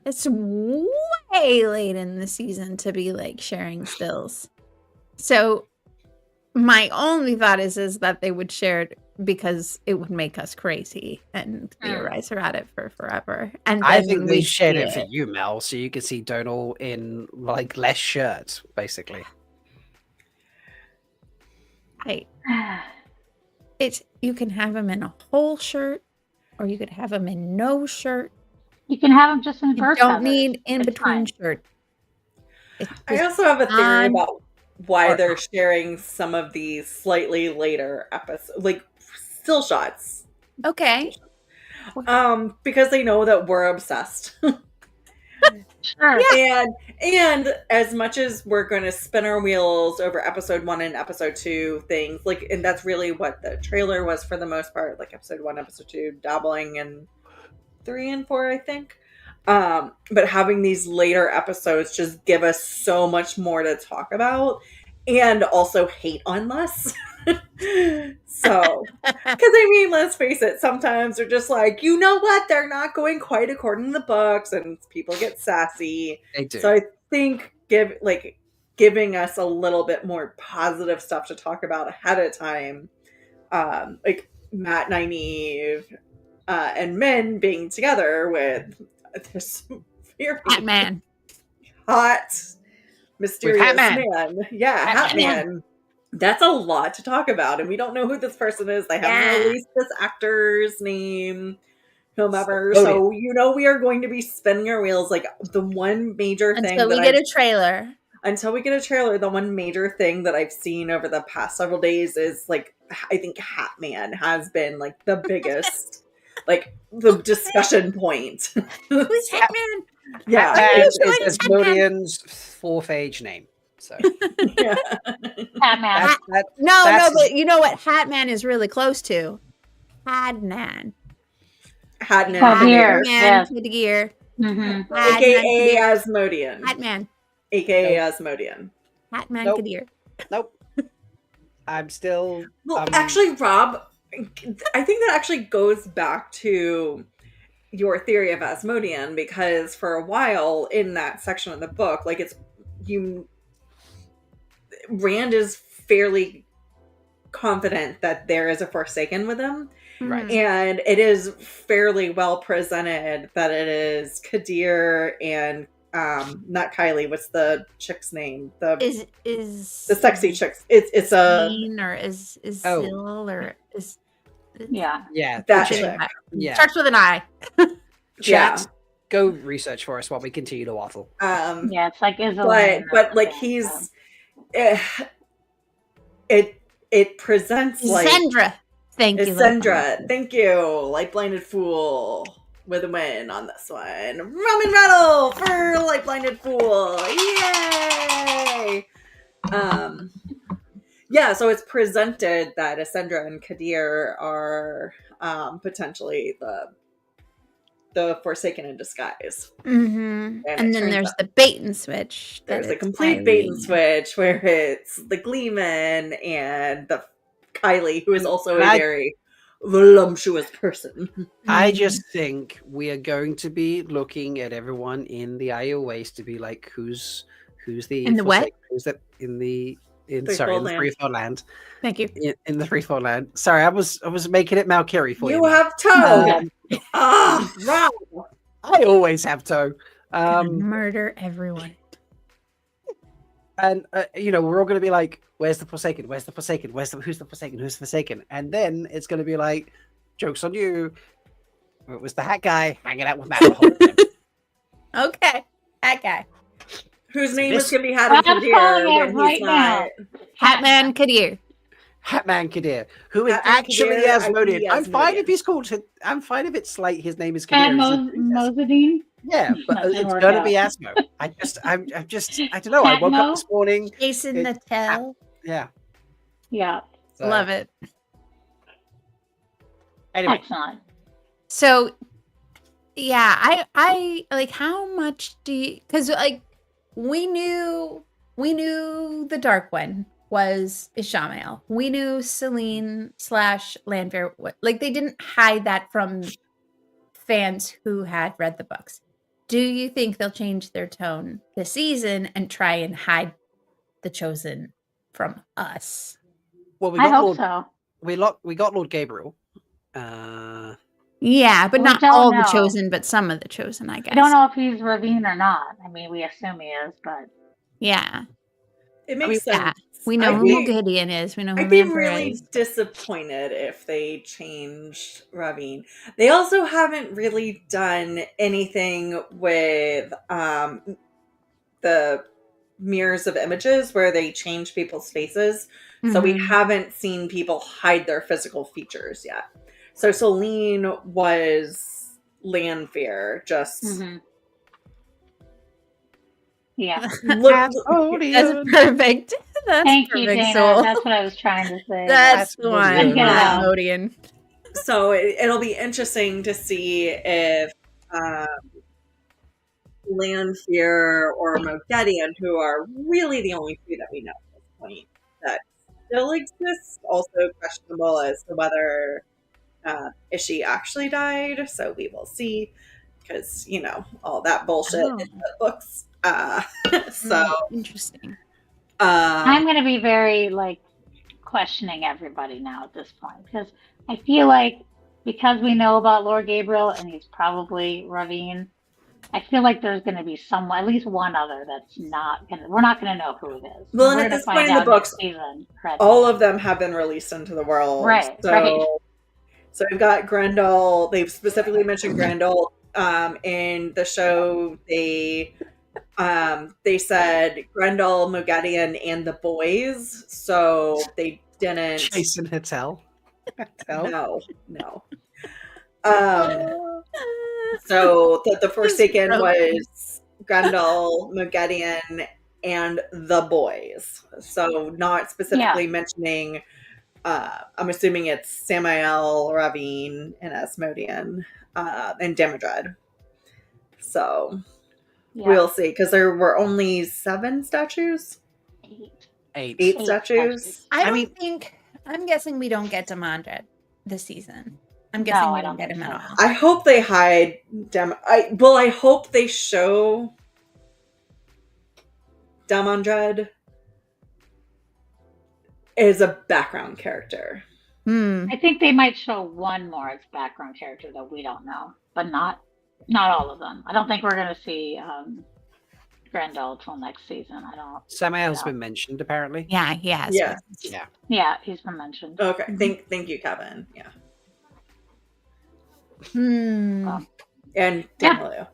Speaker 2: It's way late in the season to be like sharing stills. So my only thought is that they would share it because it would make us crazy and theorize about it for forever. And
Speaker 1: I
Speaker 2: then
Speaker 1: think they
Speaker 2: we'd
Speaker 1: shared
Speaker 2: see
Speaker 1: it for you, Mel, so you could see Donal in like less shirts, basically.
Speaker 2: You can have him in a whole shirt, or you could have him in no shirt.
Speaker 4: you can have him just in
Speaker 2: You
Speaker 4: bird
Speaker 2: don't
Speaker 4: feathers.
Speaker 2: need in
Speaker 4: It's
Speaker 2: between
Speaker 4: fine.
Speaker 2: shirt. It's
Speaker 3: I
Speaker 2: just
Speaker 3: also have a theory
Speaker 2: on-
Speaker 3: about why
Speaker 2: or
Speaker 3: they're
Speaker 2: off.
Speaker 3: sharing some of these slightly later episodes, like still shots.
Speaker 2: Okay.
Speaker 3: Because they know that we're obsessed.
Speaker 4: Sure.
Speaker 3: And as much as we're going to spin our wheels over episode 1 and episode 2 things, like, and that's really what the trailer was for the most part, like episode 1, episode 2, dabbling in 3 and 4, I think. But having these later episodes just give us so much more to talk about and also hate on less. So, because I mean, let's face it, sometimes they're just like, you know what, they're not going quite according to the books, and people get sassy.
Speaker 1: They do.
Speaker 3: So I think giving us a little bit more positive stuff to talk about ahead of time, like Matt and Nynaeve, and Min being together with this very
Speaker 2: Batman.
Speaker 3: hot, mysterious
Speaker 1: Hatman.
Speaker 3: man. Yeah, Hatman. That's a lot to talk about, and we don't know who this person is. They haven't released this actor's name, whomever. So we are going to be spinning our wheels. Like the one major thing
Speaker 2: Until we get a trailer.
Speaker 3: until we get a trailer, the one major thing that I've seen over the past several days is like I think Hatman has been like the biggest, like the discussion point.
Speaker 2: Who's Hatman?
Speaker 3: Yeah,
Speaker 1: Hatman
Speaker 2: Who's
Speaker 1: is Asmodean's fourth age name. So
Speaker 3: yeah.
Speaker 4: Batman.
Speaker 2: No,
Speaker 1: That's-
Speaker 2: but you know what Hatman is really close to? Hadnan.
Speaker 3: Hatman,
Speaker 4: Kadir.
Speaker 2: Hatman
Speaker 4: Yes.
Speaker 2: Kadir.
Speaker 4: Mm-hmm.
Speaker 3: aka
Speaker 2: Kadir.
Speaker 3: Asmodean,
Speaker 2: Hatman.
Speaker 3: aka Asmodean.
Speaker 2: Hatman
Speaker 1: Nope.
Speaker 2: Kadir.
Speaker 1: nope. I'm still.
Speaker 3: Well, actually, Rob, I think that actually goes back to your theory of Asmodean, because for a while in that section of the book, like Rand is fairly confident that there is a Forsaken with him.
Speaker 1: Right.
Speaker 3: And it is fairly well presented that it is Kadir and not Kylie. What's the chick's name?
Speaker 2: Is
Speaker 3: The sexy chicks. It's a
Speaker 2: Zine or is
Speaker 1: Oh.
Speaker 2: Zil or is
Speaker 4: Yeah.
Speaker 1: Yeah.
Speaker 3: that
Speaker 2: Chick.
Speaker 3: chick.
Speaker 1: Yeah.
Speaker 2: starts with an I.
Speaker 1: Chat. Go research for us while we continue to waffle.
Speaker 4: Yeah, it's like Isabella.
Speaker 3: But like he's it presents like
Speaker 2: Sandra. Thank you.
Speaker 3: Sandra. Thank you. Light Blinded Fool with a win on this one. Rum and Rattle for Light Blinded Fool. Yay! Yeah, so it's presented that Ascendra and Kadir are potentially the Forsaken in disguise.
Speaker 2: Mm-hmm.
Speaker 3: it
Speaker 2: And then
Speaker 3: turns
Speaker 2: there's
Speaker 3: out
Speaker 2: the bait and switch. that
Speaker 3: There's a
Speaker 2: it's
Speaker 3: complete bait and
Speaker 2: Kylie.
Speaker 3: switch where it's the Gleeman and the Kylie, who is also a
Speaker 1: I-
Speaker 3: very voluptuous person.
Speaker 1: I just think we are going to be looking at everyone in the Isle Waste to be like, who's the
Speaker 2: In the what?
Speaker 1: Forsaken? Who's that in the in the
Speaker 3: Freefold land.
Speaker 1: Freefold land?
Speaker 2: Thank you.
Speaker 1: In the Freefold land. Sorry, I was making it Malkier for you.
Speaker 3: You
Speaker 1: Mal.
Speaker 3: have toe.
Speaker 1: Um,
Speaker 3: Wow.
Speaker 1: I always have toe.
Speaker 2: Murder everyone.
Speaker 1: And we're all going to be like, where's the Forsaken? Where's the Forsaken? Who's the Forsaken? Who's the Forsaken? And then it's going to be like, joke's on you. It was the hat guy hanging out with Matt the whole time.
Speaker 2: Okay, that guy.
Speaker 3: Whose name is
Speaker 1: This-
Speaker 3: going to be Hattie
Speaker 4: I'm
Speaker 3: Kadir
Speaker 4: calling it
Speaker 3: when
Speaker 4: right
Speaker 3: he's not.
Speaker 2: Hatman Kadir.
Speaker 1: Hatman Kadir, who is
Speaker 3: Hatman
Speaker 1: actually
Speaker 3: Kadir,
Speaker 1: Asmodean.
Speaker 3: i.e.
Speaker 1: I'm fine
Speaker 3: Asmodean.
Speaker 1: if he's called. I'm fine if it's like his name is Kadir.
Speaker 4: And
Speaker 1: he's a princess.
Speaker 4: Mosadine.
Speaker 1: Yeah, but
Speaker 4: That didn't
Speaker 1: it's
Speaker 4: work
Speaker 1: gonna
Speaker 4: out.
Speaker 1: be Asmo. I don't know. I woke
Speaker 4: Atmo?
Speaker 1: up this morning.
Speaker 2: Jason
Speaker 1: It-
Speaker 2: the Tell.
Speaker 1: Yeah.
Speaker 4: Yeah,
Speaker 1: So,
Speaker 2: Love it.
Speaker 1: Anyway,
Speaker 4: excellent.
Speaker 2: So, yeah, I like how much do you? Because like we knew the Dark One was Ishamael. We knew Celine / Landfair. Like they didn't hide that from fans who had read the books. Do you think they'll change their tone this season and try and hide the Chosen from us?
Speaker 1: well, we
Speaker 4: I
Speaker 1: got
Speaker 4: hope
Speaker 1: Lord.
Speaker 4: so.
Speaker 1: We got Lord Gabriel.
Speaker 2: Yeah, but
Speaker 4: We
Speaker 2: not
Speaker 4: don't
Speaker 2: all the
Speaker 4: know.
Speaker 2: Chosen, but some of the Chosen, I guess.
Speaker 4: I don't know if he's Ravine or not. I mean, we assume he is, but
Speaker 2: Yeah,
Speaker 3: It makes
Speaker 2: yeah.
Speaker 3: sense.
Speaker 2: we know
Speaker 3: I'd
Speaker 2: who
Speaker 3: be-
Speaker 2: Gideon is. We know who
Speaker 3: I'd be
Speaker 2: Manfred
Speaker 3: really
Speaker 2: is.
Speaker 3: disappointed if they changed Ravine. They also haven't really done anything with the mirrors of images where they change people's faces. So we
Speaker 2: Mhm.
Speaker 3: haven't seen people hide their physical features yet. So Celine was Landfair, just
Speaker 4: mhm. yeah.
Speaker 3: look.
Speaker 2: That's perfect. That's
Speaker 4: Thank you,
Speaker 2: perfect,
Speaker 4: Dana.
Speaker 2: Soul.
Speaker 4: That's what I was trying to say.
Speaker 2: That's the
Speaker 1: Asmodean.
Speaker 2: one.
Speaker 4: Yeah.
Speaker 2: Asmodean.
Speaker 3: So it'll be interesting to see if Landfair or Mogedion, who are really the only two that we know at this point that still exist, also questionable as to whether Ishi actually died. So we will see, because all that bullshit
Speaker 2: Oh.
Speaker 3: in the books. So
Speaker 2: Interesting.
Speaker 4: I'm going to be very questioning everybody now at this point, because I feel like because we know about Lord Gabriel and he's probably Ravine, I feel like there's going to be at least one other that's not going to, we're not going to know who it is.
Speaker 3: Well, and
Speaker 4: We're
Speaker 3: at
Speaker 4: gonna
Speaker 3: this point in the
Speaker 4: out
Speaker 3: books,
Speaker 4: next season.
Speaker 3: all of them have been released into the world.
Speaker 4: Right,
Speaker 3: So,
Speaker 4: right.
Speaker 3: so we've got Grendel. They've specifically mentioned Grendel in the show. They said Grendel, Mogedion, and the boys. So they didn't.
Speaker 1: Jason Hattel.
Speaker 3: No. So the Forsaken was Grendel, Mogedion, and the boys. So not specifically mentioning. I'm assuming it's Samael, Ravine, and Asmodean, and Demodred. So we'll see, because there were only 7 statues.
Speaker 1: 8.
Speaker 3: 8 statues.
Speaker 2: I'm guessing we don't get Demandred this season. I'm guessing we don't get him at all.
Speaker 3: I hope they hide I hope they show Demandred as a background character.
Speaker 4: I think they might show one more as background character that we don't know, but not all of them. I don't think we're going to see Grendel till next season. I don't.
Speaker 1: Samael's been mentioned apparently.
Speaker 2: Yeah, he has.
Speaker 3: Yeah.
Speaker 4: Yeah, he's been mentioned.
Speaker 3: Okay. Thank you, Kevin. Yeah. And Daniel.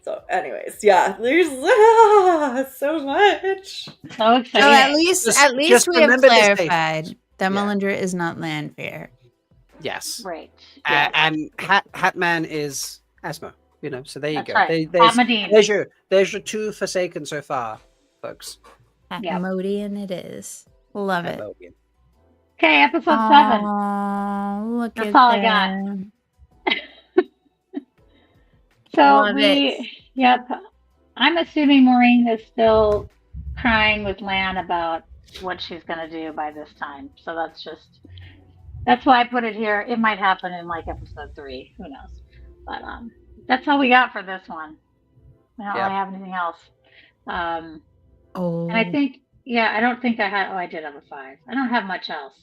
Speaker 3: So, anyways, yeah, there's so much.
Speaker 4: So exciting.
Speaker 2: So at least
Speaker 1: Just
Speaker 2: we have
Speaker 1: remember this day.
Speaker 2: clarified that Melindhra is not Landfair.
Speaker 1: Yes.
Speaker 4: Right.
Speaker 1: And Hatman is Asmo. So there you
Speaker 4: That's
Speaker 1: go.
Speaker 4: right.
Speaker 1: There's your 2 Forsaken so far, folks.
Speaker 2: Asmodean it is. Love it.
Speaker 1: Asmodean.
Speaker 4: Okay, episode 7.
Speaker 2: Oh, look
Speaker 4: That's
Speaker 2: at
Speaker 4: all I
Speaker 2: that.
Speaker 4: So
Speaker 2: Love it.
Speaker 4: Yep. I'm assuming Maureen is still crying with Lan about what she's going to do by this time. So that's just That's why I put it here. It might happen in like episode 3. Who knows? But that's all we got for this one. I don't really have anything else. And I think, I don't think I had. Oh, I did have a 5. I don't have much else.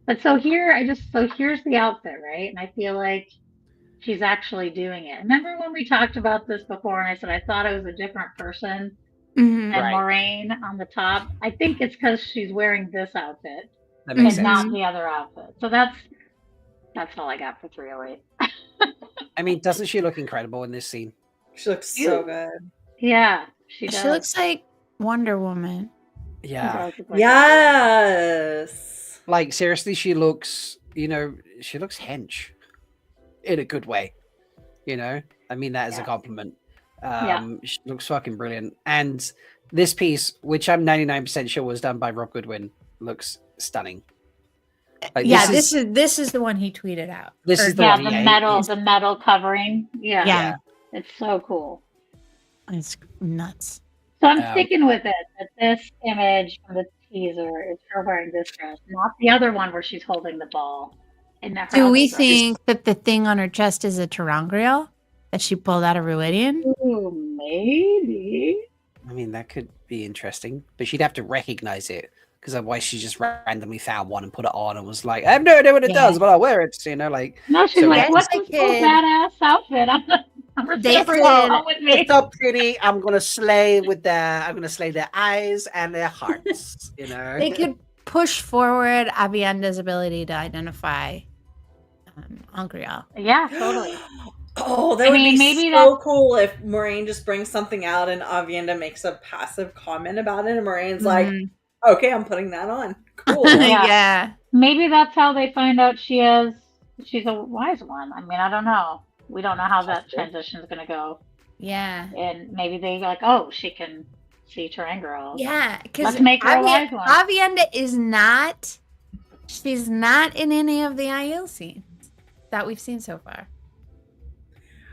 Speaker 4: But so here's the outfit, right? And I feel like she's actually doing it. Remember when we talked about this before, and I said I thought it was a different person than Moraine on the top? I think it's because she's wearing this outfit and not the other outfit. So that's all I got for 308.
Speaker 1: I mean, doesn't she look incredible in this scene?
Speaker 3: She looks so good.
Speaker 4: Yeah, she does.
Speaker 2: She looks like Wonder Woman.
Speaker 1: Yeah.
Speaker 3: Yes.
Speaker 1: Like, seriously, she looks hench. In a good way. I mean that as a compliment. She looks fucking brilliant. And this piece, which I'm 99% sure was done by Rob Goodwin, looks stunning. Like,
Speaker 2: this is the one he tweeted out.
Speaker 1: This is the one.
Speaker 4: The metal covering. Yeah. It's so cool.
Speaker 2: It's nuts.
Speaker 4: So I'm sticking with it. That this image from the teaser is her wearing this dress, not the other one where she's holding the ball.
Speaker 2: Do we think that the thing on her chest is a terangrial that she pulled out of Ruidian?
Speaker 4: Ooh, maybe.
Speaker 1: I mean, that could be interesting, but she'd have to recognize it, because otherwise she just randomly found one and put it on and was like, I have no idea what it does, but I'll wear it.
Speaker 4: No, she's like, what's this cool badass outfit?
Speaker 1: It's so pretty. I'm gonna slay their eyes and their hearts.
Speaker 2: They could push forward Avienda's ability to identify Angriel.
Speaker 4: Yeah, totally.
Speaker 3: Oh, that would be maybe so cool if Moraine just brings something out and Avienda makes a passive comment about it, and Moraine's like, okay, I'm putting that on. Cool.
Speaker 2: Yeah.
Speaker 4: Maybe that's how they find out she's a wise one. I mean, I don't know. We don't know how that transition is going to go.
Speaker 2: Yeah.
Speaker 4: And maybe they're like, oh, she can see Terangrial.
Speaker 2: Yeah.
Speaker 4: Let's make her a wise one.
Speaker 2: Avienda she's not in any of the Aiel scenes that we've seen so far.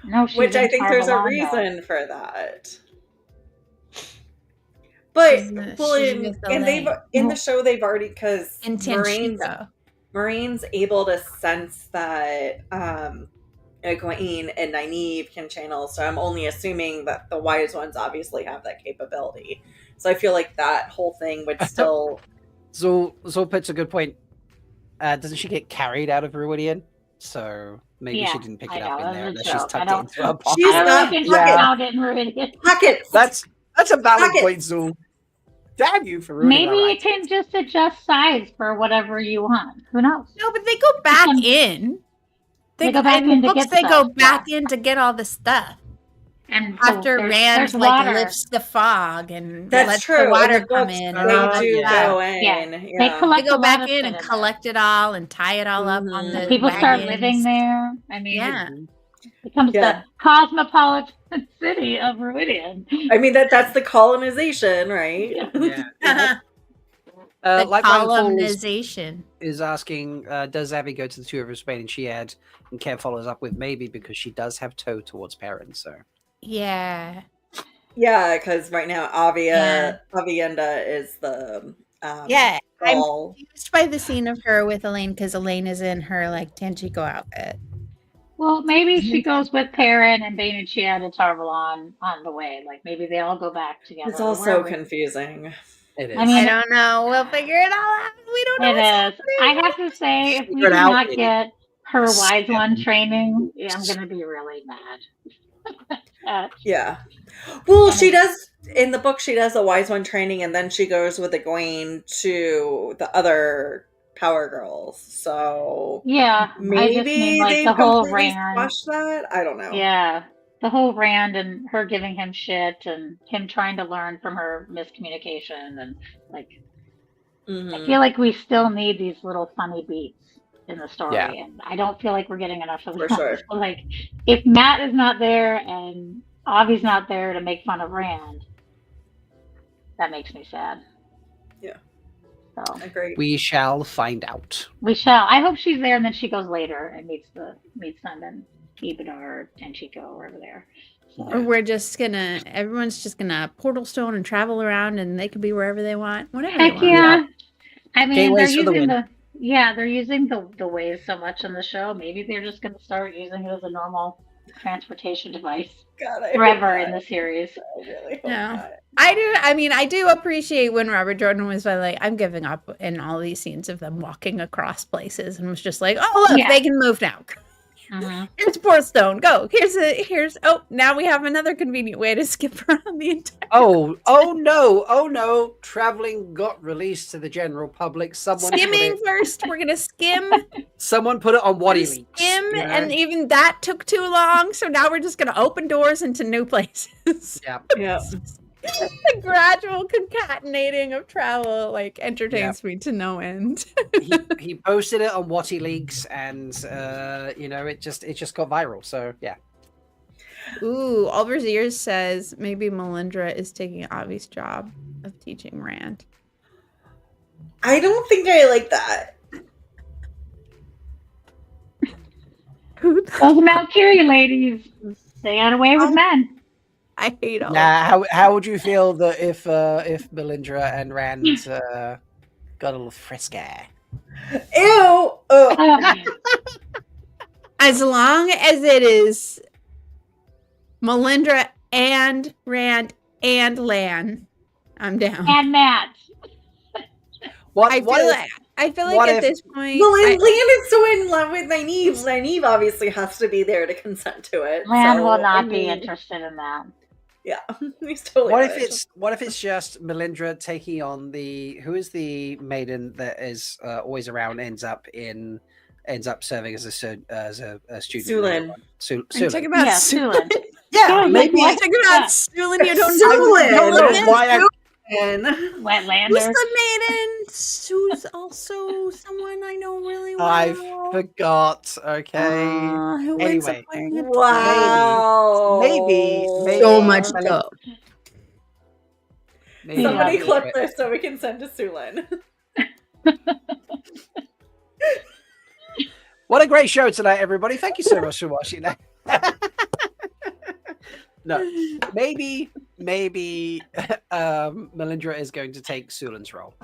Speaker 4: No, she's
Speaker 3: which I think there's a reason for that. But in the show they've already, because Moraine's able to sense that Egwene and Nynaeve can channel, so I'm only assuming that the wise ones obviously have that capability. So I feel like that whole thing would still.
Speaker 1: Zul puts a good point. Doesn't she get carried out of Ruidian? So maybe she didn't pick it up in there unless she's tucked it into her pocket.
Speaker 3: She's not
Speaker 4: in Ruidian.
Speaker 3: Pockets.
Speaker 1: That's a valid point, Zul. Damn you for ruining
Speaker 4: Maybe you can just adjust size for whatever you want. Who knows?
Speaker 2: No, but they go back in. They go back in to get all the stuff. And after Rand lifts the fog and lets the water come in.
Speaker 3: They go in.
Speaker 2: They go back in and collect it all and tie it all up on the
Speaker 4: people start living there. I mean, it becomes the cosmopolitan city of Ruidian.
Speaker 3: I mean, that's the colonization, right?
Speaker 2: The colonization
Speaker 1: is asking, does Abby go to the tour of Spain? And she adds, and Kev follows up with maybe, because she does have toe towards Perrin. So
Speaker 3: because right now Avienda is the
Speaker 2: I'm confused by the scene of her with Elaine, because Elaine is in her Tanchico outfit.
Speaker 4: Well, maybe she goes with Perrin and Bane and Chia to Tarvalon on the way. Maybe they all go back together.
Speaker 3: It's all so confusing.
Speaker 1: It is.
Speaker 2: I mean, I don't know. We'll figure it all out. We don't know.
Speaker 4: It is. I have to say, if we do not get her wise one training, I'm going to be really mad.
Speaker 3: Well, she does in the book. She does a wise one training, and then she goes with Egwene to the other Power Girls. So maybe they the whole Rand squash that. I don't know.
Speaker 4: Yeah, the whole Rand and her giving him shit and him trying to learn from her miscommunication and I feel like we still need these little funny beats in the story, and I don't feel like we're getting enough of them.
Speaker 3: For sure.
Speaker 4: If Matt is not there and Avi's not there to make fun of Rand, that makes me sad.
Speaker 3: Yeah.
Speaker 4: So
Speaker 3: agreed.
Speaker 1: We shall find out.
Speaker 4: We shall. I hope she's there, and then she goes later and meets them in Ibadar or Tenchico or over there. So.
Speaker 2: Or everyone's just gonna portal stone and travel around, and they could be wherever they want, whenever they want.
Speaker 4: Yeah. I mean, they're using Yeah, they're using the waves so much in the show. Maybe they're just going to start using it as a normal transportation device
Speaker 3: God, I hope
Speaker 4: forever in
Speaker 3: not.
Speaker 4: the series.
Speaker 3: I really hope
Speaker 2: No.
Speaker 3: not.
Speaker 2: I do appreciate when Robert Jordan was like, I'm giving up in all these scenes of them walking across places and was just like, oh, look,
Speaker 4: Yeah.
Speaker 2: they can move now.
Speaker 4: Mhm.
Speaker 2: Here's Portstone. Go. Oh, now we have another convenient way to skip around the entire.
Speaker 1: Oh no! Traveling got released to the general public.
Speaker 2: Skimming first. We're gonna skim.
Speaker 1: Someone put it on what
Speaker 2: and
Speaker 1: leaks.
Speaker 2: skim,
Speaker 1: You know?
Speaker 2: and even that took too long. So now we're just gonna open doors into new places.
Speaker 1: Yeah.
Speaker 3: Yeah.
Speaker 2: The gradual concatenating of travel like entertains me to no end.
Speaker 1: he posted it on Watty Leaks, and it just got viral. So yeah.
Speaker 2: Ooh, Alberziers says maybe Melindhra is taking Avi's job of teaching Rand.
Speaker 3: I don't think I like that.
Speaker 4: Those Malkier ladies, they got away with men.
Speaker 2: I hate all.
Speaker 1: How would you feel that if Melindhra and Rand got a little frisky?
Speaker 3: Ew.
Speaker 4: Oh,
Speaker 2: As long as it is Melindhra and Rand and Lan, I'm down.
Speaker 4: and Matt.
Speaker 2: I feel like at this point,
Speaker 3: Well, and Lan is so in love with Nynaeve. Nynaeve obviously has to be there to consent to it.
Speaker 4: Lan
Speaker 3: so,
Speaker 4: will
Speaker 3: I
Speaker 4: not be
Speaker 3: mean,
Speaker 4: interested in that.
Speaker 3: Yeah, he's totally.
Speaker 1: What if it's just Melindhra taking on who is the maiden that is always around, ends up serving as a student.
Speaker 3: Sulin.
Speaker 2: I'm talking about
Speaker 4: Sulin.
Speaker 1: Yeah, maybe.
Speaker 2: I'm talking about Sulin. You don't
Speaker 3: Sulin.
Speaker 2: know
Speaker 1: Why
Speaker 4: Wetlander.
Speaker 2: Who's the maiden? Who's also someone I know really well.
Speaker 1: I forgot. Okay.
Speaker 2: Who
Speaker 1: Anyway.
Speaker 3: Wow.
Speaker 1: Maybe
Speaker 2: So much
Speaker 1: Melindhra-
Speaker 2: dope.
Speaker 1: maybe
Speaker 3: Somebody
Speaker 4: Yeah.
Speaker 3: clip this so we can send to Sulin.
Speaker 1: What a great show tonight, everybody. Thank you so much for watching. No, maybe Melindhra is going to take Sulin's role.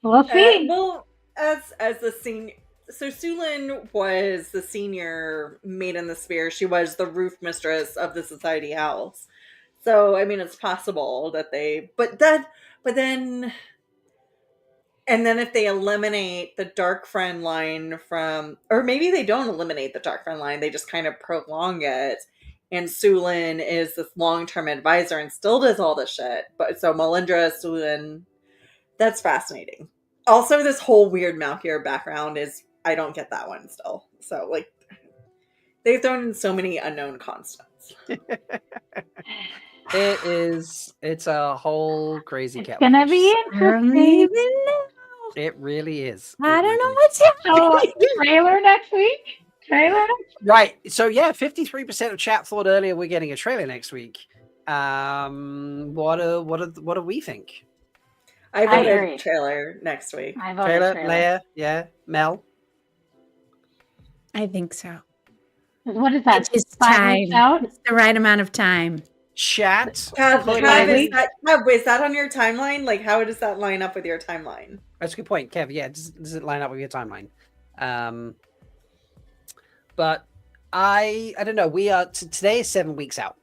Speaker 4: We'll see.
Speaker 3: Well, as the senior, so Sulin was the senior maid in the Spear. She was the roof mistress of the Society House. So I mean, it's possible that and then if they eliminate the Dark Friend line from, or maybe they don't eliminate the Dark Friend line, they just kind of prolong it. And Sulin is this long-term advisor and still does all this shit. But so Melindhra, Sulin, that's fascinating. Also, this whole weird Malkier background I don't get that one still. So like, they've thrown in so many unknown constants.
Speaker 1: It's a whole crazy
Speaker 4: It's
Speaker 1: cat.
Speaker 4: gonna be
Speaker 2: I don't
Speaker 4: interesting.
Speaker 2: even know.
Speaker 1: It really is.
Speaker 2: I
Speaker 1: It
Speaker 2: don't know
Speaker 1: really
Speaker 2: what's happening.
Speaker 4: So, trailer next week?
Speaker 1: Right. So yeah, 53% of chat thought earlier we're getting a trailer next week. What do we think?
Speaker 3: I
Speaker 4: I
Speaker 3: voted
Speaker 4: agree.
Speaker 3: trailer next week.
Speaker 4: I voted
Speaker 1: Trailer,
Speaker 4: trailer.
Speaker 1: Leigh-A, yeah, Mel.
Speaker 2: I think so.
Speaker 4: What is that?
Speaker 2: It's
Speaker 4: 5 weeks
Speaker 2: time.
Speaker 4: out?
Speaker 2: It's the right amount of time.
Speaker 1: Chat.
Speaker 3: Cav,
Speaker 1: Vote
Speaker 3: Cav,
Speaker 1: Leigh-A.
Speaker 3: is that on your timeline? Like, how does that line up with your timeline?
Speaker 1: That's a good point, Kev. Yeah, does it line up with your timeline? But I don't know. We are today is 7 weeks out.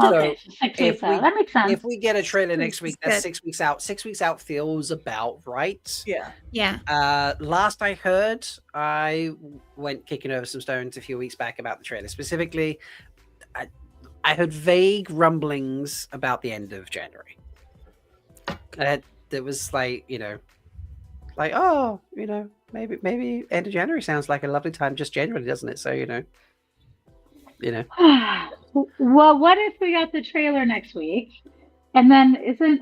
Speaker 4: Okay, so 6
Speaker 1: if
Speaker 4: weeks out. That makes sense.
Speaker 1: If we get a trailer next week, that's
Speaker 2: Good.
Speaker 1: 6 weeks out. 6 weeks out feels about right.
Speaker 3: Yeah.
Speaker 2: Yeah.
Speaker 1: Last I heard, I went kicking over some stones a few weeks back about the trailer. Specifically, I heard vague rumblings about the end of January. There was maybe end of January sounds like a lovely time, just January, doesn't it? So
Speaker 4: Well, what if we got the trailer next week, and then is it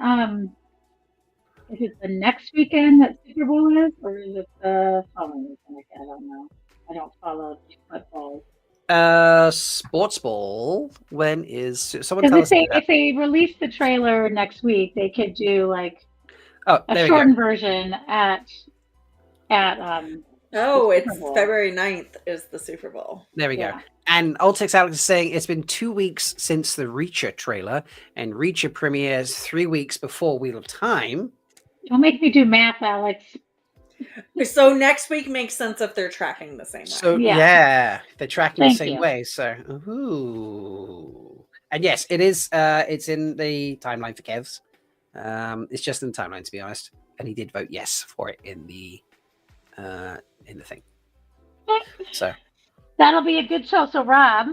Speaker 4: the next weekend that Super Bowl is, or is it the following weekend? I don't know. I don't follow football.
Speaker 1: Sports Ball. When is someone
Speaker 4: Because
Speaker 1: tell us?
Speaker 4: if they release the trailer next week, they could do like
Speaker 1: Oh,
Speaker 4: a
Speaker 1: there we go.
Speaker 4: shortened version at
Speaker 3: Oh,
Speaker 4: The
Speaker 3: it's
Speaker 4: Super Bowl.
Speaker 3: February 9th is the Super Bowl.
Speaker 1: There we go.
Speaker 4: Yeah.
Speaker 1: And Ultix Alex is saying it's been 2 weeks since the Reacher trailer, and Reacher premieres 3 weeks before Wheel of Time.
Speaker 4: Don't make me do math, Alex.
Speaker 3: So next week makes sense if they're tracking the same way.
Speaker 1: So
Speaker 4: Yeah.
Speaker 1: they're tracking the
Speaker 4: Thank
Speaker 1: same
Speaker 4: you.
Speaker 1: way. So, ooh. And yes, it is. It's in the timeline for Kev's. It's just in the timeline, to be honest. And he did vote yes for it in the thing. So
Speaker 4: That'll be a good show. So, Rob,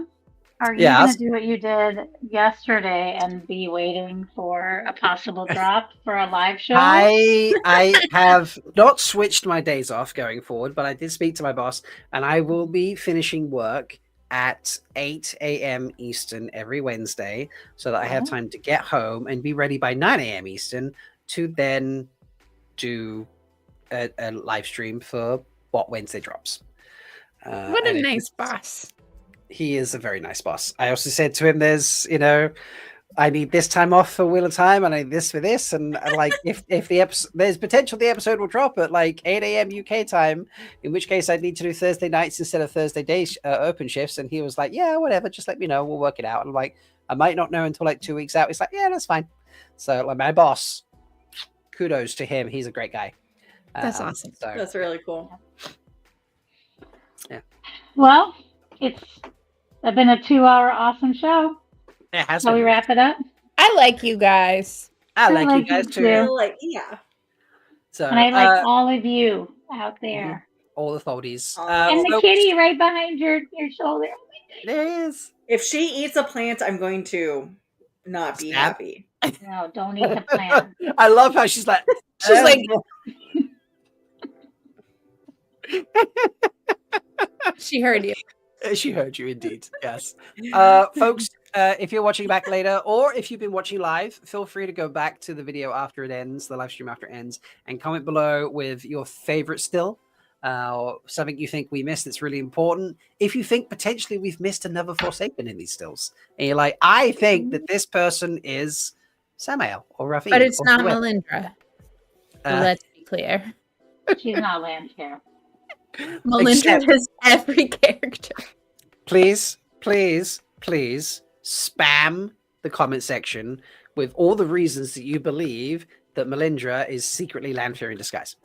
Speaker 4: are you
Speaker 1: Yeah,
Speaker 4: going to do what you did yesterday and be waiting for a possible drop for a live show?
Speaker 1: I have not switched my days off going forward, but I did speak to my boss, and I will be finishing work at 8 a.m. Eastern every Wednesday, so that I have
Speaker 4: Oh.
Speaker 1: time to get home and be ready by 9 a.m. Eastern to then do a live stream for what Wednesday drops.
Speaker 2: What
Speaker 1: and
Speaker 2: a
Speaker 1: it
Speaker 2: nice
Speaker 1: is-
Speaker 2: boss.
Speaker 1: He is a very nice boss. I also said to him, "There's, I need this time off for Wheel of Time, and I need this for this, and like if the episode, there's potential the episode will drop at like 8 a.m. UK time, in which case I'd need to do Thursday nights instead of Thursday day open shifts." And he was like, "Yeah, whatever, just let me know, we'll work it out." And I'm like, "I might not know until like 2 weeks out." He's like, "Yeah, that's fine." So like my boss, kudos to him. He's a great guy.
Speaker 2: That's awesome.
Speaker 1: So
Speaker 3: That's really cool.
Speaker 4: Well, it's been a 2-hour awesome show.
Speaker 1: it has
Speaker 4: Shall we
Speaker 1: been.
Speaker 4: wrap it up?
Speaker 2: I like you guys.
Speaker 1: I
Speaker 4: I
Speaker 1: like you
Speaker 4: like
Speaker 1: guys
Speaker 4: you
Speaker 1: too.
Speaker 4: too.
Speaker 3: Like, yeah.
Speaker 1: So
Speaker 4: And I like all of you out there.
Speaker 1: all the foldies.
Speaker 4: And the
Speaker 1: folks,
Speaker 4: kitty right behind your shoulder.
Speaker 1: there he is.
Speaker 3: If she eats a plant, I'm going to not be
Speaker 1: Stab?
Speaker 3: happy.
Speaker 4: No, don't eat the plant.
Speaker 1: I love how she's like,
Speaker 2: She's like, she heard you.
Speaker 1: she heard you indeed. Yes. Folks, if you're watching back later, or if you've been watching live, feel free to go back to the video after it ends, the live stream after it ends, and comment below with your favorite still. Something you think we missed that's really important. If you think potentially we've missed another Forsaken in these stills, and you're like, I think that this person is Samael or Rafi,
Speaker 2: But it's
Speaker 1: or
Speaker 2: not
Speaker 1: whoever.
Speaker 2: Melindhra. So
Speaker 1: Uh,
Speaker 2: let's be clear.
Speaker 4: She's not Lamkier.
Speaker 2: Melindhra
Speaker 1: except-
Speaker 2: has every character.
Speaker 1: Please, please, please spam the comment section with all the reasons that you believe that Melindhra is secretly Lanfear in disguise.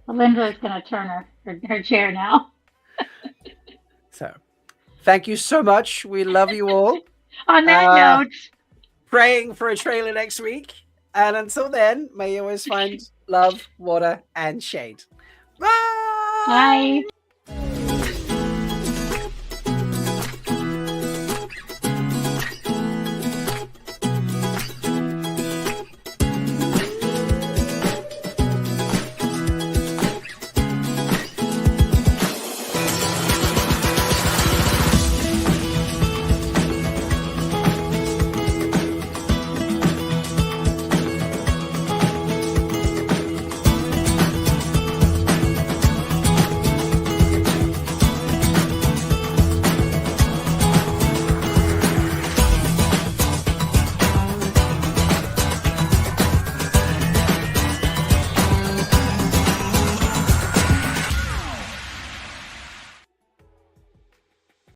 Speaker 4: Melindra's going to turn her chair now.
Speaker 1: So, thank you so much. We love you all.
Speaker 4: On that note,
Speaker 1: Praying for a trailer next week. And until then, may you always find love, water, and shade. Bye.
Speaker 4: bye.